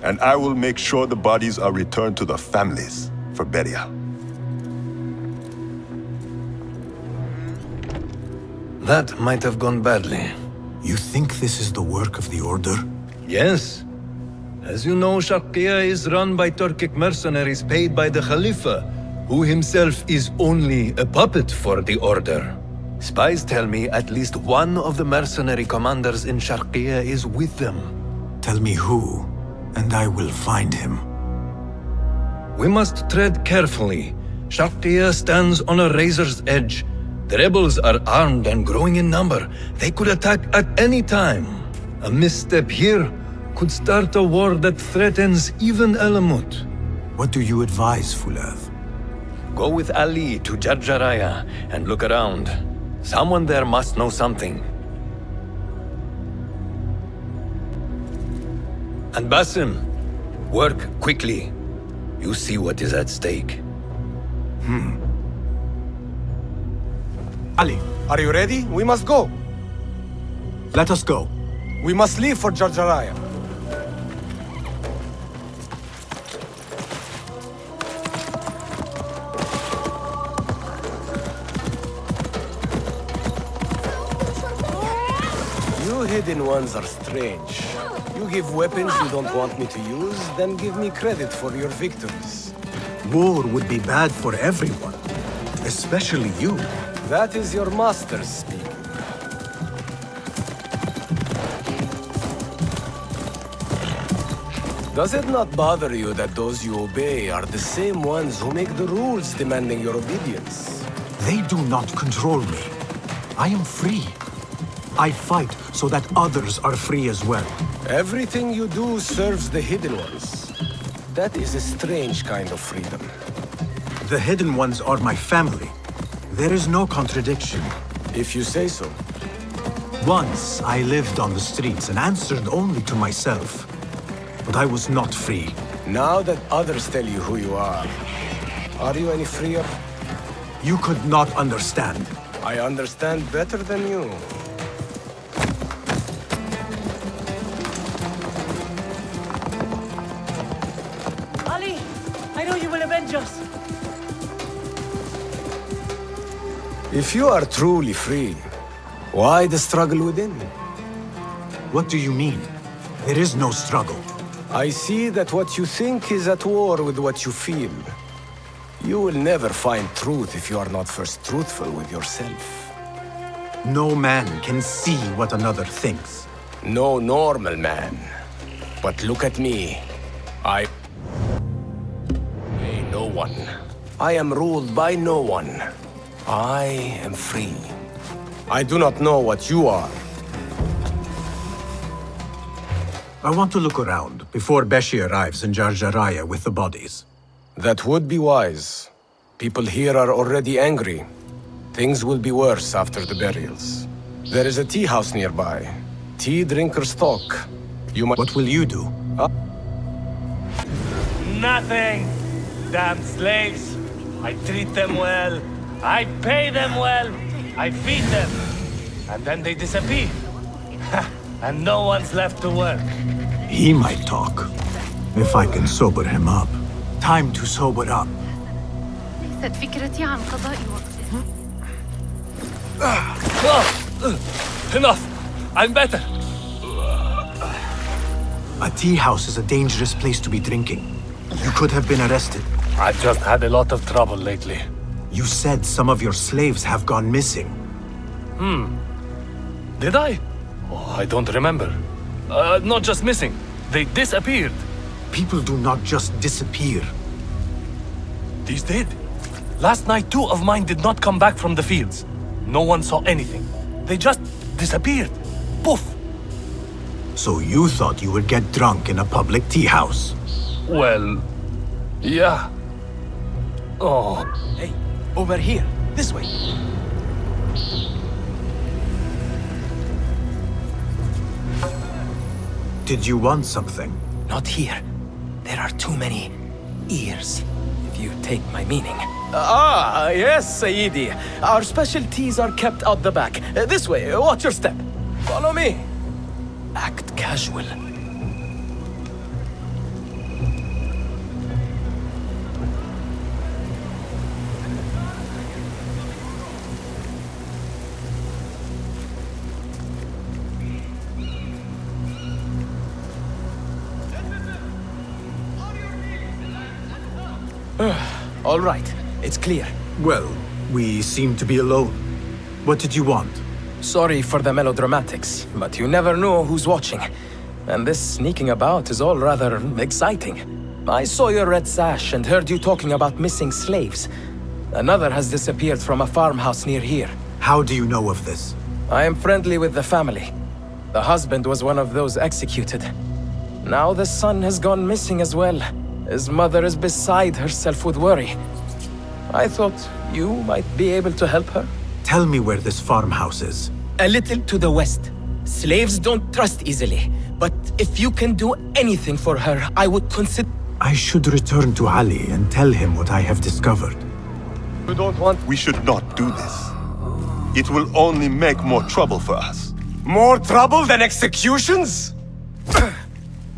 And I will make sure the bodies are returned to the families for burial. That might have gone badly. You think this is the work of the Order? Yes. As you know, Sharqiya is run by Turkic mercenaries paid by the Khalifa, who himself is only a puppet for the Order. Spies tell me at least one of the mercenary commanders in Sharqiya is with them. Tell me who, and I will find him. We must tread carefully. Sharqiya stands on a razor's edge. The rebels are armed and growing in number. They could attack at any time. A misstep here could start a war that threatens even Alamut. What do you advise, Fulad? Go with Ali to Jarjaraya and look around. Someone there must know something. And Basim, work quickly. You see what is at stake. Ali, are you ready? We must go. Let us go. We must leave for Jarjaraya. You hidden ones are strange. You give weapons you don't want me to use, then give me credit for your victories. War would be bad for everyone, especially you. That is your master speaking. Does it not bother you that those you obey are the same ones who make the rules demanding your obedience? They do not control me. I am free. I fight so that others are free as well. Everything you do serves the Hidden Ones. That is a strange kind of freedom. The Hidden Ones are my family. There is no contradiction. If you say so. Once, I lived on the streets and answered only to myself. But I was not free. Now that others tell you who you are you any freer? You could not understand. I understand better than you. Ali, I know you will avenge us. If you are truly free, why the struggle within? What do you mean? There is no struggle. I see that what you think is at war with what you feel. You will never find truth if you are not first truthful with yourself. No man can see what another thinks. No normal man. But look at me. I obey no one. I am ruled by no one. I am free. I do not know what you are. I want to look around before Beshi arrives in Jar Jaraya with the bodies. That would be wise. People here are already angry. Things will be worse after the burials. There is a tea house nearby. Tea drinkers talk. You might... What will you do? Nothing! Damn slaves! I treat them well. I pay them well. I feed them. And then they disappear. And no one's left to work. He might talk. If I can sober him up. Time to sober up. ليست فكرتي عن قضاء وقت. Enough! I'm better! A tea house is a dangerous place to be drinking. You could have been arrested. I've just had a lot of trouble lately. You said some of your slaves have gone missing. Did I? Oh, I don't remember. Not just missing. They disappeared. People do not just disappear. These did. Last night, 2 of mine did not come back from the fields. No one saw anything. They just disappeared. Poof! So you thought you would get drunk in a public tea house? Well, yeah. Oh. Hey, over here. This way. Did you want something? Not here. There are too many ears, if you take my meaning. Yes, Sayyidi. Our specialties are kept out the back. This way, watch your step. Follow me. Act casual. All right, it's clear. Well, we seem to be alone. What did you want? Sorry for the melodramatics, but you never know who's watching. And this sneaking about is all rather exciting. I saw your red sash and heard you talking about missing slaves. Another has disappeared from a farmhouse near here. How do you know of this? I am friendly with the family. The husband was one of those executed. Now the son has gone missing as well. His mother is beside herself with worry. I thought you might be able to help her. Tell me where this farmhouse is. A little to the west. Slaves don't trust easily. But if you can do anything for her, I would consider... I should return to Ali and tell him what I have discovered. You don't want... We should not do this. It will only make more trouble for us. More trouble than executions?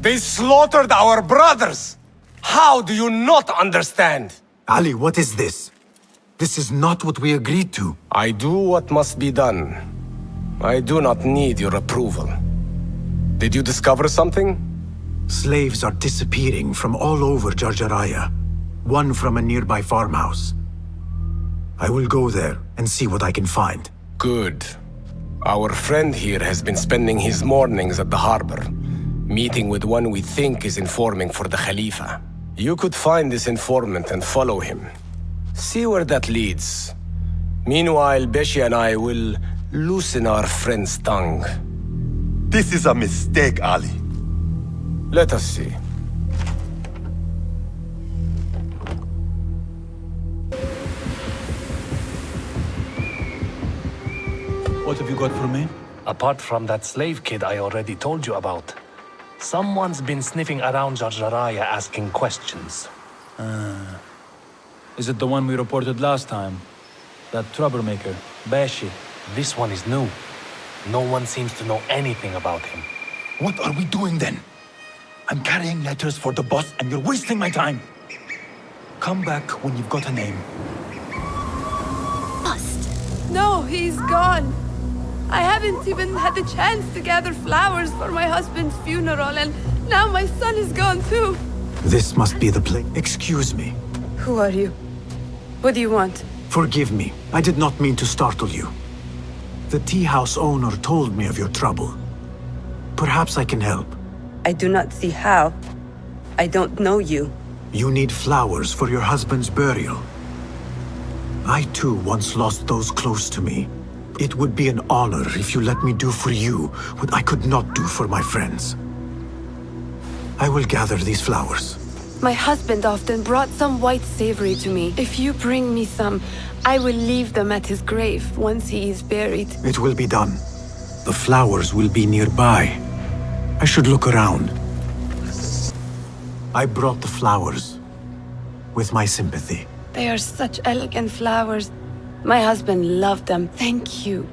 They slaughtered our brothers! How do you not understand? Ali, what is this? This is not what we agreed to. I do what must be done. I do not need your approval. Did you discover something? Slaves are disappearing from all over Jar Jaraya. One from a nearby farmhouse. I will go there and see what I can find. Good. Our friend here has been spending his mornings at the harbor, meeting with one we think is informing for the Khalifa. You could find this informant and follow him. See where that leads. Meanwhile, Beshi and I will Loosen our friend's tongue. This is a mistake, Ali. Let us see. What have you got for me? Apart from that slave kid I already told you about, someone's been sniffing around Jarjaraya asking questions. Is it the one we reported last time? That troublemaker, Bashi? This one is new. No one seems to know anything about him. What are we doing then? I'm carrying letters for the boss and you're wasting my time. Come back when you've got a name. No, he's gone. I haven't even had the chance to gather flowers for my husband's funeral, and now my son is gone too. This must be the place. Excuse me. Who are you? What do you want? Forgive me. I did not mean to startle you. The tea house owner told me of your trouble. Perhaps I can help. I do not see how. I don't know you. You need flowers for your husband's burial. I too once lost those close to me. It would be an honor if you let me do for you what I could not do for my friends. I will gather these flowers. My husband often brought some white savory to me. If you bring me some, I will leave them at his grave once he is buried. It will be done. The flowers will be nearby. I should look around. I brought the flowers with my sympathy. They are such elegant flowers. My husband loved them. Thank you.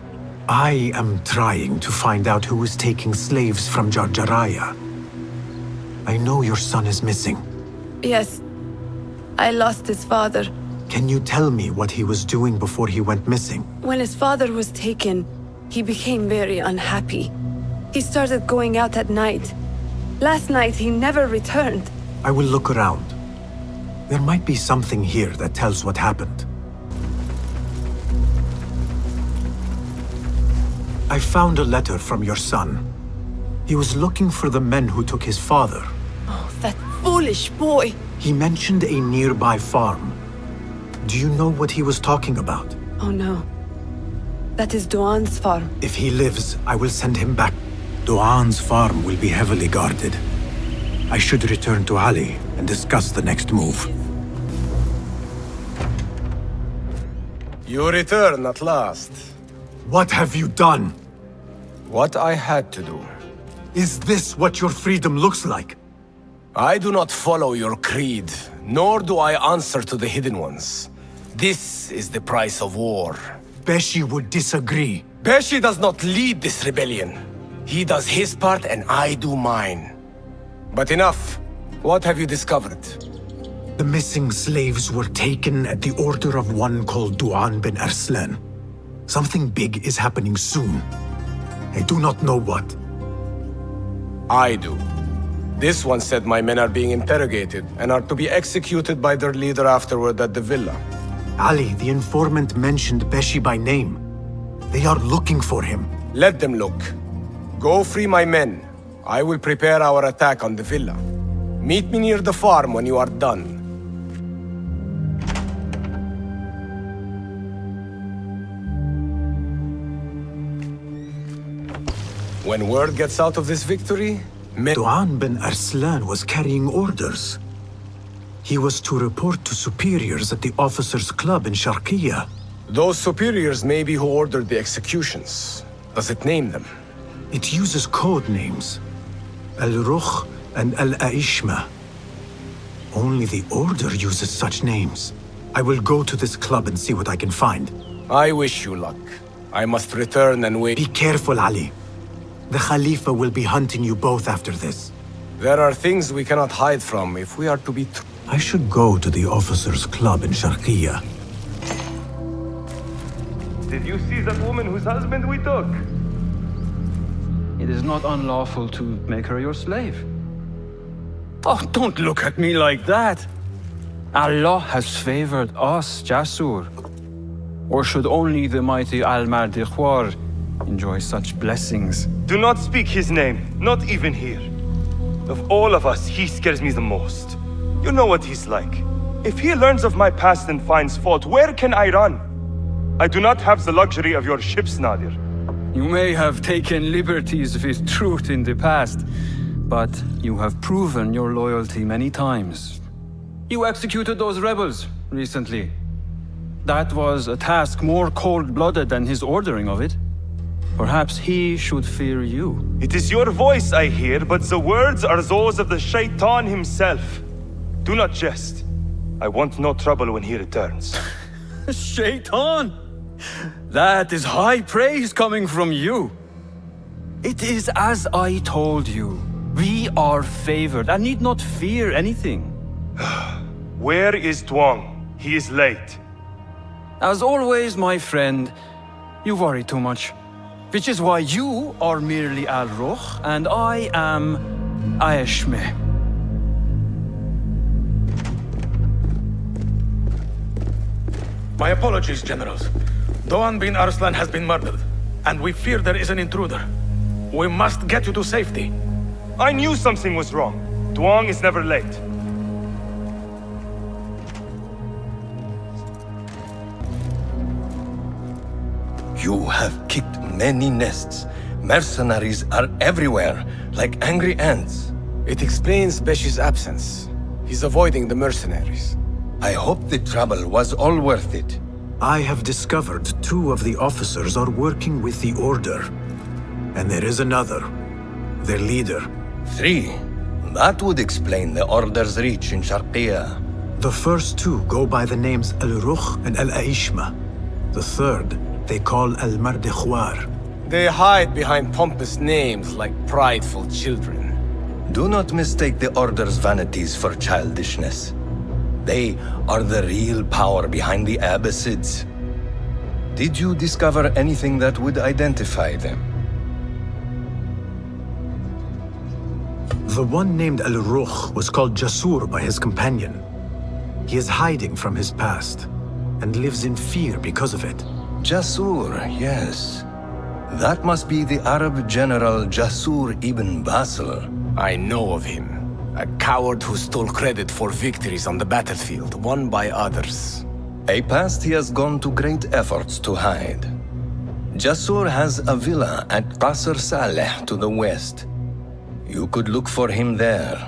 I am trying to find out who is taking slaves from Jarjaraya. I know your son is missing. Yes, I lost his father. Can you tell me what he was doing before he went missing? When his father was taken, he became very unhappy. He started going out at night. Last night, he never returned. I will look around. There might be something here that tells what happened. I found a letter from your son. He was looking for the men who took his father. Oh, that foolish boy! He mentioned a nearby farm. Do you know what he was talking about? Oh no. That is Duan's farm. If he lives, I will send him back. Duan's farm will be heavily guarded. I should return to Ali and discuss the next move. You return at last. What have you done? What I had to do. Is this what your freedom looks like? I do not follow your creed, nor do I answer to the Hidden Ones. This is the price of war. Beshi would disagree. Beshi does not lead this rebellion. He does his part and I do mine. But enough. What have you discovered? The missing slaves were taken at the order of one called Duan bin Arslan. Something big is happening soon. I do not know what. I do. This one said my men are being interrogated and are to be executed by their leader afterward at the villa. Ali, the informant, mentioned Beshi by name. They are looking for him. Let them look. Go free my men. I will prepare our attack on the villa. Meet me near the farm when you are done. When word gets out of this victory, Duan bin Arslan was carrying orders. He was to report to superiors at the officers' club in Sharqiya. Those superiors may be who ordered the executions. Does it name them? It uses code names. Al-Rukh and Al-Aishma. Only the Order uses such names. I will go to this club and see what I can find. I wish you luck. I must return and wait. Be careful, Ali. The Khalifa will be hunting you both after this. There are things we cannot hide from if we are to be true. I should go to the officers' club in Sharqiya. Did you see that woman whose husband we took? It is not unlawful to make her your slave. Oh, don't look at me like that. Allah has favored us, Jasur. Or should only the mighty Al-Mardikhwar enjoy such blessings? Do not speak his name, not even here. Of all of us, he scares me the most. You know what he's like. If he learns of my past and finds fault, where can I run? I do not have the luxury of your ships, Nadir. You may have taken liberties with truth in the past, but you have proven your loyalty many times. You executed those rebels recently. That was a task more cold-blooded than his ordering of it. Perhaps he should fear you. It is your voice I hear, but the words are those of the Shaitan himself. Do not jest. I want no trouble when he returns. Shaitan! That is high praise coming from you. It is as I told you. We are favored and need not fear anything. Where is Tuong? He is late. As always, my friend, you worry too much. Which is why you are merely Al-Ruch and I am Aeshme. My apologies, generals. Doğan bin Arslan has been murdered, and we fear there is an intruder. We must get you to safety. I knew something was wrong. Tuong is never late. You have kicked many nests. Mercenaries are everywhere, like angry ants. It explains Beshi's absence. He's avoiding the mercenaries. I hope the trouble was all worth it. I have discovered 2 of the officers are working with the Order. And there is another, their leader. 3. That would explain the Order's reach in Sharqiya. The first 2 go by the names Al-Ruch and Al-Aishma. The third, they call Al-Mardikhwar. They hide behind pompous names like prideful children. Do not mistake the Order's vanities for childishness. They are the real power behind the Abbasids. Did you discover anything that would identify them? The one named Al-Ruch was called Jasur by his companion. He is hiding from his past and lives in fear because of it. Jasur, yes. That must be the Arab general Jasur ibn Basel. I know of him. A coward who stole credit for victories on the battlefield, won by others. A past he has gone to great efforts to hide. Jasur has a villa at Qasr Saleh to the west. You could look for him there.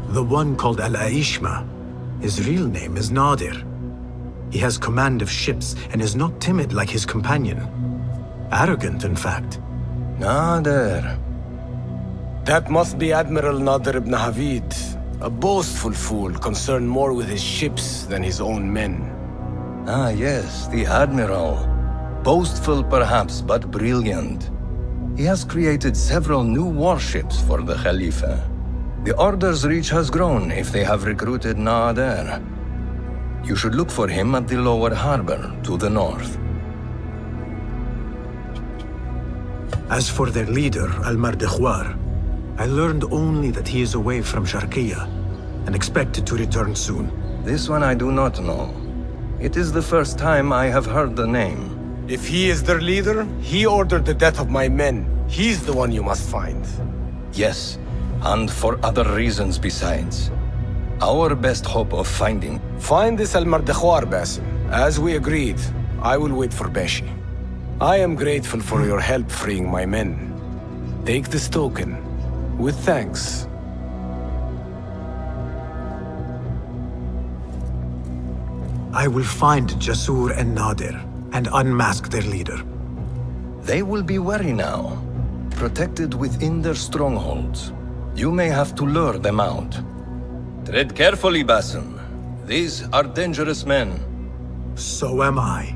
The one called Al-Aishma, his real name is Nadir. He has command of ships and is not timid like his companion. Arrogant, in fact. Nadir. That must be Admiral Nadir ibn Havid. A boastful fool concerned more with his ships than his own men. Ah, yes, the Admiral. Boastful perhaps, but brilliant. He has created several new warships for the Khalifa. The Order's reach has grown if they have recruited Nadir. You should look for him at the lower harbor, to the north. As for their leader, Al-Mardikhwar, I learned only that he is away from Sharqiya and expected to return soon. This one I do not know. It is the first time I have heard the name. If he is their leader, he ordered the death of my men. He's the one you must find. Yes, and for other reasons besides. Our best hope of finding... Find this Al-Mardikhwar, Basim. As we agreed, I will wait for Beshi. I am grateful for your help freeing my men. Take this token, with thanks. I will find Jasur and Nadir and unmask their leader. They will be wary now, protected within their strongholds. You may have to lure them out. Tread carefully, Basim. These are dangerous men. So am I.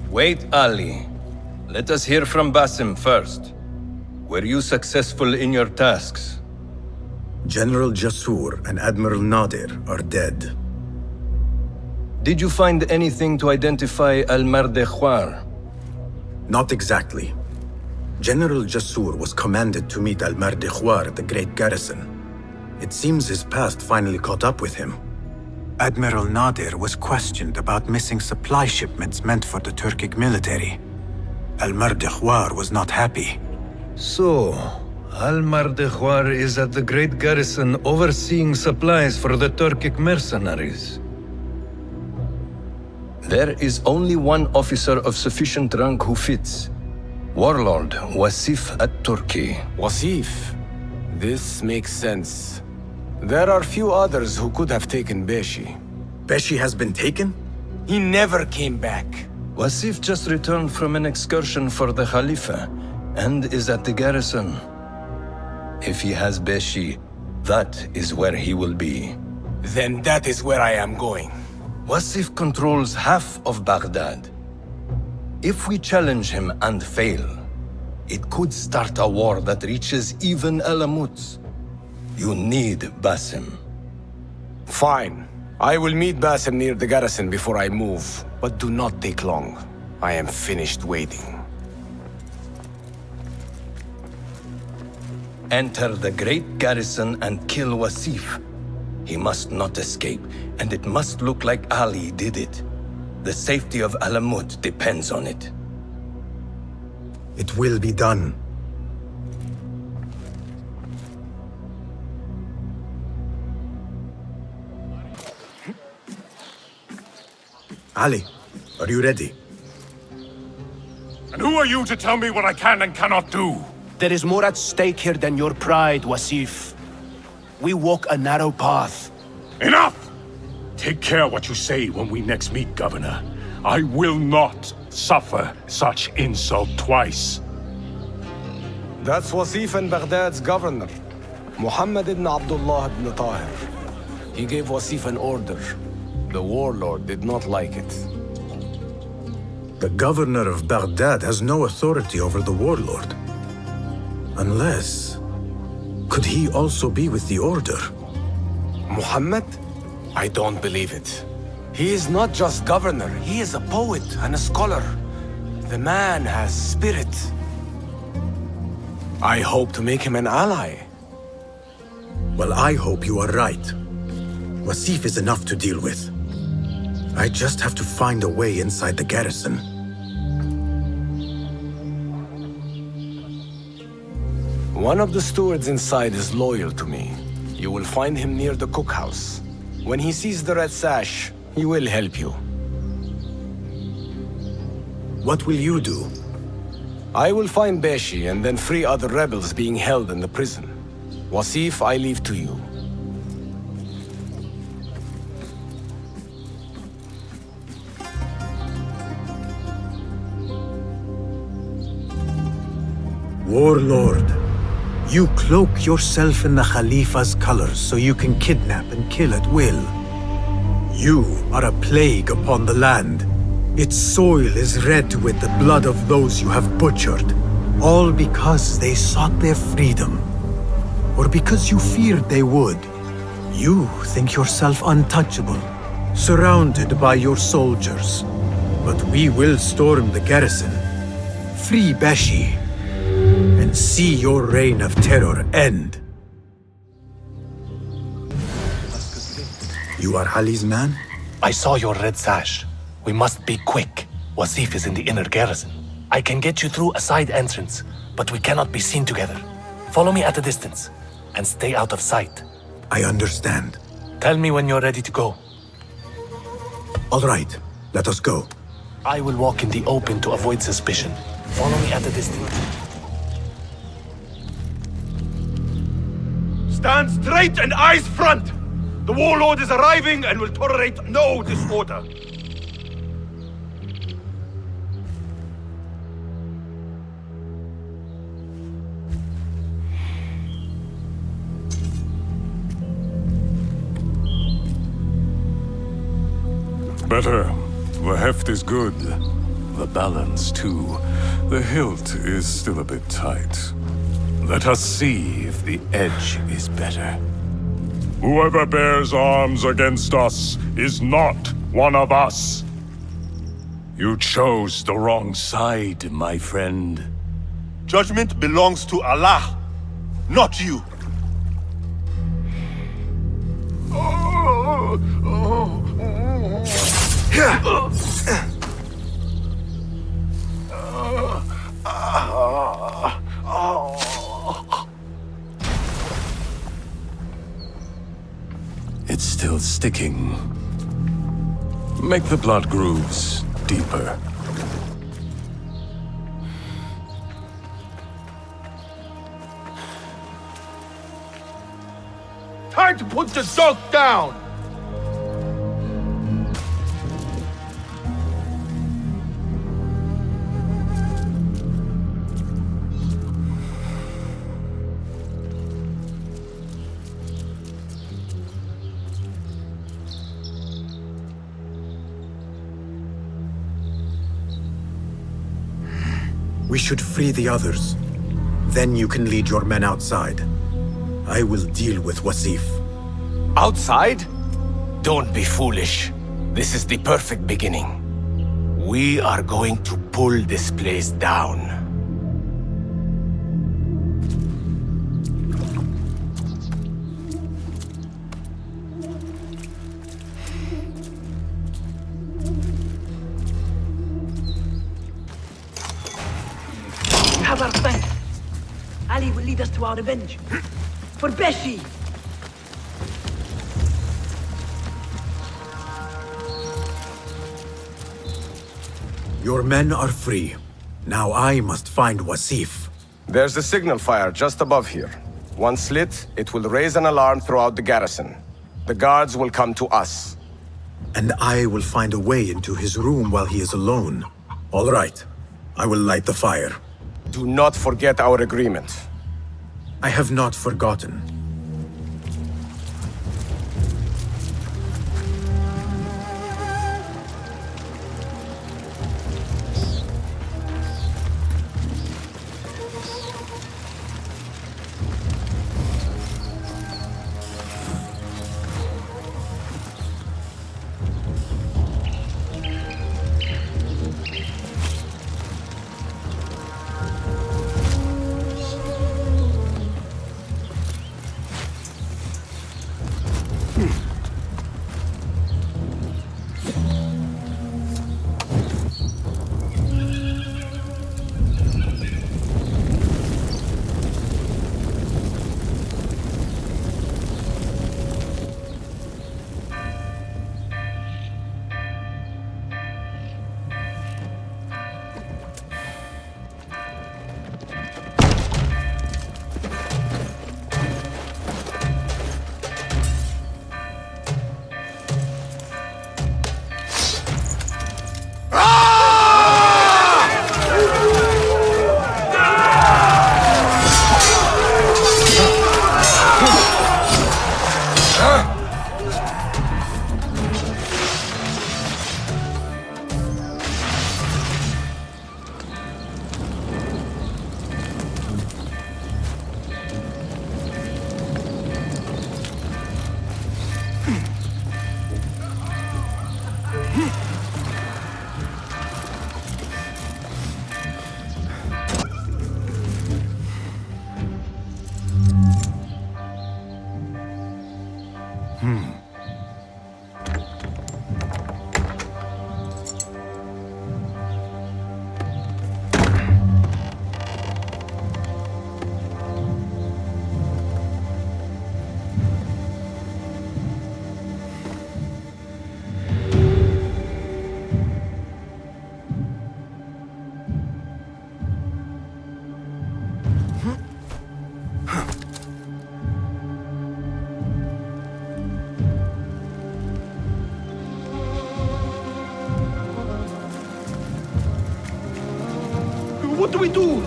Wait, Ali. Let us hear from Basim first. Were you successful in your tasks? General Jasur and Admiral Nadir are dead. Did you find anything to identify Al-Mardikhwar? Not exactly. General Jasur was commanded to meet Al-Mardikhwar at the Great Garrison. It seems his past finally caught up with him. Admiral Nadir was questioned about missing supply shipments meant for the Turkic military. Al-Mardikhwar was not happy. So, Al-Mardikhwar is at the Great Garrison overseeing supplies for the Turkic mercenaries. There is only one officer of sufficient rank who fits. Warlord Wasif at-Turki. Wasif? This makes sense. There are few others who could have taken Beshi. Beshi has been taken? He never came back. Wasif just returned from an excursion for the Khalifa and is at the garrison. If he has Beshi, that is where he will be. Then that is where I am going. Wasif controls half of Baghdad. If we challenge him and fail, it could start a war that reaches even Alamut. You need Basim. Fine. I will meet Basim near the garrison before I move, but do not take long. I am finished waiting. Enter the great garrison and kill Wasif. He must not escape, and it must look like Ali did it. The safety of Alamut depends on it. It will be done. Ali, are you ready? And who are you to tell me what I can and cannot do? There is more at stake here than your pride, Wasif. We walk a narrow path. Enough! Take care what you say when we next meet, Governor. I will not suffer such insult twice. That's Wasif and Baghdad's governor, Muhammad ibn Abdullah ibn Tahir. He gave Wasif an order. The warlord did not like it. The governor of Baghdad has no authority over the warlord. Unless... could he also be with the order? Muhammad? I don't believe it. He is not just governor, he is a poet and a scholar. The man has spirit. I hope to make him an ally. Well, I hope you are right. Wasif is enough to deal with. I just have to find a way inside the garrison. One of the stewards inside is loyal to me. You will find him near the cookhouse. When he sees the red sash, he will help you. What will you do? I will find Beshi and then free other rebels being held in the prison. Wasif, I leave to you. Warlord, you cloak yourself in the Khalifa's colors so you can kidnap and kill at will. You are a plague upon the land. Its soil is red with the blood of those you have butchered, all because they sought their freedom, or because you feared they would. You think yourself untouchable, surrounded by your soldiers. But we will storm the garrison, free Beshi, and see your reign of terror end. You are Ali's man? I saw your red sash. We must be quick. Wasif is in the inner garrison. I can get you through a side entrance, but we cannot be seen together. Follow me at a distance, and stay out of sight. I understand. Tell me when you're ready to go. All right, let us go. I will walk in the open to avoid suspicion. Follow me at a distance. Stand straight and eyes front! The warlord is arriving and will tolerate no disorder. Better. The heft is good. The balance, too. The hilt is still a bit tight. Let us see if the edge is better. Whoever bears arms against us is not one of us. You chose the wrong side, my friend. Judgment belongs to Allah, not you. It's still sticking. Make the blood grooves deeper. Time to put the dog down! We should free the others. Then you can lead your men outside. I will deal with Wasif. Outside? Don't be foolish. This is the perfect beginning. We are going to pull this place down. We have our plan. Ali will lead us to our revenge. For Beshi! Your men are free. Now I must find Wasif. There's a signal fire just above here. Once lit, it will raise an alarm throughout the garrison. The guards will come to us. And I will find a way into his room while he is alone. All right. I will light the fire. Do not forget our agreement. I have not forgotten. What do we do?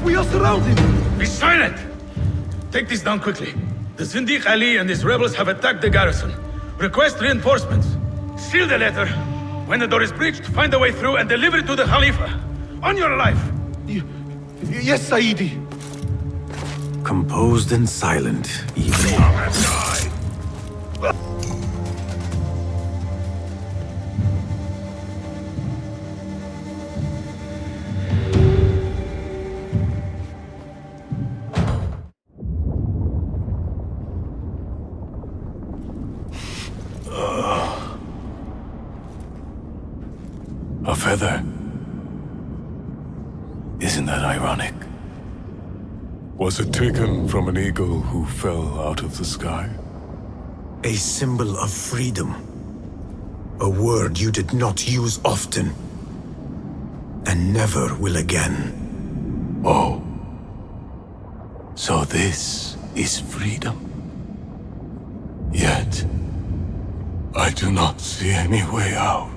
We are surrounded! Be silent! Take this down quickly. The Zindiq Ali and his rebels have attacked the garrison. Request reinforcements. Seal the letter. When the door is breached, find a way through and deliver it to the Khalifa. On your life! Yes, Saidi. Composed and silent, even. A feather. Isn't that ironic? Was it taken from an eagle who fell out of the sky? A symbol of freedom. A word you did not use often. And never will again. Oh. So this is freedom. Yet, I do not see any way out.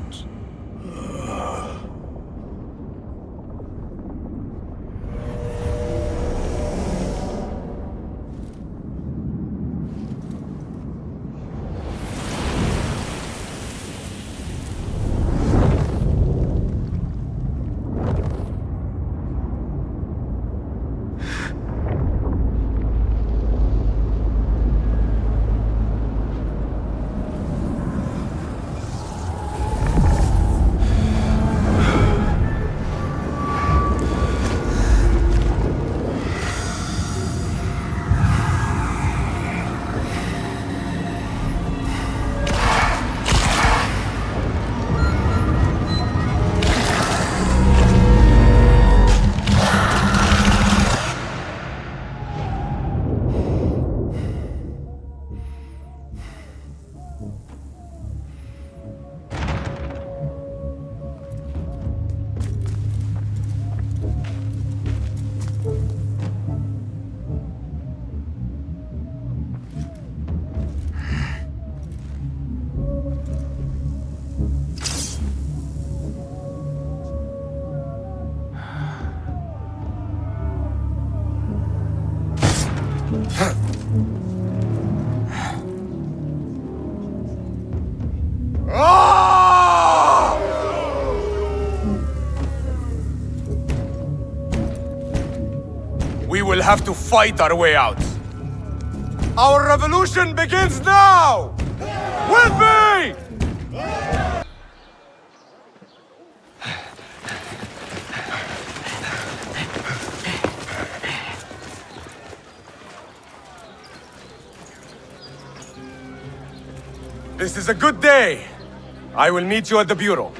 We will have to fight our way out. Our revolution begins now! With me! This is a good day. I will meet you at the bureau.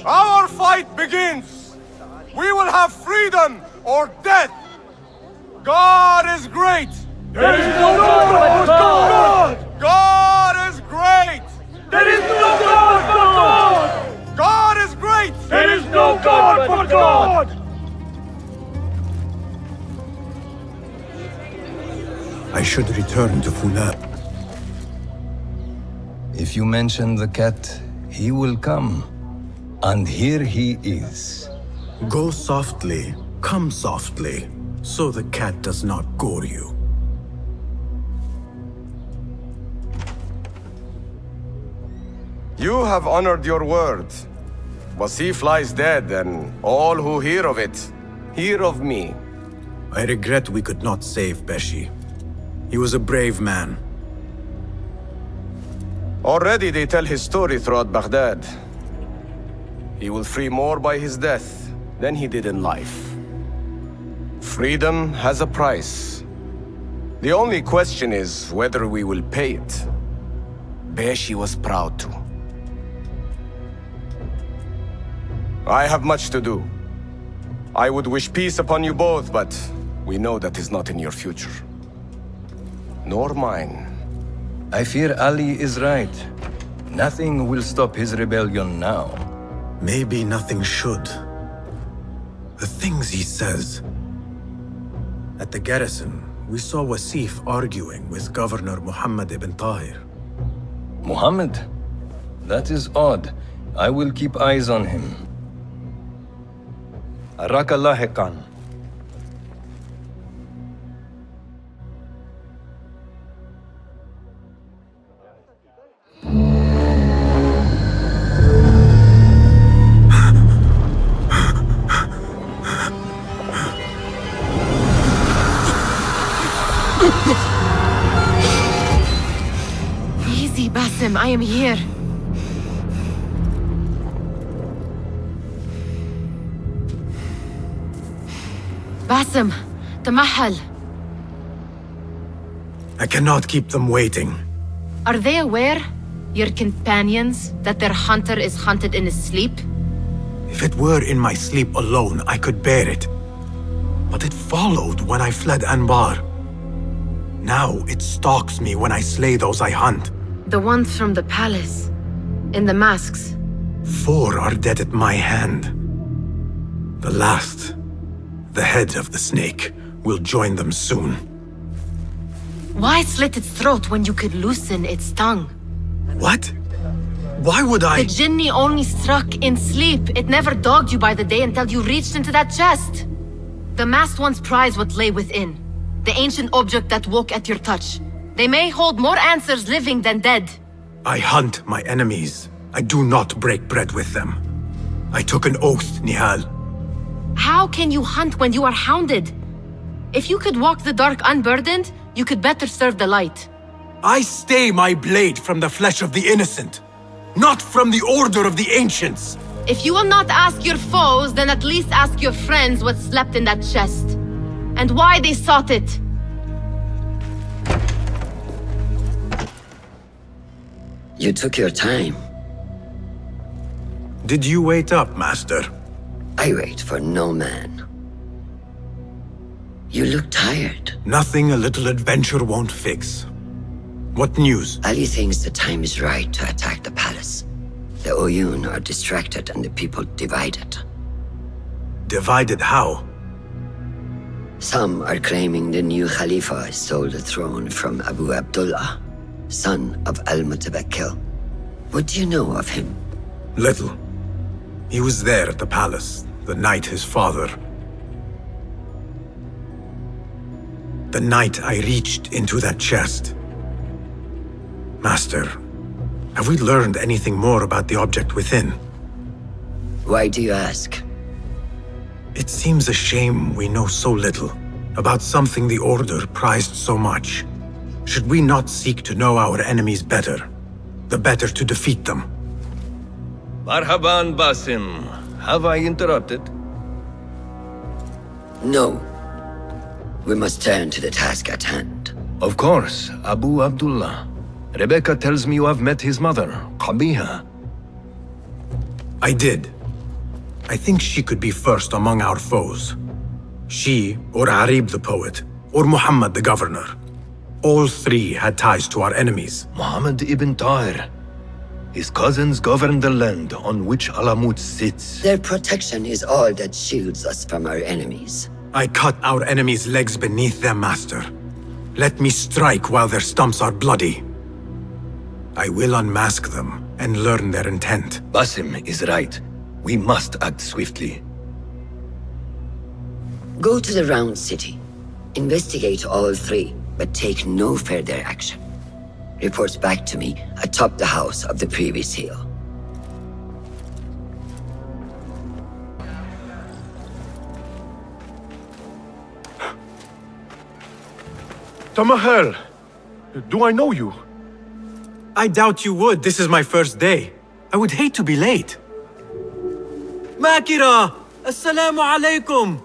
Our fight begins! We will have freedom or death! God is great! There is no God but God! God is great! There is no God but God! God is great! There is no God but God! I should return to Funar. If you mention the cat, he will come. And here he is. Go softly, come softly, so the cat does not gore you. You have honored your word. Wasif lies dead, and all who hear of it, hear of me. I regret we could not save Beshi. He was a brave man. Already they tell his story throughout Baghdad. He will free more by his death than he did in life. Freedom has a price. The only question is whether we will pay it. Beshi was proud to. I have much to do. I would wish peace upon you both, but we know that is not in your future. Nor mine. I fear Ali is right. Nothing will stop his rebellion now. Maybe nothing should. The things he says. At the garrison, we saw Wasif arguing with Governor Muhammad ibn Tahir. Muhammad? That is odd. I will keep eyes on him. Arakallah Khan. Easy, Basim, I am here. Basim, the Mahal. I cannot keep them waiting. Are they aware, your companions, that their hunter is hunted in his sleep? If it were in my sleep alone, I could bear it. But it followed when I fled Anbar. Now it stalks me when I slay those I hunt. The ones from the palace, in the masks. 4 are dead at my hand. The last, the head of the snake, will join them soon. Why slit its throat when you could loosen its tongue? What? Why would I? The Jinni only struck in sleep. It never dogged you by the day until you reached into that chest. The masked ones prize what lay within. The ancient object that woke at your touch. They may hold more answers living than dead. I hunt my enemies. I do not break bread with them. I took an oath, Nihal. How can you hunt when you are hounded? If you could walk the dark unburdened, you could better serve the light. I stay my blade from the flesh of the innocent, not from the order of the ancients. If you will not ask your foes, then at least ask your friends what slept in that chest. And why they sought it. You took your time. Did you wait up, Master? I wait for no man. You look tired. Nothing a little adventure won't fix. What news? Ali thinks the time is right to attack the palace. The Oyun are distracted and the people divided. Divided how? Some are claiming the new Khalifa stole the throne from Abu Abdullah, son of Al-Mutawakkil. What do you know of him? Little. He was there at the palace, the night his father... The night I reached into that chest. Master, have we learned anything more about the object within? Why do you ask? It seems a shame we know so little about something the Order prized so much. Should we not seek to know our enemies better, the better to defeat them? Marhaban, Basim. Have I interrupted? No. We must turn to the task at hand. Of course, Abu Abdullah. Rebecca tells me you have met his mother, Qabiha. I did. I think she could be first among our foes. She, or Arib the poet, or Muhammad the governor. All 3 had ties to our enemies. Muhammad ibn Tahir. His cousins govern the land on which Alamut sits. Their protection is all that shields us from our enemies. I cut our enemies' legs beneath them, Master. Let me strike while their stumps are bloody. I will unmask them and learn their intent. Basim is right. We must act swiftly. Go to the Round City. Investigate all 3, but take no further action. Reports back to me atop the house of the previous hill. Tamahel, do I know you? I doubt you would. This is my first day. I would hate to be late. Makira! Assalamu alaikum!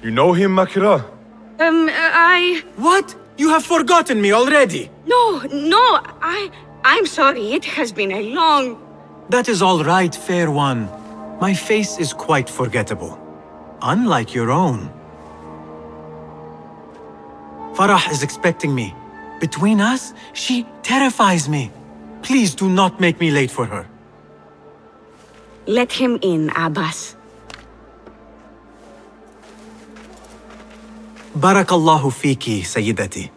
You know him, Makira? What? You have forgotten me already! No, I'm sorry. It has been a long... That is all right, fair one. My face is quite forgettable. Unlike your own. Farah is expecting me. Between us, she terrifies me. Please do not make me late for her. Let him in, Abbas. Barakallahu fiki, Sayyidati.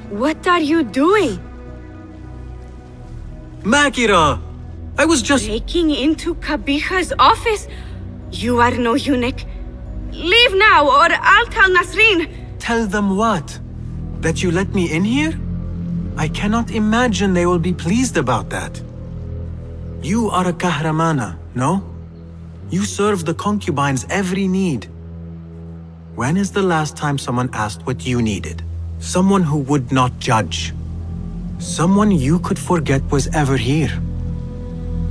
What are you doing? Makira! I was just... Breaking into Qabiha's office? You are no eunuch. Leave now, or I'll tell Nasreen. Tell them what? That you let me in here? I cannot imagine they will be pleased about that. You are a kahramana, no? You serve the concubines every need. When is the last time someone asked what you needed? Someone who would not judge. Someone you could forget was ever here.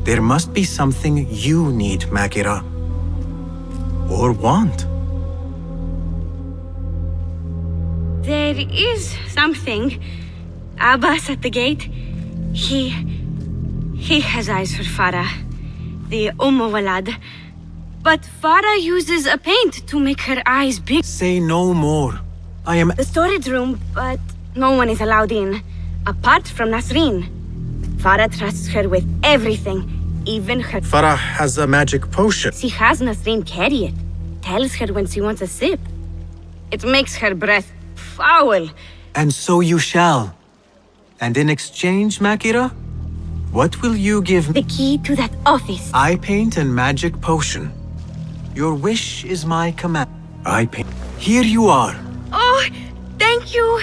There must be something you need, Makira. Or want. There is something. Abbas at the gate. He has eyes for Farah, the Walad. But Farah uses a paint to make her eyes big. Say no more. I am... The storage room, but no one is allowed in. Apart from Nasreen. Farah trusts her with everything, even her... Farah has a magic potion. She has Nasreen carry it. Tells her when she wants a sip. It makes her breath foul. And so you shall. And in exchange, Makira, what will you give me? The key to that office. Eye paint and magic potion. Your wish is my command. Eye paint. Here you are. Oh, thank you.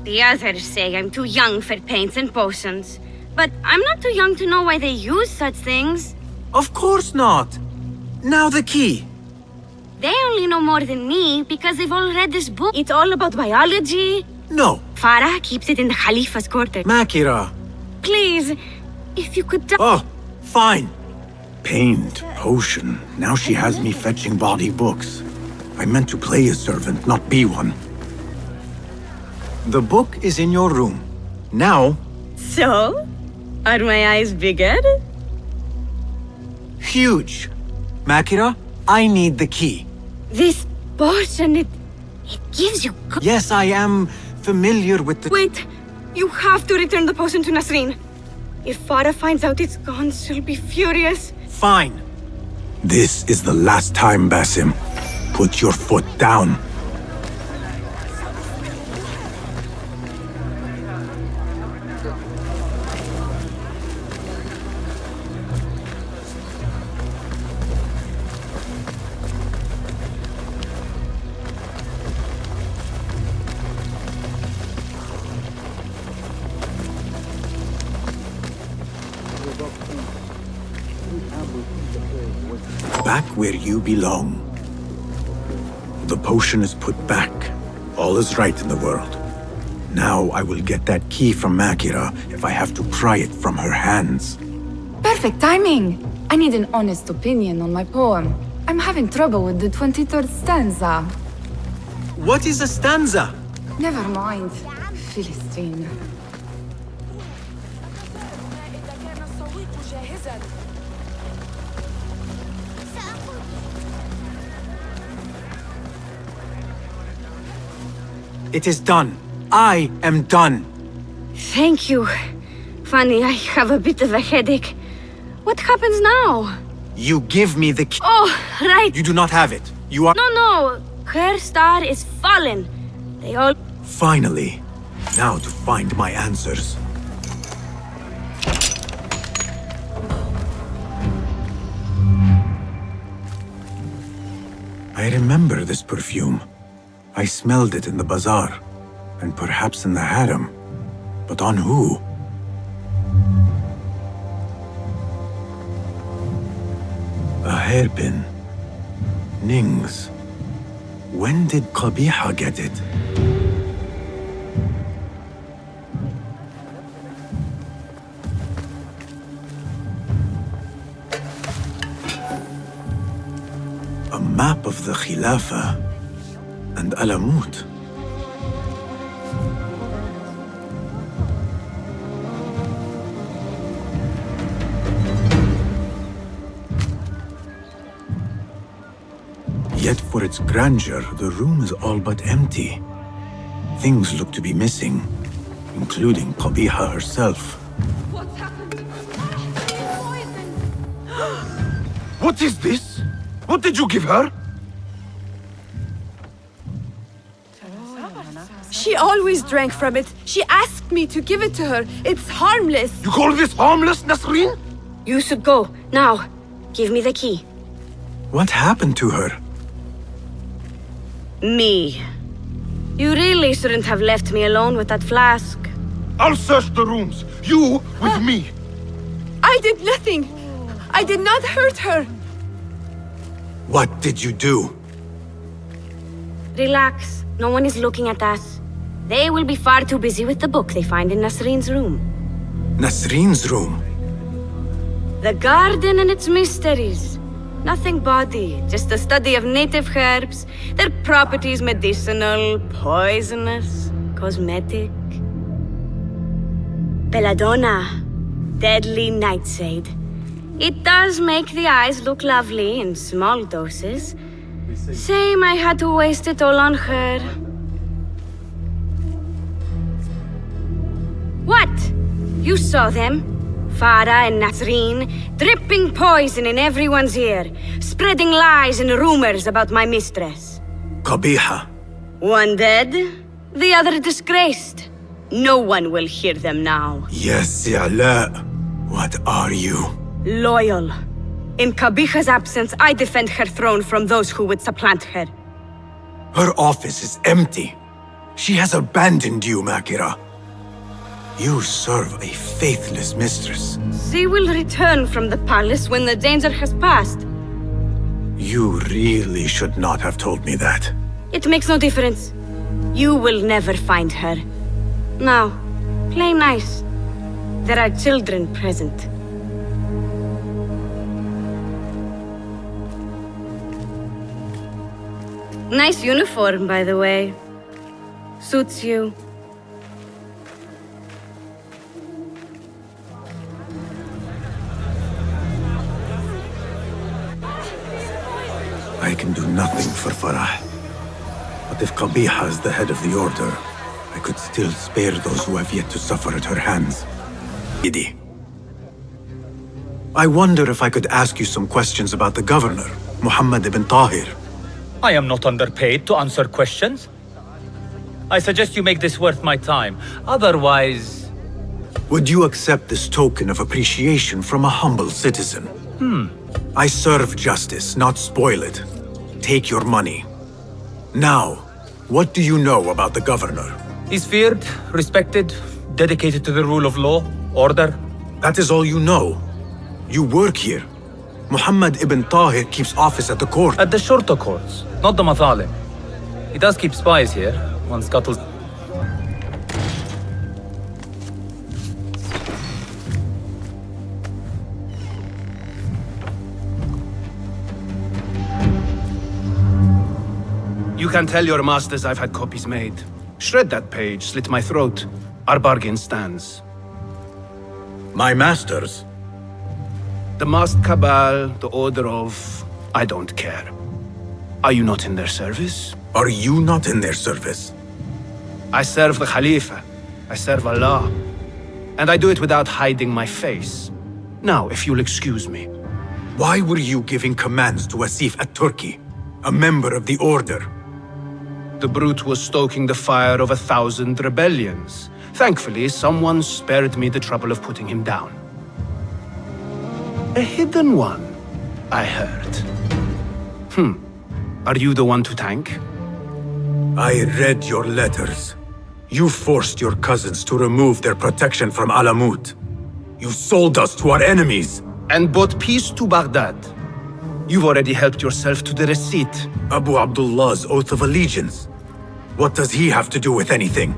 The others say I'm too young for paints and potions. But I'm not too young to know why they use such things. Of course not. Now the key. They only know more than me because they've all read this book. It's all about biology. No. Farah keeps it in the Khalifa's quarters. Makira. Please, if you could... Oh, fine. Paint, potion. Now she has me fetching body books. I meant to play a servant, not be one. The book is in your room. Now... So? Are my eyes bigger? Huge. Makira, I need the key. This potion, it gives you... Yes, I am familiar with the... Wait! You have to return the potion to Nasreen. If Farah finds out it's gone, she'll be furious. Fine. This is the last time, Basim. Put your foot down. Back where you belong. The potion is put back. All is right in the world. Now I will get that key from Makira if I have to pry it from her hands. Perfect timing! I need an honest opinion on my poem. I'm having trouble with the 23rd stanza. What is a stanza? Never mind. Philistine. It is done. I am done. Thank you. Funny, I have a bit of a headache. What happens now? You give me the key. Oh, right. You do not have it. You are... No. Her star is fallen. They all... Finally. Now to find my answers. I remember this perfume. I smelled it in the bazaar, and perhaps in the harem. But on who? A hairpin. Nings. When did Qabiha get it? A map of the Khilafah and Alamut. Yet for its grandeur, the room is all but empty. Things look to be missing, including Qabiha herself. What's happened? What is this? What did you give her? She always drank from it. She asked me to give it to her. It's harmless. You call this harmless, Nasreen? You should go. Now. Give me the key. What happened to her? Me. You really shouldn't have left me alone with that flask. I'll search the rooms. You with me. I did nothing. I did not hurt her. What did you do? Relax. No one is looking at us. They will be far too busy with the book they find in Nasreen's room. Nasreen's room? The garden and its mysteries. Nothing bawdy, just a study of native herbs, their properties medicinal, poisonous, cosmetic. Belladonna, deadly nightshade. It does make the eyes look lovely in small doses. Shame I had to waste it all on her. What? You saw them? Farah and Nasreen, dripping poison in everyone's ear, spreading lies and rumors about my mistress. Qabiha. One dead, the other disgraced. No one will hear them now. Yes, Ya'la. What are you? Loyal. In Qabiha's absence, I defend her throne from those who would supplant her. Her office is empty. She has abandoned you, Makira. You serve a faithless mistress. She will return from the palace when the danger has passed. You really should not have told me that. It makes no difference. You will never find her. Now, play nice. There are children present. Nice uniform, by the way. Suits you. I can do nothing for Farah. But if Qabiha is the head of the Order, I could still spare those who have yet to suffer at her hands. Idi. I wonder if I could ask you some questions about the governor, Muhammad ibn Tahir. I am not underpaid to answer questions. I suggest you make this worth my time. Otherwise... Would you accept this token of appreciation from a humble citizen? I serve justice, not spoil it. Take your money. Now, what do you know about the governor? He's feared, respected, dedicated to the rule of law, order. That is all you know. You work here. Muhammad ibn Tahir keeps office at the court. At the shorter courts, not the Mathalim. He does keep spies here, one scuttles... You can tell your masters I've had copies made. Shred that page, slit my throat. Our bargain stands. My masters? The masked cabal, the order of... I don't care. Are you not in their service? Are you not in their service? I serve the Khalifa. I serve Allah. And I do it without hiding my face. Now, if you'll excuse me. Why were you giving commands to Asif at-Turki, a member of the Order? The brute was stoking the fire of 1,000 rebellions. Thankfully, someone spared me the trouble of putting him down. A hidden one, I heard. Are you the one to thank? I read your letters. You forced your cousins to remove their protection from Alamut. You sold us to our enemies. And brought peace to Baghdad. You've already helped yourself to the receipt. Abu Abdullah's oath of allegiance. What does he have to do with anything?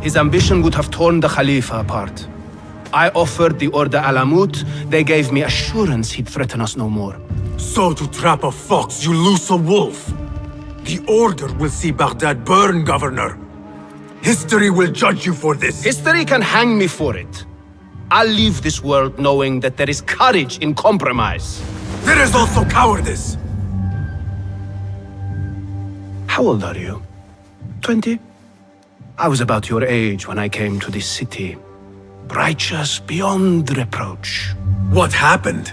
His ambition would have torn the Khalifa apart. I offered the Order Alamut. They gave me assurance he'd threaten us no more. So to trap a fox, you loose a wolf. The Order will see Baghdad burn, Governor. History will judge you for this. History can hang me for it. I'll leave this world knowing that there is courage in compromise. There is also cowardice. How old are you? 20? I was about your age when I came to this city. Righteous beyond reproach. What happened?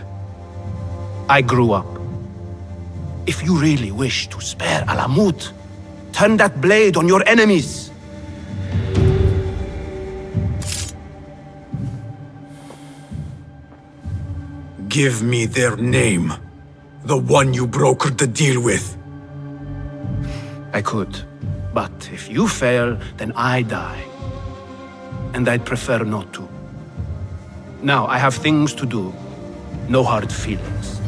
I grew up. If you really wish to spare Alamut, turn that blade on your enemies. Give me their name. The one you brokered the deal with. I could. But if you fail, then I die. And I'd prefer not to. Now, I have things to do. No hard feelings.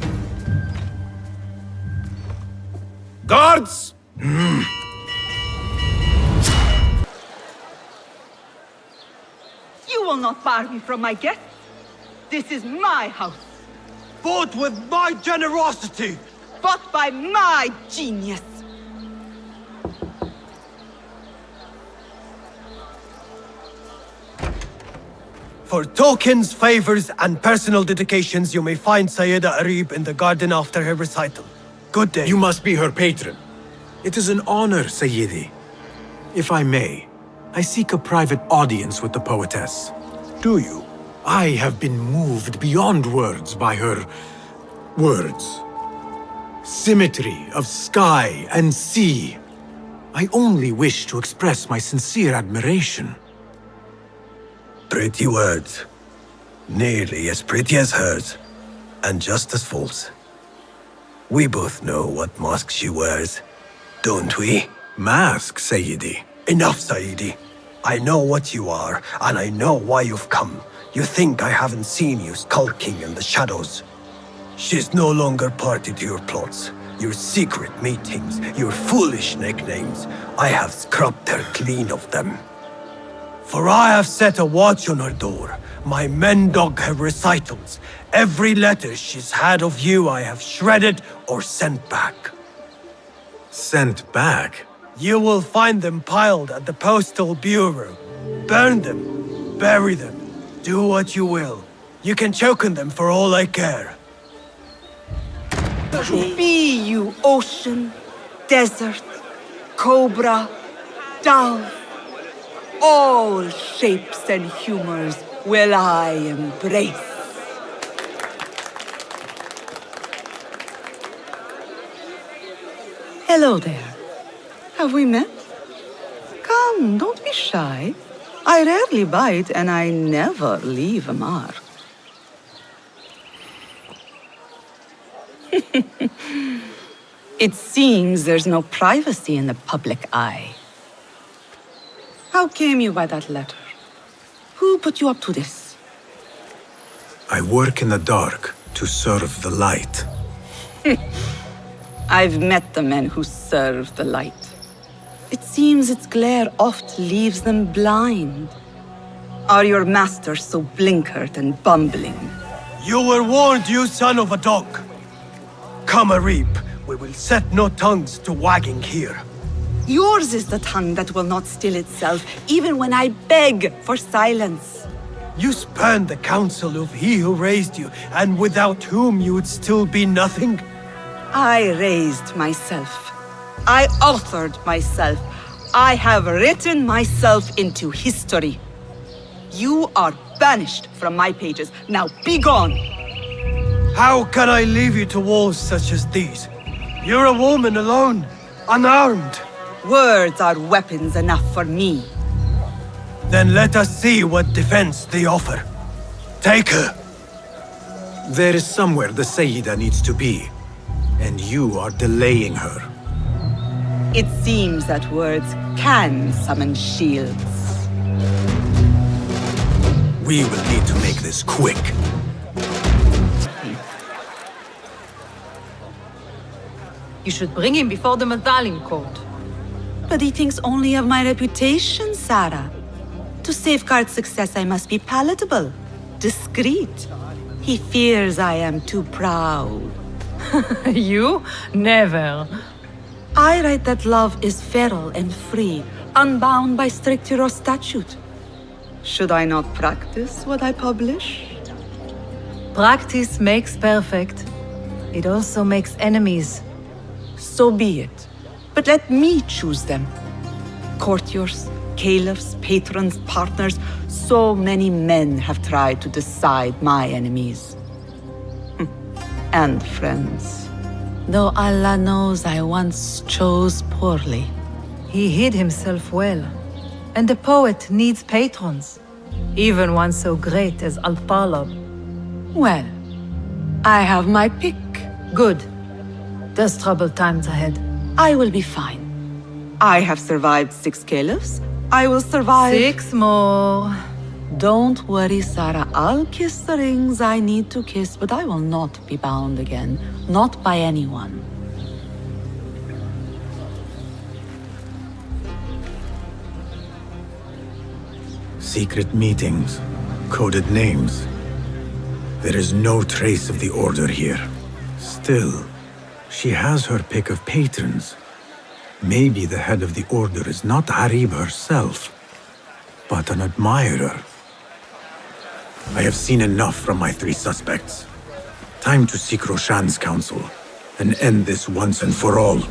Guards! not bar me from my guests. This is my house. Fought with my generosity. Fought by my genius. For tokens, favors, and personal dedications, you may find Sayyida Arib in the garden after her recital. Good day. You must be her patron. It is an honor, Sayyidi. If I may, I seek a private audience with the poetess. Do you? I have been moved beyond words by her words. Symmetry of sky and sea. I only wish to express my sincere admiration. Pretty words. Nearly as pretty as hers, and just as false. We both know what mask she wears, don't we? Mask, Sayyidi. Enough, Sayyidi. I know what you are, and I know why you've come. You think I haven't seen you skulking in the shadows. She's no longer party to your plots, your secret meetings, your foolish nicknames. I have scrubbed her clean of them. For I have set a watch on her door. My men dog her recitals. Every letter she's had of you I have shredded or sent back. Sent back? You will find them piled at the Postal Bureau. Burn them, bury them, do what you will. You can choke on them for all I care. Be you ocean, desert, cobra, dove. All shapes and humors will I embrace. Hello there. Have we met? Come, don't be shy. I rarely bite and I never leave a mark. It seems there's no privacy in the public eye. How came you by that letter? Who put you up to this? I work in the dark to serve the light. I've met the men who serve the light. It seems its glare oft leaves them blind. Are your masters so blinkered and bumbling? You were warned, you son of a dog. Come, Arib. We will set no tongues to wagging here. Yours is the tongue that will not still itself, even when I beg for silence. You spurn the counsel of he who raised you, and without whom you would still be nothing. I raised myself. I authored myself. I have written myself into history. You are banished from my pages. Now be gone. How can I leave you to walls such as these? You're a woman alone, unarmed. Words are weapons enough for me. Then let us see what defense they offer. Take her. There is somewhere the Sayyida needs to be, and you are delaying her. It seems that words can summon shields. We will need to make this quick. You should bring him before the Medallion Court. But he thinks only of my reputation, Sarah. To safeguard success, I must be palatable, discreet. He fears I am too proud. You? Never. I write that love is feral and free, unbound by stricture or statute. Should I not practice what I publish? Practice makes perfect. It also makes enemies. So be it. But let me choose them. Courtiers, caliphs, patrons, partners. So many men have tried to decide my enemies. And friends. Though Allah knows I once chose poorly. He hid himself well. And the poet needs patrons. Even one so great as Al-Talab. Well, I have my pick. Good. There's troubled times ahead. I will be fine. I have survived 6 caliphs. I will survive 6 more. Don't worry, Sarah. I'll kiss the rings I need to kiss, but I will not be bound again. Not by anyone. Secret meetings. Coded names. There is no trace of the Order here. Still, she has her pick of patrons. Maybe the head of the Order is not Arib herself, but an admirer. I have seen enough from my 3 suspects. Time to seek Roshan's counsel and end this once and for all.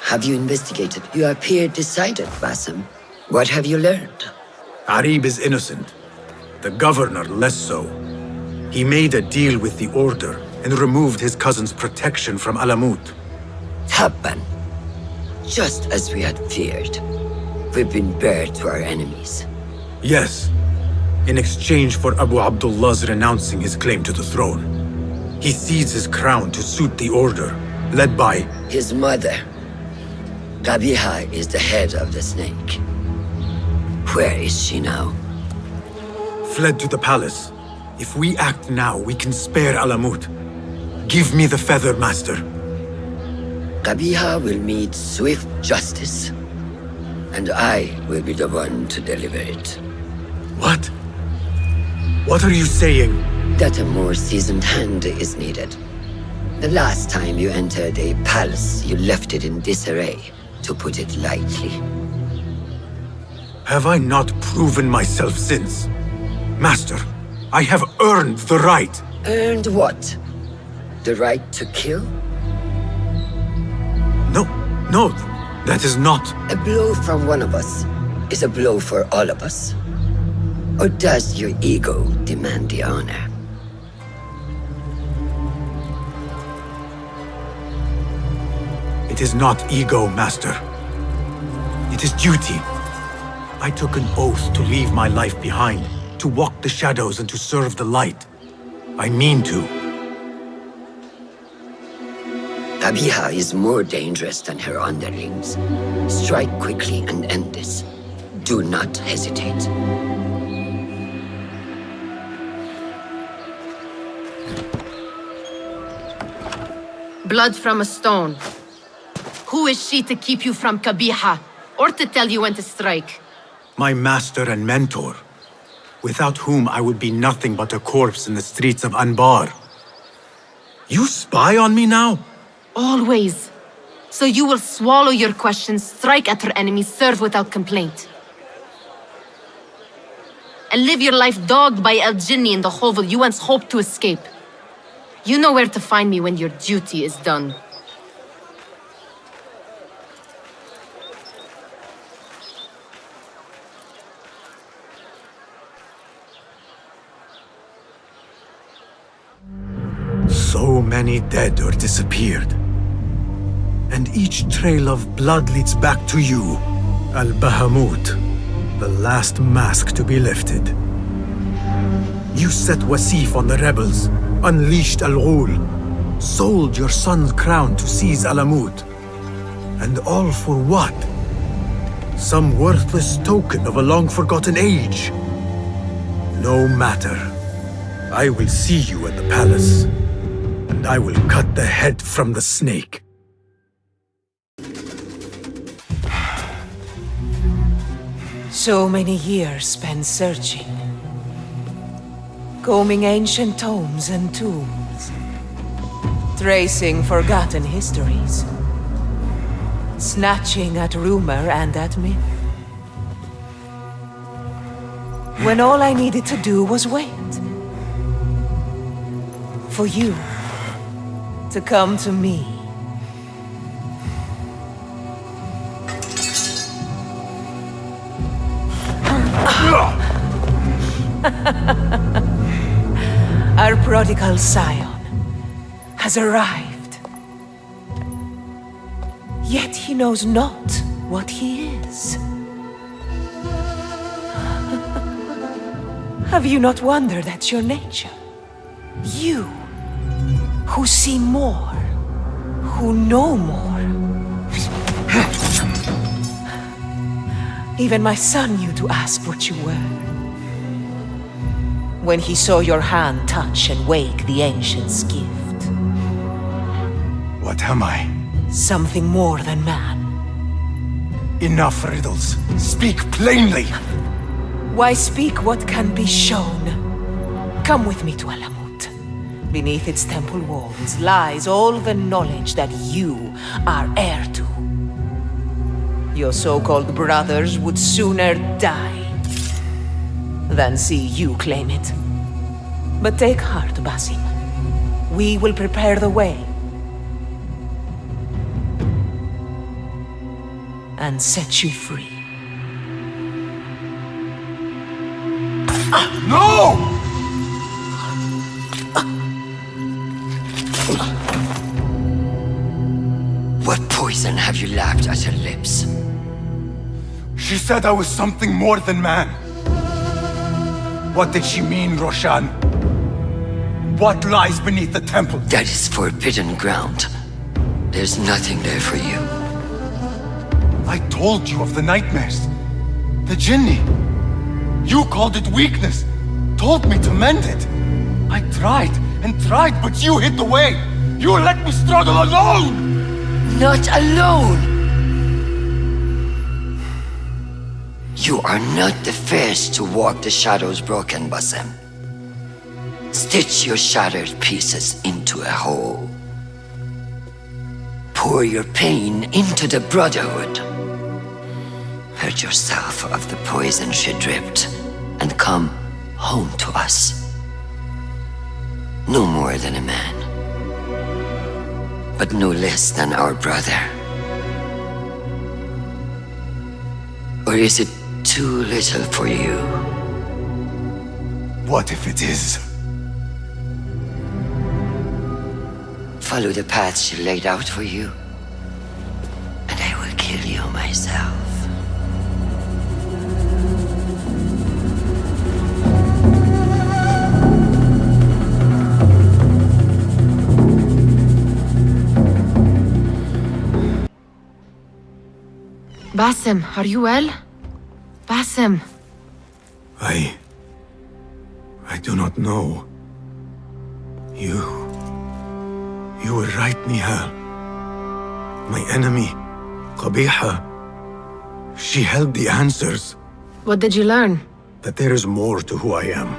Have you investigated? You appear decided, Basim. What have you learned? Arib is innocent. The governor less so. He made a deal with the Order and removed his cousin's protection from Alamut. Tabban. Just as we had feared. We've been bared to our enemies. Yes, in exchange for Abu Abdullah's renouncing his claim to the throne. He cedes his crown to suit the Order, led by... his mother. Qabiha is the head of the snake. Where is she now? Fled to the palace. If we act now, we can spare Alamut. Give me the feather, Master. Qabiha will meet swift justice. And I will be the one to deliver it. What? What are you saying? That a more seasoned hand is needed. The last time you entered a palace, you left it in disarray, to put it lightly. Have I not proven myself since? Master, I have earned the right. Earned what? The right to kill? No, that is not... A blow from one of us is a blow for all of us. Or does your ego demand the honor? It is not ego, Master. It is duty. I took an oath to leave my life behind, to walk the shadows and to serve the light. I mean to. Qabiha is more dangerous than her underlings. Strike quickly and end this. Do not hesitate. Blood from a stone. Who is she to keep you from Qabiha, or to tell you when to strike? My master and mentor, without whom I would be nothing but a corpse in the streets of Anbar. You spy on me now? Always. So you will swallow your questions, strike at her enemies, serve without complaint. And live your life dogged by El Jinni in the hovel you once hoped to escape. You know where to find me when your duty is done. So many dead or disappeared. And each trail of blood leads back to you, Al-Bahamut, the last mask to be lifted. You set Wasif on the rebels, unleashed Al-Ghul, sold your son's crown to seize Alamut. And all for what? Some worthless token of a long-forgotten age. No matter. I will see you at the palace, and I will cut the head from the snake. So many years spent searching. Combing ancient tomes and tombs. Tracing forgotten histories. Snatching at rumor and at myth. When all I needed to do was wait. For you to come to me. Our prodigal scion has arrived. Yet he knows not what he is. Have you not wondered at your nature? You, who see more, who know more. Even my son knew to ask what you were. When he saw your hand touch and wake the Ancient's gift. What am I? Something more than man. Enough riddles. Speak plainly! Why speak what can be shown? Come with me to Alamut. Beneath its temple walls lies all the knowledge that you are heir to. Your so-called brothers would sooner die than see you claim it. But take heart, Basim. We will prepare the way. And set you free. No! What poison have you lapped at her lips? She said I was something more than man. What did she mean, Roshan? What lies beneath the temple? That is forbidden ground. There's nothing there for you. I told you of the nightmares. The Jinni. You called it weakness. Told me to mend it. I tried and tried, but you hid the way. You let me struggle alone! Not alone! You are not the first to walk the shadows broken, Basim. Stitch your shattered pieces into a whole. Pour your pain into the Brotherhood. Purge yourself of the poison she dripped, and come home to us. No more than a man, but no less than our brother. Or is it too little for you? What if it is? Follow the path she laid out for you, and I will kill you myself. Basim, are you well? Basim. I do not know. You were right, Nihal. My enemy, Qabiha. She held the answers. What did you learn? That there is more to who I am.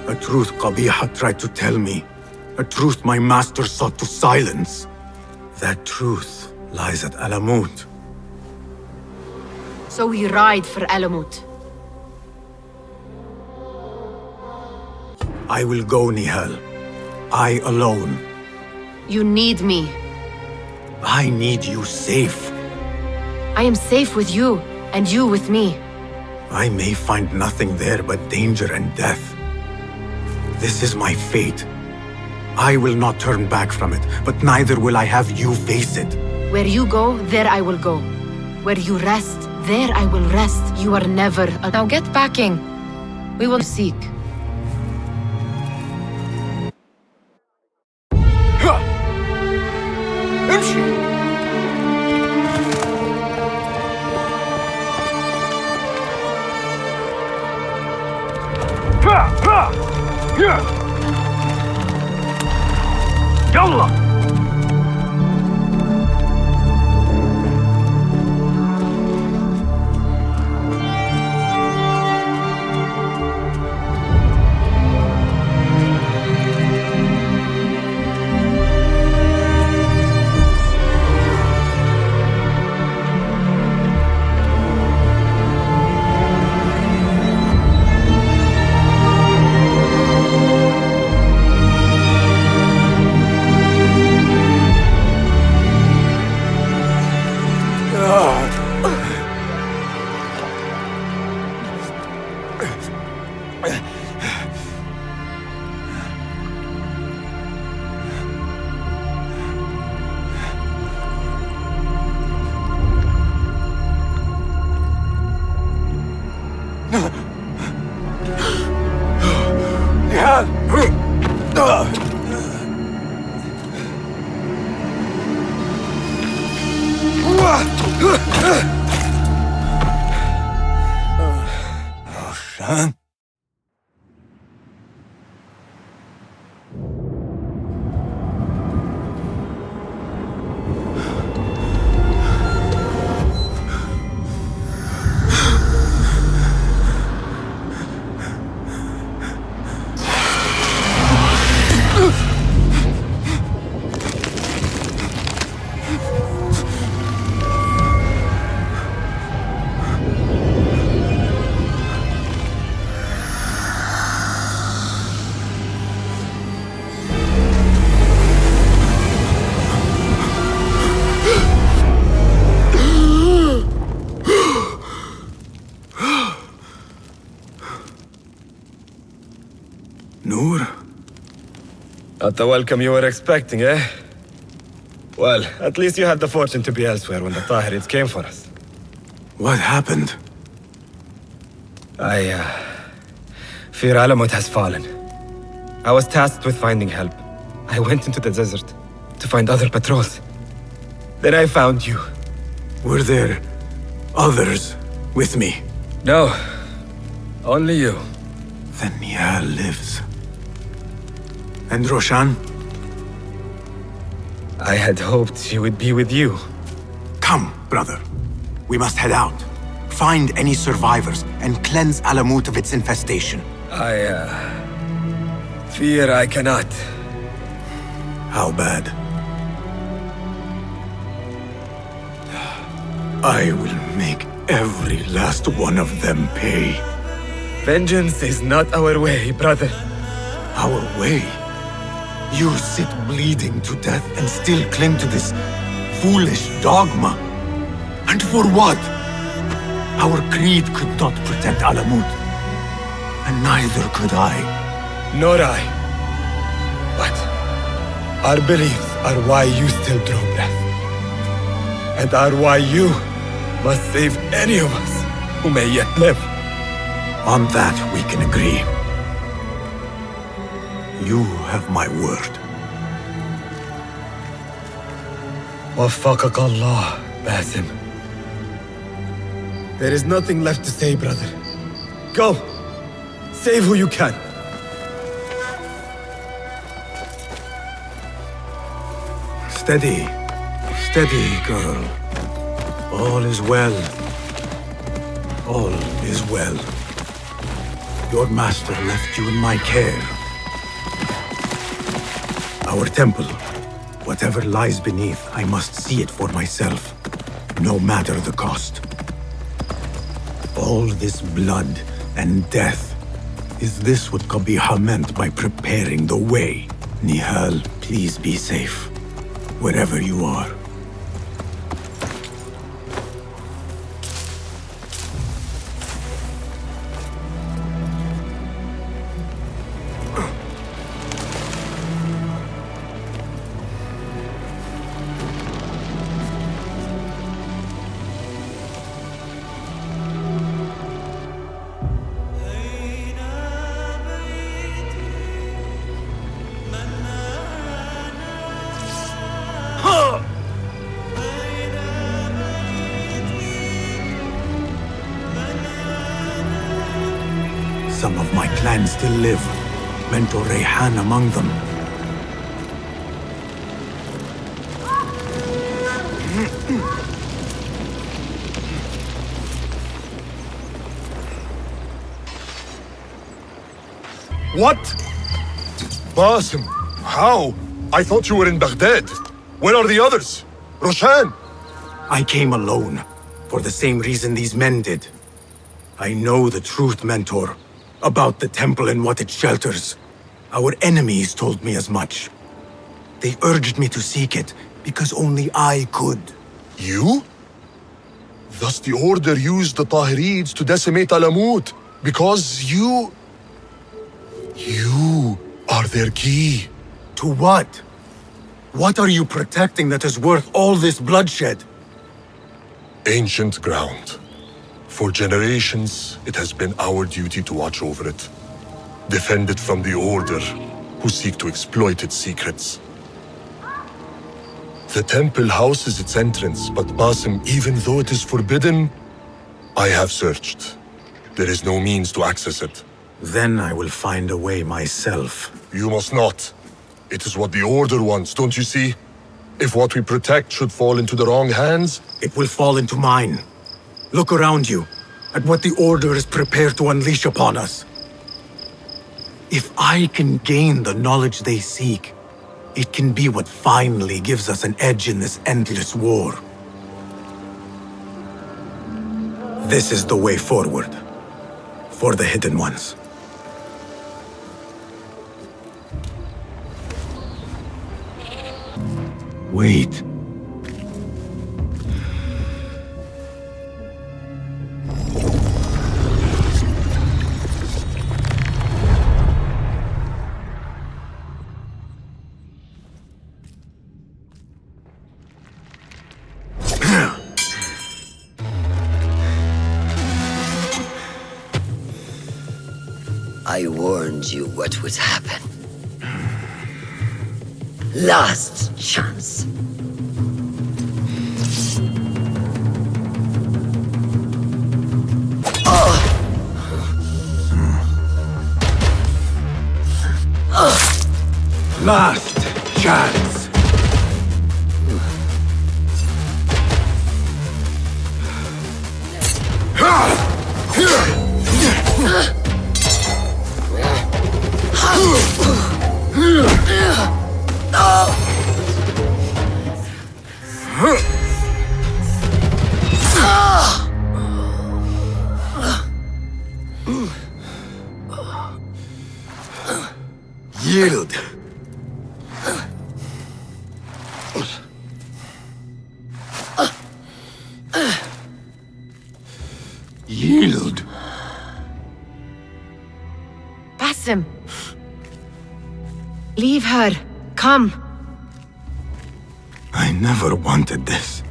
A truth Qabiha tried to tell me. A truth my master sought to silence. That truth lies at Alamut. So we ride for Alamut. I will go, Nihal. I alone. You need me. I need you safe. I am safe with you, and you with me. I may find nothing there but danger and death. This is my fate. I will not turn back from it, but neither will I have you face it. Where you go, there I will go. Where you rest, there I will rest. You are never Now get packing. We will seek. يلا Roshan? Not the welcome you were expecting, eh? Well, at least you had the fortune to be elsewhere when the Tahirids came for us. What happened? I fear Alamut has fallen. I was tasked with finding help. I went into the desert to find other patrols. Then I found you. Were there others with me? No. Only you. Then Nihal lives. And Roshan? I had hoped she would be with you. Come, brother. We must head out. Find any survivors and cleanse Alamut of its infestation. I fear I cannot. How bad? I will make every last one of them pay. Vengeance is not our way, brother. Our way? You sit bleeding to death and still cling to this foolish dogma. And for what? Our creed could not protect Alamut. And neither could I. Nor I. But our beliefs are why you still draw breath. And are why you must save any of us who may yet live. On that we can agree. You have my word. Waffaqak Allah, Basim. There is nothing left to say, brother. Go! Save who you can. Steady. Steady, girl. All is well. All is well. Your master left you in my care. Our temple, whatever lies beneath, I must see it for myself, no matter the cost. All this blood and death, is this what Qabiha meant by preparing the way? Nihal, please be safe, wherever you are. Some of my clan still live. Mentor Rayhan among them. What? Basim, how? I thought you were in Baghdad. Where are the others? Roshan? I came alone, for the same reason these men did. I know the truth, Mentor, about the temple and what it shelters. Our enemies told me as much. They urged me to seek it, because only I could. You? Thus the Order used the Tahirids to decimate Alamut, because you are their key. To what? What are you protecting that is worth all this bloodshed? Ancient ground. For generations, it has been our duty to watch over it. Defend it from the Order, who seek to exploit its secrets. The temple houses its entrance, but Basim, even though it is forbidden, I have searched. There is no means to access it. Then I will find a way myself. You must not. It is what the Order wants, don't you see? If what we protect should fall into the wrong hands... It will fall into mine. Look around you, at what the Order is prepared to unleash upon us. If I can gain the knowledge they seek, it can be what finally gives us an edge in this endless war. This is the way forward, for the Hidden Ones. Wait. warned you what would happen. Last chance. Last chance. Yield. Yield. Basim. Leave her. Come. I never wanted this.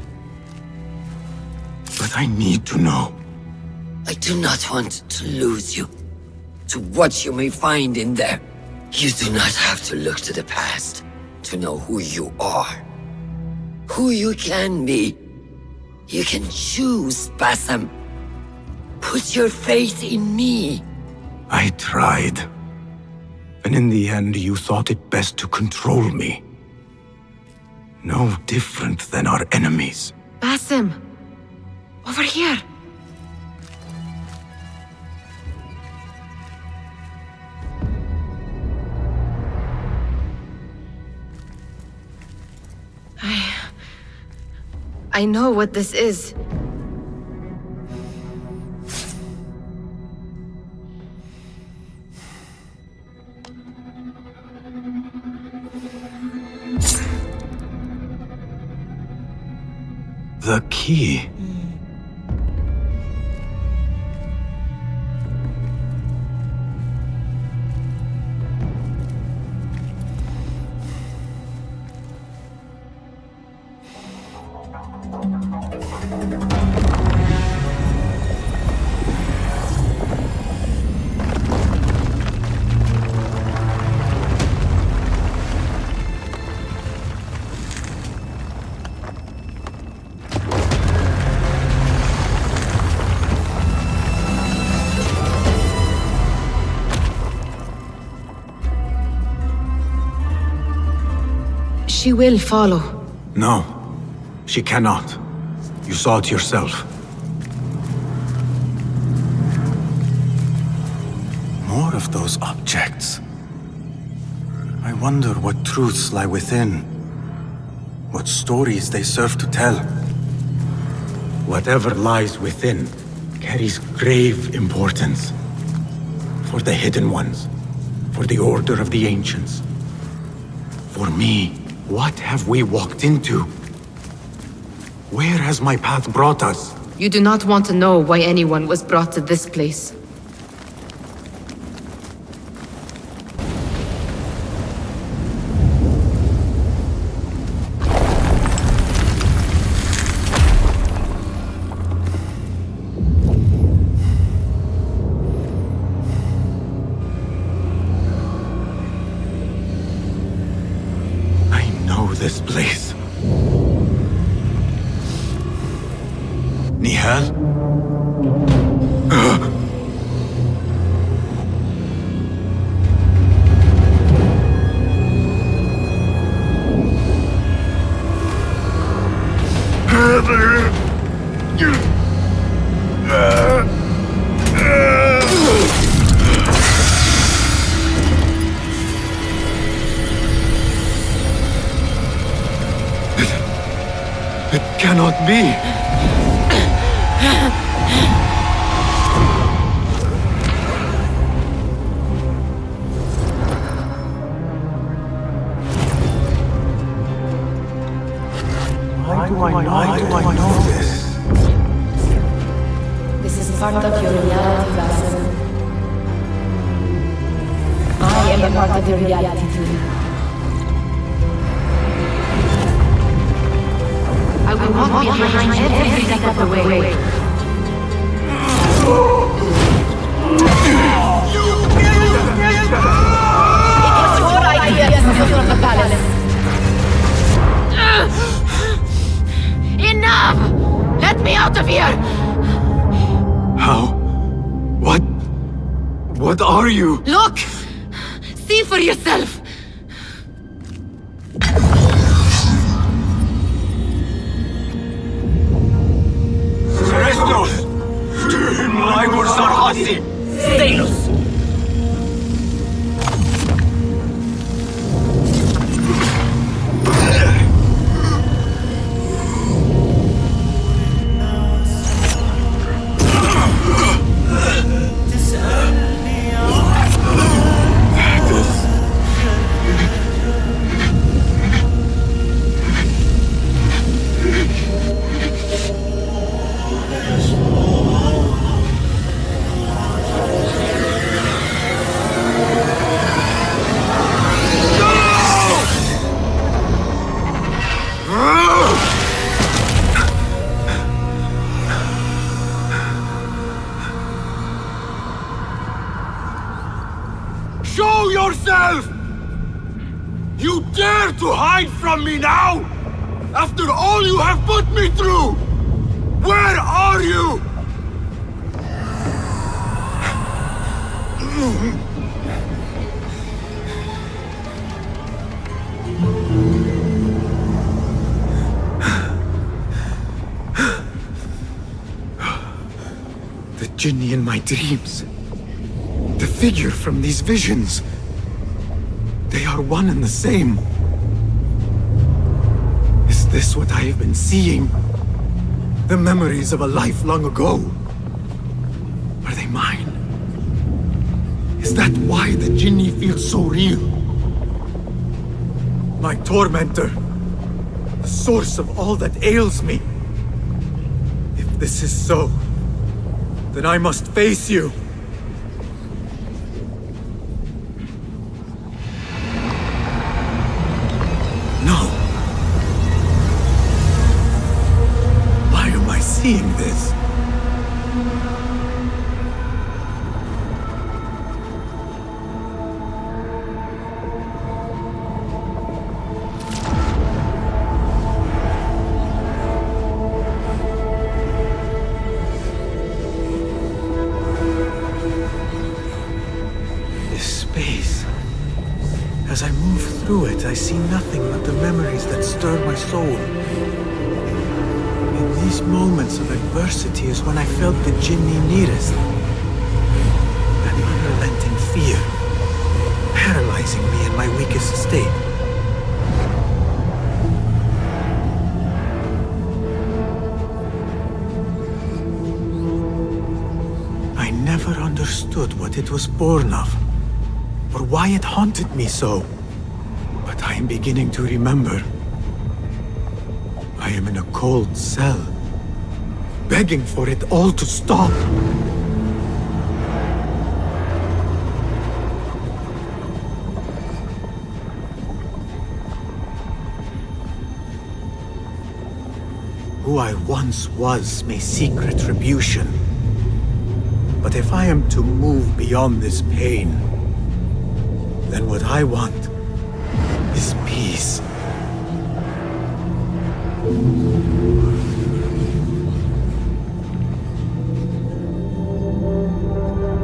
But I need to know. I do not want to lose you to what you may find in there. You do not have to look to the past to know who you are, who you can be. You can choose, Basim. Put your faith in me. I tried. And in the end, you thought it best to control me. No different than our enemies. Basim. Over here. I know what this is. The key. She will follow. No, she cannot. You saw it yourself. More of those objects. I wonder what truths lie within. What stories they serve to tell. Whatever lies within carries grave importance. For the hidden ones. For the order of the ancients. For me. What have we walked into? Where has my path brought us? You do not want to know why anyone was brought to this place. This place. Nihal? Cannot be. Why do I know this? This is part of your reality, Basim. I am a part of your reality too. I will walk behind every step of the way. You out of here! How? What are you? Look! See for yourself! Restos! Tühün Laibur Sarhasi! Stalos! Show yourself! You dare to hide from me now? After all you have put me through! Where are you? The Jinni in my dreams. The figure from these visions. They are one and the same. Is this what I have been seeing? The memories of a life long ago? Are they mine? Is that why the Jinni feels so real? My tormentor. The source of all that ails me. If this is so, then I must face you. No. Why am I seeing this? As I move through it, I see nothing but the memories that stir my soul. In these moments of adversity is when I felt the Jinni nearest. That unrelenting fear, paralyzing me in my weakest state. I never understood what it was born of, or why it haunted me so. But I am beginning to remember. I am in a cold cell, begging for it all to stop. Who I once was may seek retribution. But if I am to move beyond this pain, then what I want is peace.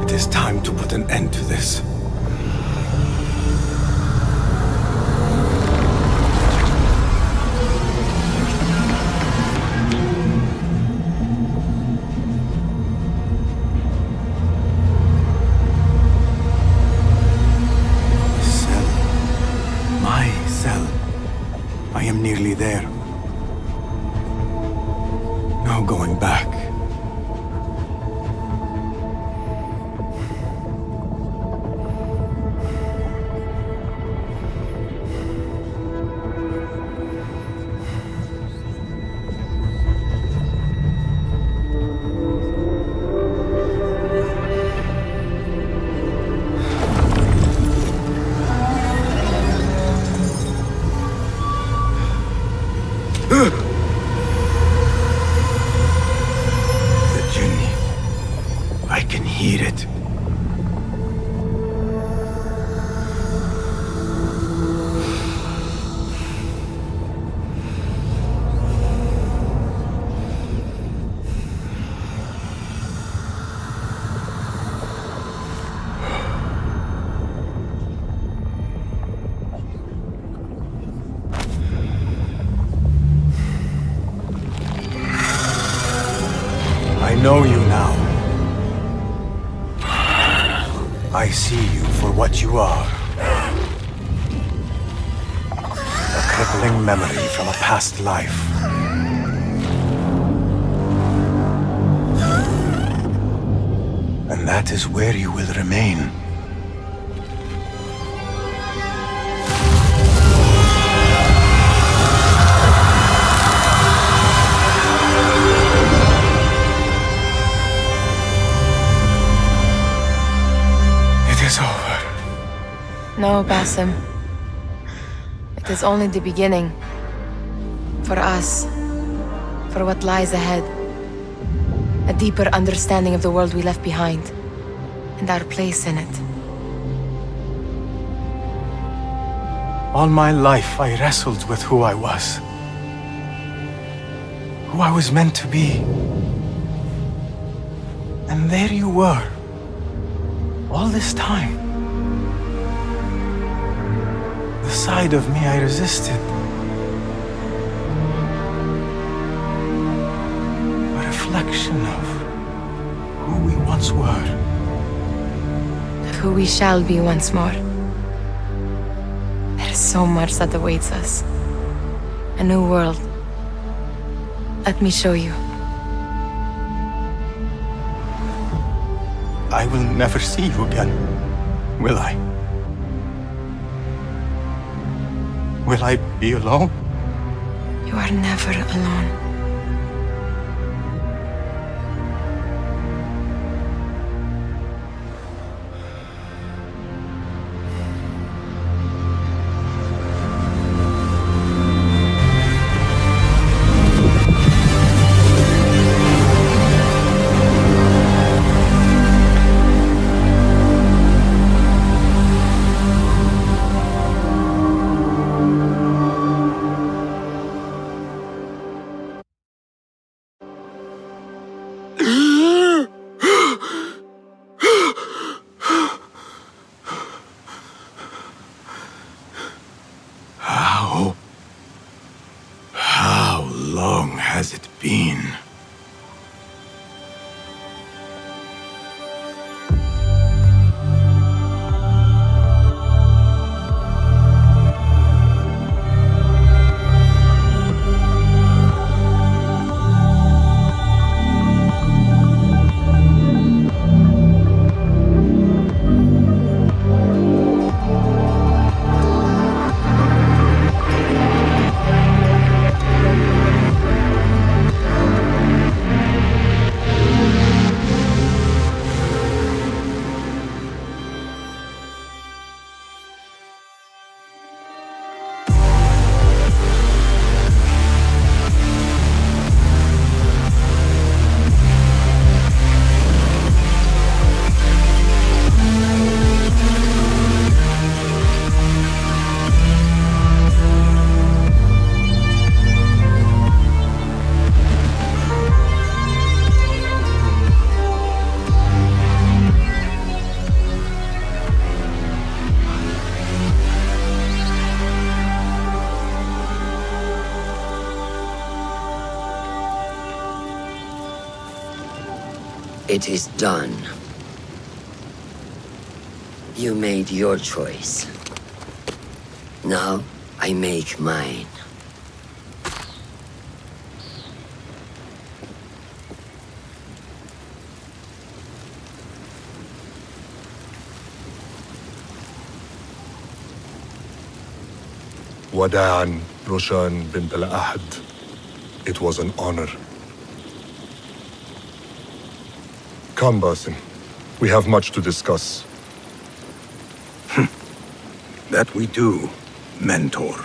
It is time to put an end to this. I am nearly there. No going back. know you now. I see you for what you are. A crippling memory from a past life. And that is where you will remain. It is over. No, Basim. It is only the beginning. For us. For what lies ahead. A deeper understanding of the world we left behind. And our place in it. All my life, I wrestled with who I was. Who I was meant to be. And there you were. All this time. The side of me I resisted. A reflection of who we once were. Of who we shall be once more. There is so much that awaits us. A new world. Let me show you. I will never see you again, will I? Will I be alone? You are never alone. How long has it been? It is done. You made your choice. Now, I make mine. Wada'an, Roshan bint al-Ahad. It was an honor. Come, Basim. We have much to discuss. That we do, Mentor.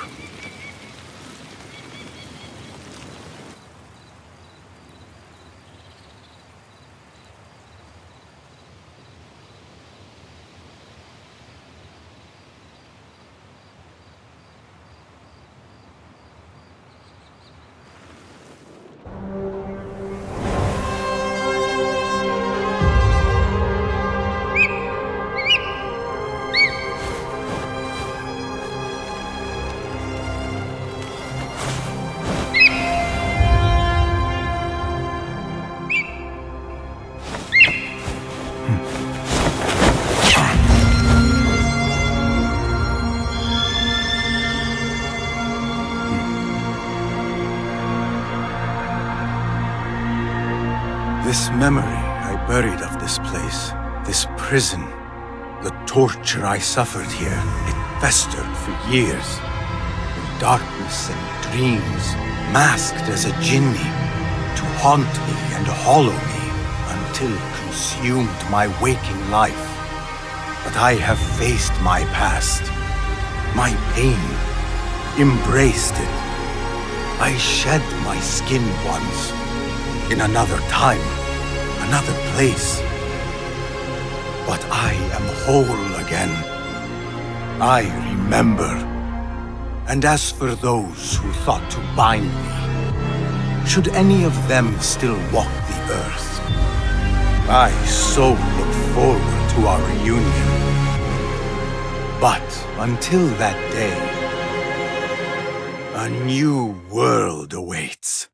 This memory I buried of this place, this prison, the torture I suffered here, it festered for years. In darkness and dreams, masked as a jinni, to haunt me and hollow me, until it consumed my waking life. But I have faced my past, my pain, embraced it. I shed my skin once, in another time, another place. But I am whole again. I remember. And as for those who thought to bind me, should any of them still walk the earth, I so look forward to our reunion. But until that day, a new world awaits.